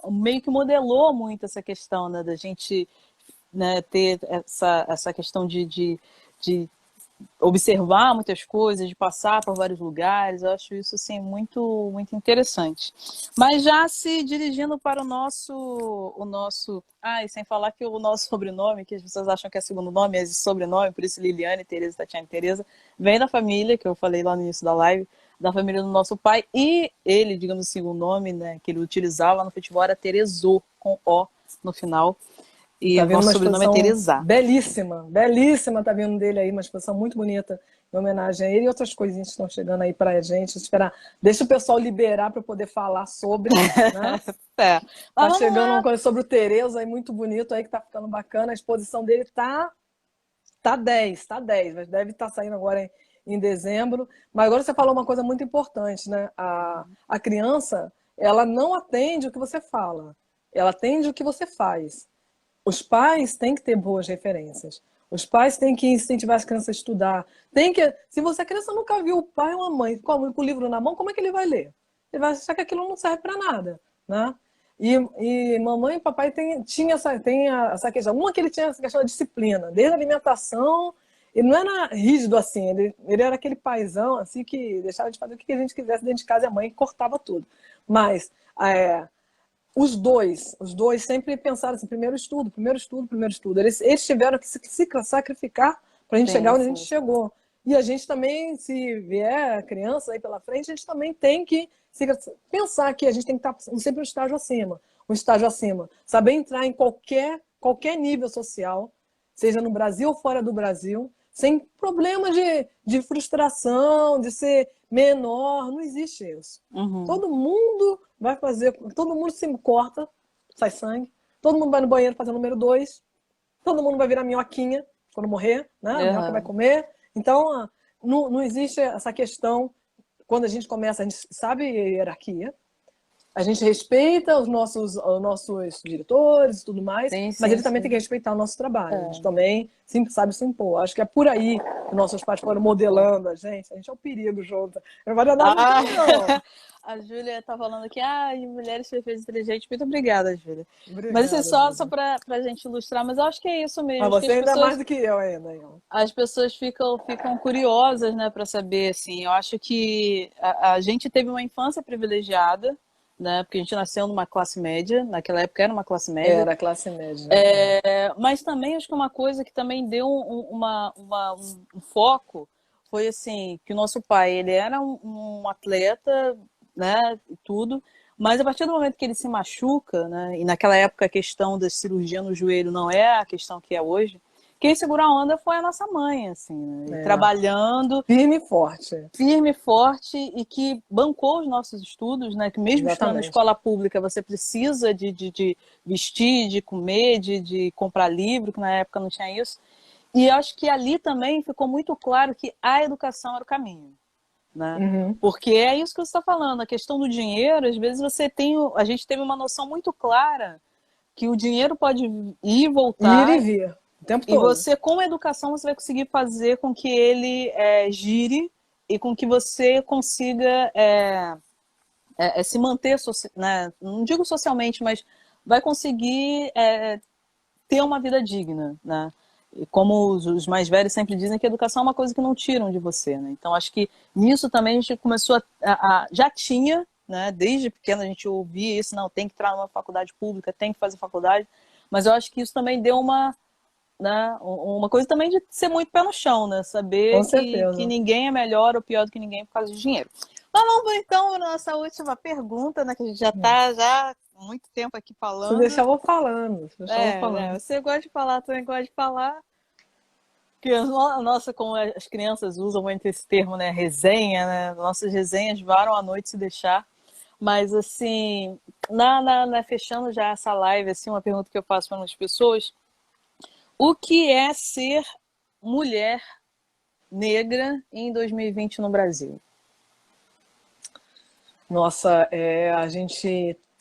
meio que modelou muito essa questão, né, da gente, né, ter essa questão de observar muitas coisas, de passar por vários lugares. Eu acho isso assim muito muito interessante. Mas já se dirigindo para o nosso, e sem falar que o nosso sobrenome, que as pessoas acham que é segundo nome, é sobrenome, por isso Liliane, Tereza, Tatiana e Tereza, vem da família, que eu falei lá no início da live, da família do nosso pai, e ele, digamos assim, o nome, né, que ele utilizava no futebol era Terezô, com O no final, e Tá o vindo nosso uma sobrenome é exposição Terezá. belíssima, belíssima, tá vindo dele aí, uma exposição muito bonita, em homenagem a ele e outras coisinhas que estão chegando aí pra gente. Esperar, deixa o pessoal liberar para poder falar sobre, né? É. Tá Mas vamos chegando uma lá. coisa sobre o Tereza aí muito bonito aí que tá ficando bacana. A exposição dele tá 10, tá 10, mas deve estar saindo agora em dezembro. Mas agora você falou uma coisa muito importante, né? A criança, ela não atende o que você fala, ela atende o que você faz. Os pais têm que ter boas referências. Os pais têm que incentivar as crianças a estudar. Se a criança nunca viu o pai ou a mãe com o livro na mão, como é que ele vai ler? Ele vai achar que aquilo não serve para nada, né? E mamãe e papai tinha essa questão. Uma que ele tinha essa questão da disciplina, desde a alimentação. Ele não era rígido assim, ele era aquele paizão assim que deixava de fazer o que a gente quisesse dentro de casa e a mãe cortava tudo. Mas é, os dois sempre pensaram assim, primeiro estudo, primeiro estudo, primeiro estudo. Eles tiveram que se sacrificar para a gente chegar Sim, onde a gente sim. chegou. E a gente também, se vier criança aí pela frente, a gente também tem que pensar que a gente tem que estar sempre um estágio acima. Um estágio acima. Saber entrar em qualquer nível social, seja no Brasil ou fora do Brasil, sem problema de frustração, de ser menor. Não existe isso. Uhum. Todo mundo vai fazer, todo mundo se corta, sai sangue, todo mundo vai no banheiro fazer o número 2, todo mundo vai virar minhoquinha quando morrer, né? A minhoca vai Uhum. comer. Então, não existe essa questão. Quando a gente começa, a gente sabe hierarquia, a gente respeita os nossos diretores e tudo mais, Sim, mas sim, ele também tem que sim. respeitar o nosso trabalho. A gente É. também sabe se impor. Acho que é por aí que nossos pais foram modelando a gente. A gente é o perigo junto. Não vai dar nada Ah, também, não. a Júlia tá falando aqui, mulheres perfeitas e inteligentes. Muito obrigada, Júlia. Mas assim, Obrigada, só Júlia. pra gente ilustrar, mas eu acho que é isso mesmo. Mas Acho que você ainda é mais do que eu ainda, Ion. as pessoas ficam curiosas, né, para saber, assim. Eu acho que a gente teve uma infância privilegiada, né, porque a gente nasceu numa classe média, naquela época era uma classe média. Era classe média. É. Mas também acho que uma coisa que também deu um foco foi assim, que o nosso pai, ele era um atleta, né, e tudo, mas a partir do momento que ele se machuca, né, e naquela época a questão da cirurgia no joelho não é a questão que é hoje, quem segurou a onda foi a nossa mãe, assim, né, e É. trabalhando Firme e forte. firme, forte e que bancou os nossos estudos, né? Que mesmo estudando em Exatamente. escola pública, você precisa de vestir, de comer, de comprar livro, que na época não tinha isso. E acho que ali também ficou muito claro que a educação era o caminho, né? Uhum. Porque é isso que você está falando, a questão do dinheiro, às vezes a gente teve uma noção muito clara que o dinheiro pode ir e Ir e voltar, vir. O tempo e todo. você, com a educação, você vai conseguir fazer com que ele gire e com que você consiga se manter, né? Não digo socialmente, mas vai conseguir ter uma vida digna, né? E como os mais velhos sempre dizem que a educação é uma coisa que não tiram de você, né? Então acho que nisso também a gente começou já tinha, né? Desde pequeno a gente ouvia isso, não, tem que entrar numa faculdade pública, tem que fazer faculdade, mas eu acho que isso também deu né, uma coisa também de ser muito pé no chão, né? Com Saber que certeza. ninguém é melhor ou pior do que ninguém por causa de dinheiro. Mas vamos então para a nossa última pergunta, né? Que a gente já está já muito tempo aqui Você falando. deixava falando. Você deixava falando. Né? Você gosta de falar, também gosta de falar. Que nossa, como as crianças usam muito esse termo, né? Resenha, né? Nossas resenhas varam à noite se deixar. Mas, assim, fechando já essa live, assim, uma pergunta que eu faço para as pessoas: o que é ser mulher negra em 2020 no Brasil? Nossa,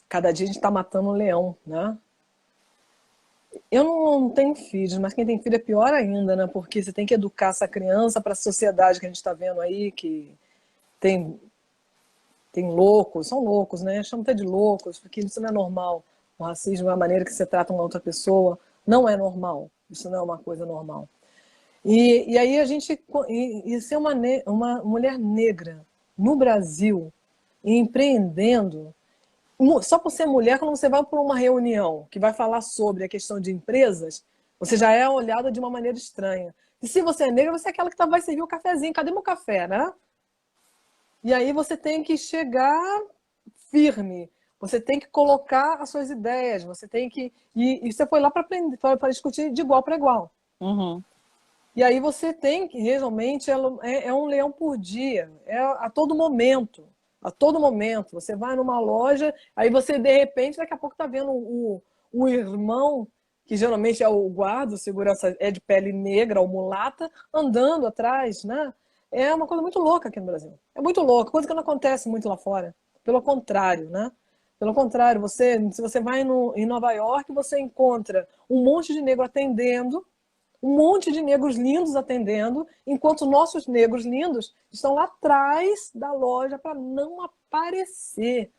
cada dia a gente está matando um leão, né? Eu não tenho filhos, mas quem tem filho é pior ainda, né? Porque você tem que educar essa criança para a sociedade que a gente está vendo aí, que tem, tem loucos, são loucos, né? Chama até de loucos, porque isso não é normal. O racismo é a maneira que você trata uma outra pessoa, não é normal. Isso não é uma coisa normal. E aí a gente. E ser uma mulher negra no Brasil, empreendendo. Só por ser mulher, quando você vai para uma reunião que vai falar sobre a questão de empresas, você já é olhada de uma maneira estranha. E se você é negra, você é aquela que vai servir o cafezinho. Cadê meu café, né? E aí você tem que chegar firme. Você tem que colocar as suas ideias. Você tem que. E você foi lá para discutir de igual para igual. Uhum. E aí você tem que, realmente, é um leão por dia. É a todo momento. A todo momento. Você vai numa loja, aí você, de repente, daqui a pouco está vendo o irmão, que geralmente é o guarda, o segurança é de pele negra ou mulata, andando atrás, né? É uma coisa muito louca aqui no Brasil. É muito louca, coisa que não acontece muito lá fora. Pelo contrário, né? Pelo contrário, se você vai em Nova York, você encontra um monte de negro atendendo, um monte de negros lindos atendendo, enquanto nossos negros lindos estão lá atrás da loja para não aparecer.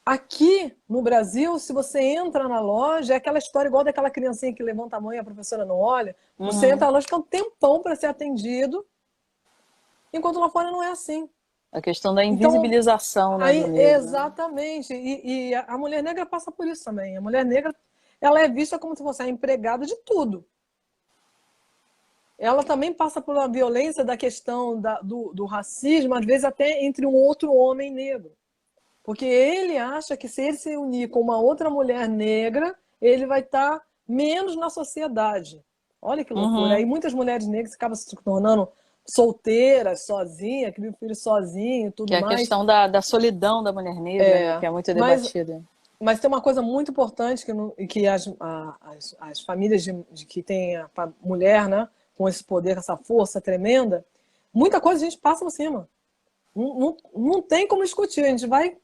Aqui no Brasil, se você entra na loja, é aquela história igual daquela criancinha que levanta a mão e a professora não olha. Você entra na loja, fica um tempão para ser atendido, enquanto lá fora não é assim. A questão da Então, invisibilização, né, do aí, negro. exatamente. E a mulher negra passa por isso também. A mulher negra, ela é vista como se fosse a empregada de tudo. Ela também passa por uma violência da questão do racismo, às vezes até entre um outro homem negro. Porque ele acha que se ele se unir com uma outra mulher negra, ele vai estar menos na sociedade. Olha que loucura. Uhum. Aí muitas mulheres negras acabam se tornando solteiras, sozinhas, criam filho sozinho e Que tudo é a mais. questão da solidão da mulher negra, né, que é muito Mas debatida. Mas tem uma coisa muito importante que as famílias que têm a mulher, né, com esse poder, essa força tremenda, muita coisa a gente passa por cima. Não tem como discutir, a gente vai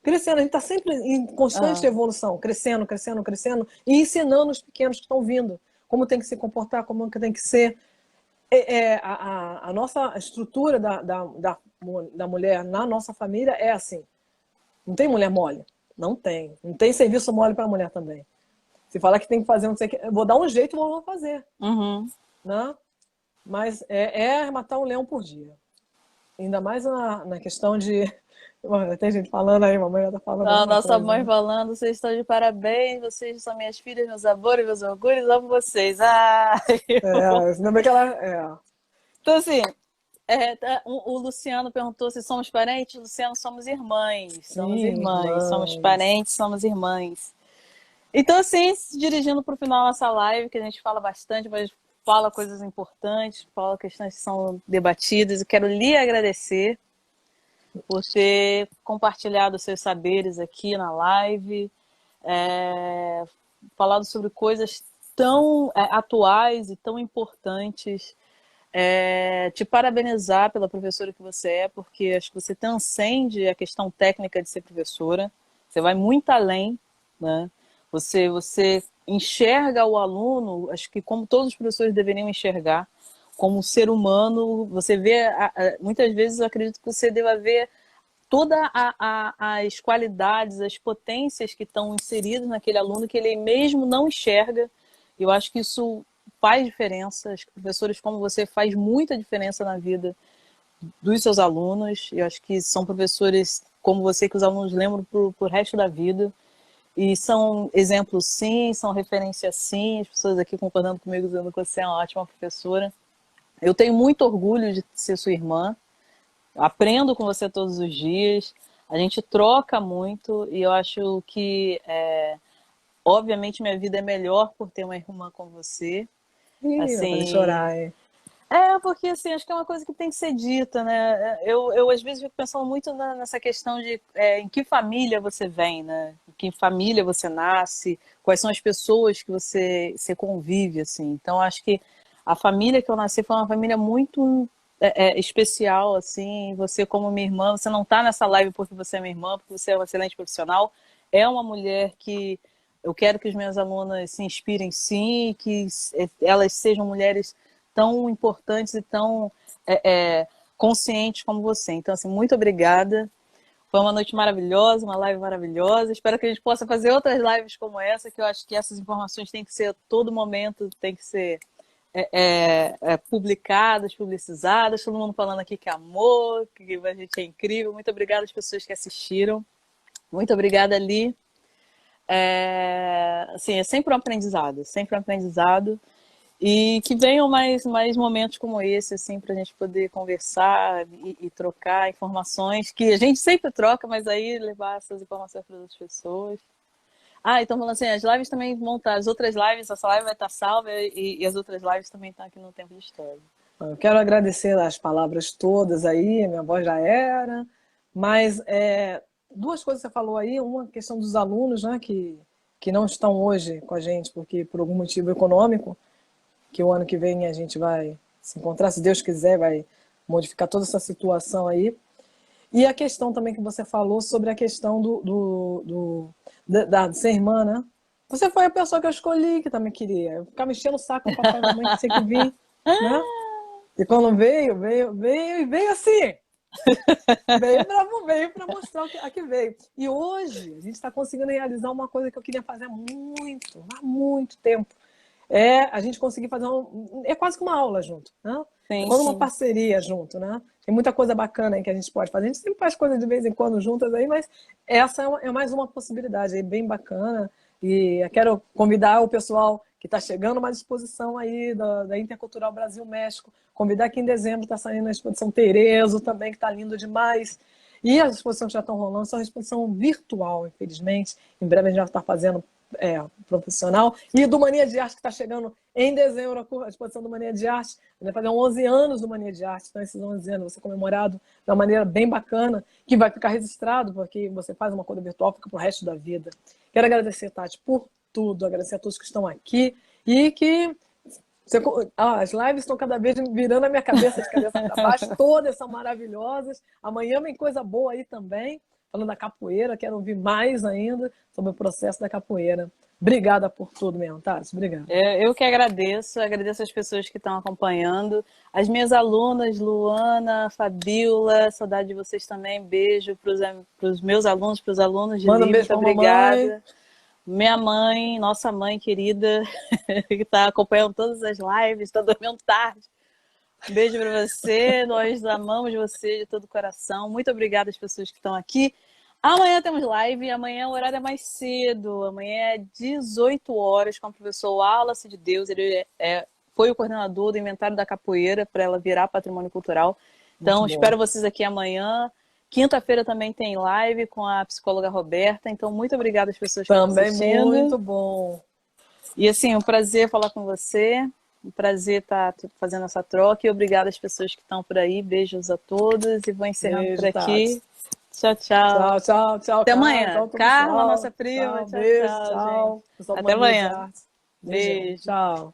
crescendo, a gente está sempre em constante evolução, crescendo, crescendo, crescendo, e ensinando os pequenos que estão vindo como tem que se comportar, como tem que ser. A nossa estrutura da mulher na nossa família é assim. Não tem mulher mole. Não tem. Não tem serviço mole para mulher também. Se falar que tem que fazer, não sei o que, eu vou dar um jeito e vou fazer. Uhum. Né? Mas é matar um leão por dia. Ainda mais na questão de. Tem gente falando aí, mamãe já tá falando A alguma nossa coisa. mãe Né? falando, vocês estão de parabéns, vocês são minhas filhas, meus amores, meus orgulhos, amo vocês. Ah, Ainda bem que ela. É. Então, assim, o Luciano perguntou se somos parentes. Luciano, somos irmãs. Somos Sim, irmãs. Somos irmãs. parentes, somos irmãs. Então, assim, se dirigindo para o final da nossa live, que a gente fala bastante, mas fala coisas importantes, fala questões que são debatidas. Eu quero lhe agradecer por ter compartilhado seus saberes aqui na live, falado sobre coisas tão atuais e tão importantes. Te parabenizar pela professora que você é, porque acho que você transcende a questão técnica de ser professora. Você vai muito além, né? Você enxerga o aluno, acho que como todos os professores deveriam enxergar, como um ser humano. Você vê, muitas vezes eu acredito que você deva ver todas as qualidades, as potências que estão inseridas naquele aluno que ele mesmo não enxerga. Eu acho que isso faz diferença. Acho que professores como você faz muita diferença na vida dos seus alunos. Eu acho que são professores como você que os alunos lembram pro resto da vida. E são exemplos sim, são referências sim. As pessoas aqui concordando comigo, dizendo que você é uma ótima professora. Eu tenho muito orgulho de ser sua irmã. Aprendo com você todos os dias. A gente troca muito e eu acho que, obviamente, minha vida é melhor por ter uma irmã como você. Ih, vai fazer Assim, chorar, hein? porque assim, acho que é uma coisa que tem que ser dita, né? Eu às vezes fico pensando muito nessa questão de em que família você vem, né? Em que família você nasce, quais são as pessoas que você convive, assim. Então, acho que a família que eu nasci foi uma família muito especial, assim. Você como minha irmã, você não está nessa live porque você é minha irmã, porque você é uma excelente profissional. É uma mulher que eu quero que as minhas alunas se inspirem, sim, que elas sejam mulheres tão importantes e tão conscientes como você. Então, assim, muito obrigada. Foi uma noite maravilhosa, uma live maravilhosa. Espero que a gente possa fazer outras lives como essa, que eu acho que essas informações têm que ser a todo momento, têm que ser publicadas, publicizadas. Todo mundo falando aqui que é amor, que a gente é incrível. Muito obrigada às pessoas que assistiram. Muito obrigada, Li. Assim, é sempre um aprendizado, sempre um aprendizado. E que venham mais momentos como esse, assim, para a gente poder conversar e trocar informações, que a gente sempre troca, mas aí levar essas informações para outras pessoas. Então falando assim, as lives também vão estar, as outras lives, essa live vai estar salva e as outras lives também estão aqui no Tempo de História. Eu quero agradecer as palavras todas aí, minha voz já era, mas duas coisas que você falou aí, uma questão dos alunos, né, que não estão hoje com a gente, porque por algum motivo econômico, que o ano que vem a gente vai se encontrar, se Deus quiser, vai modificar toda essa situação aí. E a questão também que você falou sobre a questão de ser irmã, né? Você foi a pessoa que eu escolhi, que também queria. Eu ficava enchendo o saco do papai e mamãe que tinha que vir, né? E quando veio assim. Veio para mostrar a que veio. E hoje a gente está conseguindo realizar uma coisa que eu queria fazer há muito tempo. A gente conseguir fazer é quase que uma aula junto, né? É Sim, quase uma sim. parceria junto, né? Tem muita coisa bacana aí que a gente pode fazer. A gente sempre faz coisas de vez em quando juntas aí, mas essa é mais uma possibilidade aí bem bacana. E eu quero convidar o pessoal que está chegando uma exposição aí da Intercultural Brasil-México. Convidar que em dezembro está saindo a exposição Terezo também, que está lindo demais. E as exposições que já estão rolando são uma exposição virtual, infelizmente. Em breve a gente vai estar fazendo profissional. E do Mania de Arte, que está chegando em dezembro, a exposição do Mania de Arte. Vai fazer 11 anos do Mania de Arte, então esses 11 anos vão ser comemorados de uma maneira bem bacana, que vai ficar registrado, porque você faz uma coisa virtual, fica para o resto da vida. Quero agradecer, Tati, por tudo, agradecer a todos que estão aqui e que as lives estão cada vez virando a minha cabeça de cabeça para baixo, todas são maravilhosas. Amanhã vem coisa boa aí também, falando da capoeira, quero ouvir mais ainda sobre o processo da capoeira. Obrigada por tudo mesmo, Tati, obrigada. Eu que agradeço as pessoas que estão acompanhando, as minhas alunas, Luana, Fabiola, saudade de vocês também, beijo para os meus alunos, para os alunos de Manda um Li, beijo muito para a mamãe. obrigada. Minha mãe, nossa mãe querida, que está acompanhando todas as lives, está dormindo tarde. Um beijo para você, nós amamos você de todo o coração. Muito obrigada às pessoas que estão aqui. Amanhã temos live, amanhã o horário é mais cedo, amanhã é 18 horas com o professor Wallace de Deus, ele foi o coordenador do inventário da capoeira para ela virar patrimônio cultural. Então, espero vocês aqui amanhã. Quinta-feira também tem live com a psicóloga Roberta, então muito obrigada às pessoas que estão assistindo. Muito bom. E assim, um prazer falar com você, um prazer estar fazendo essa troca e obrigada às pessoas que estão por aí, beijos a todos e vou encerrando por aqui. Tati. Tchau, tchau. Tchau, Até Carla. amanhã. Tchau, Carla, tchau. nossa prima. Tchau, Beijo, tchau, gente. tchau. Pessoal do Até Mania de amanhã. Arte. Beijão. Beijo. Tchau.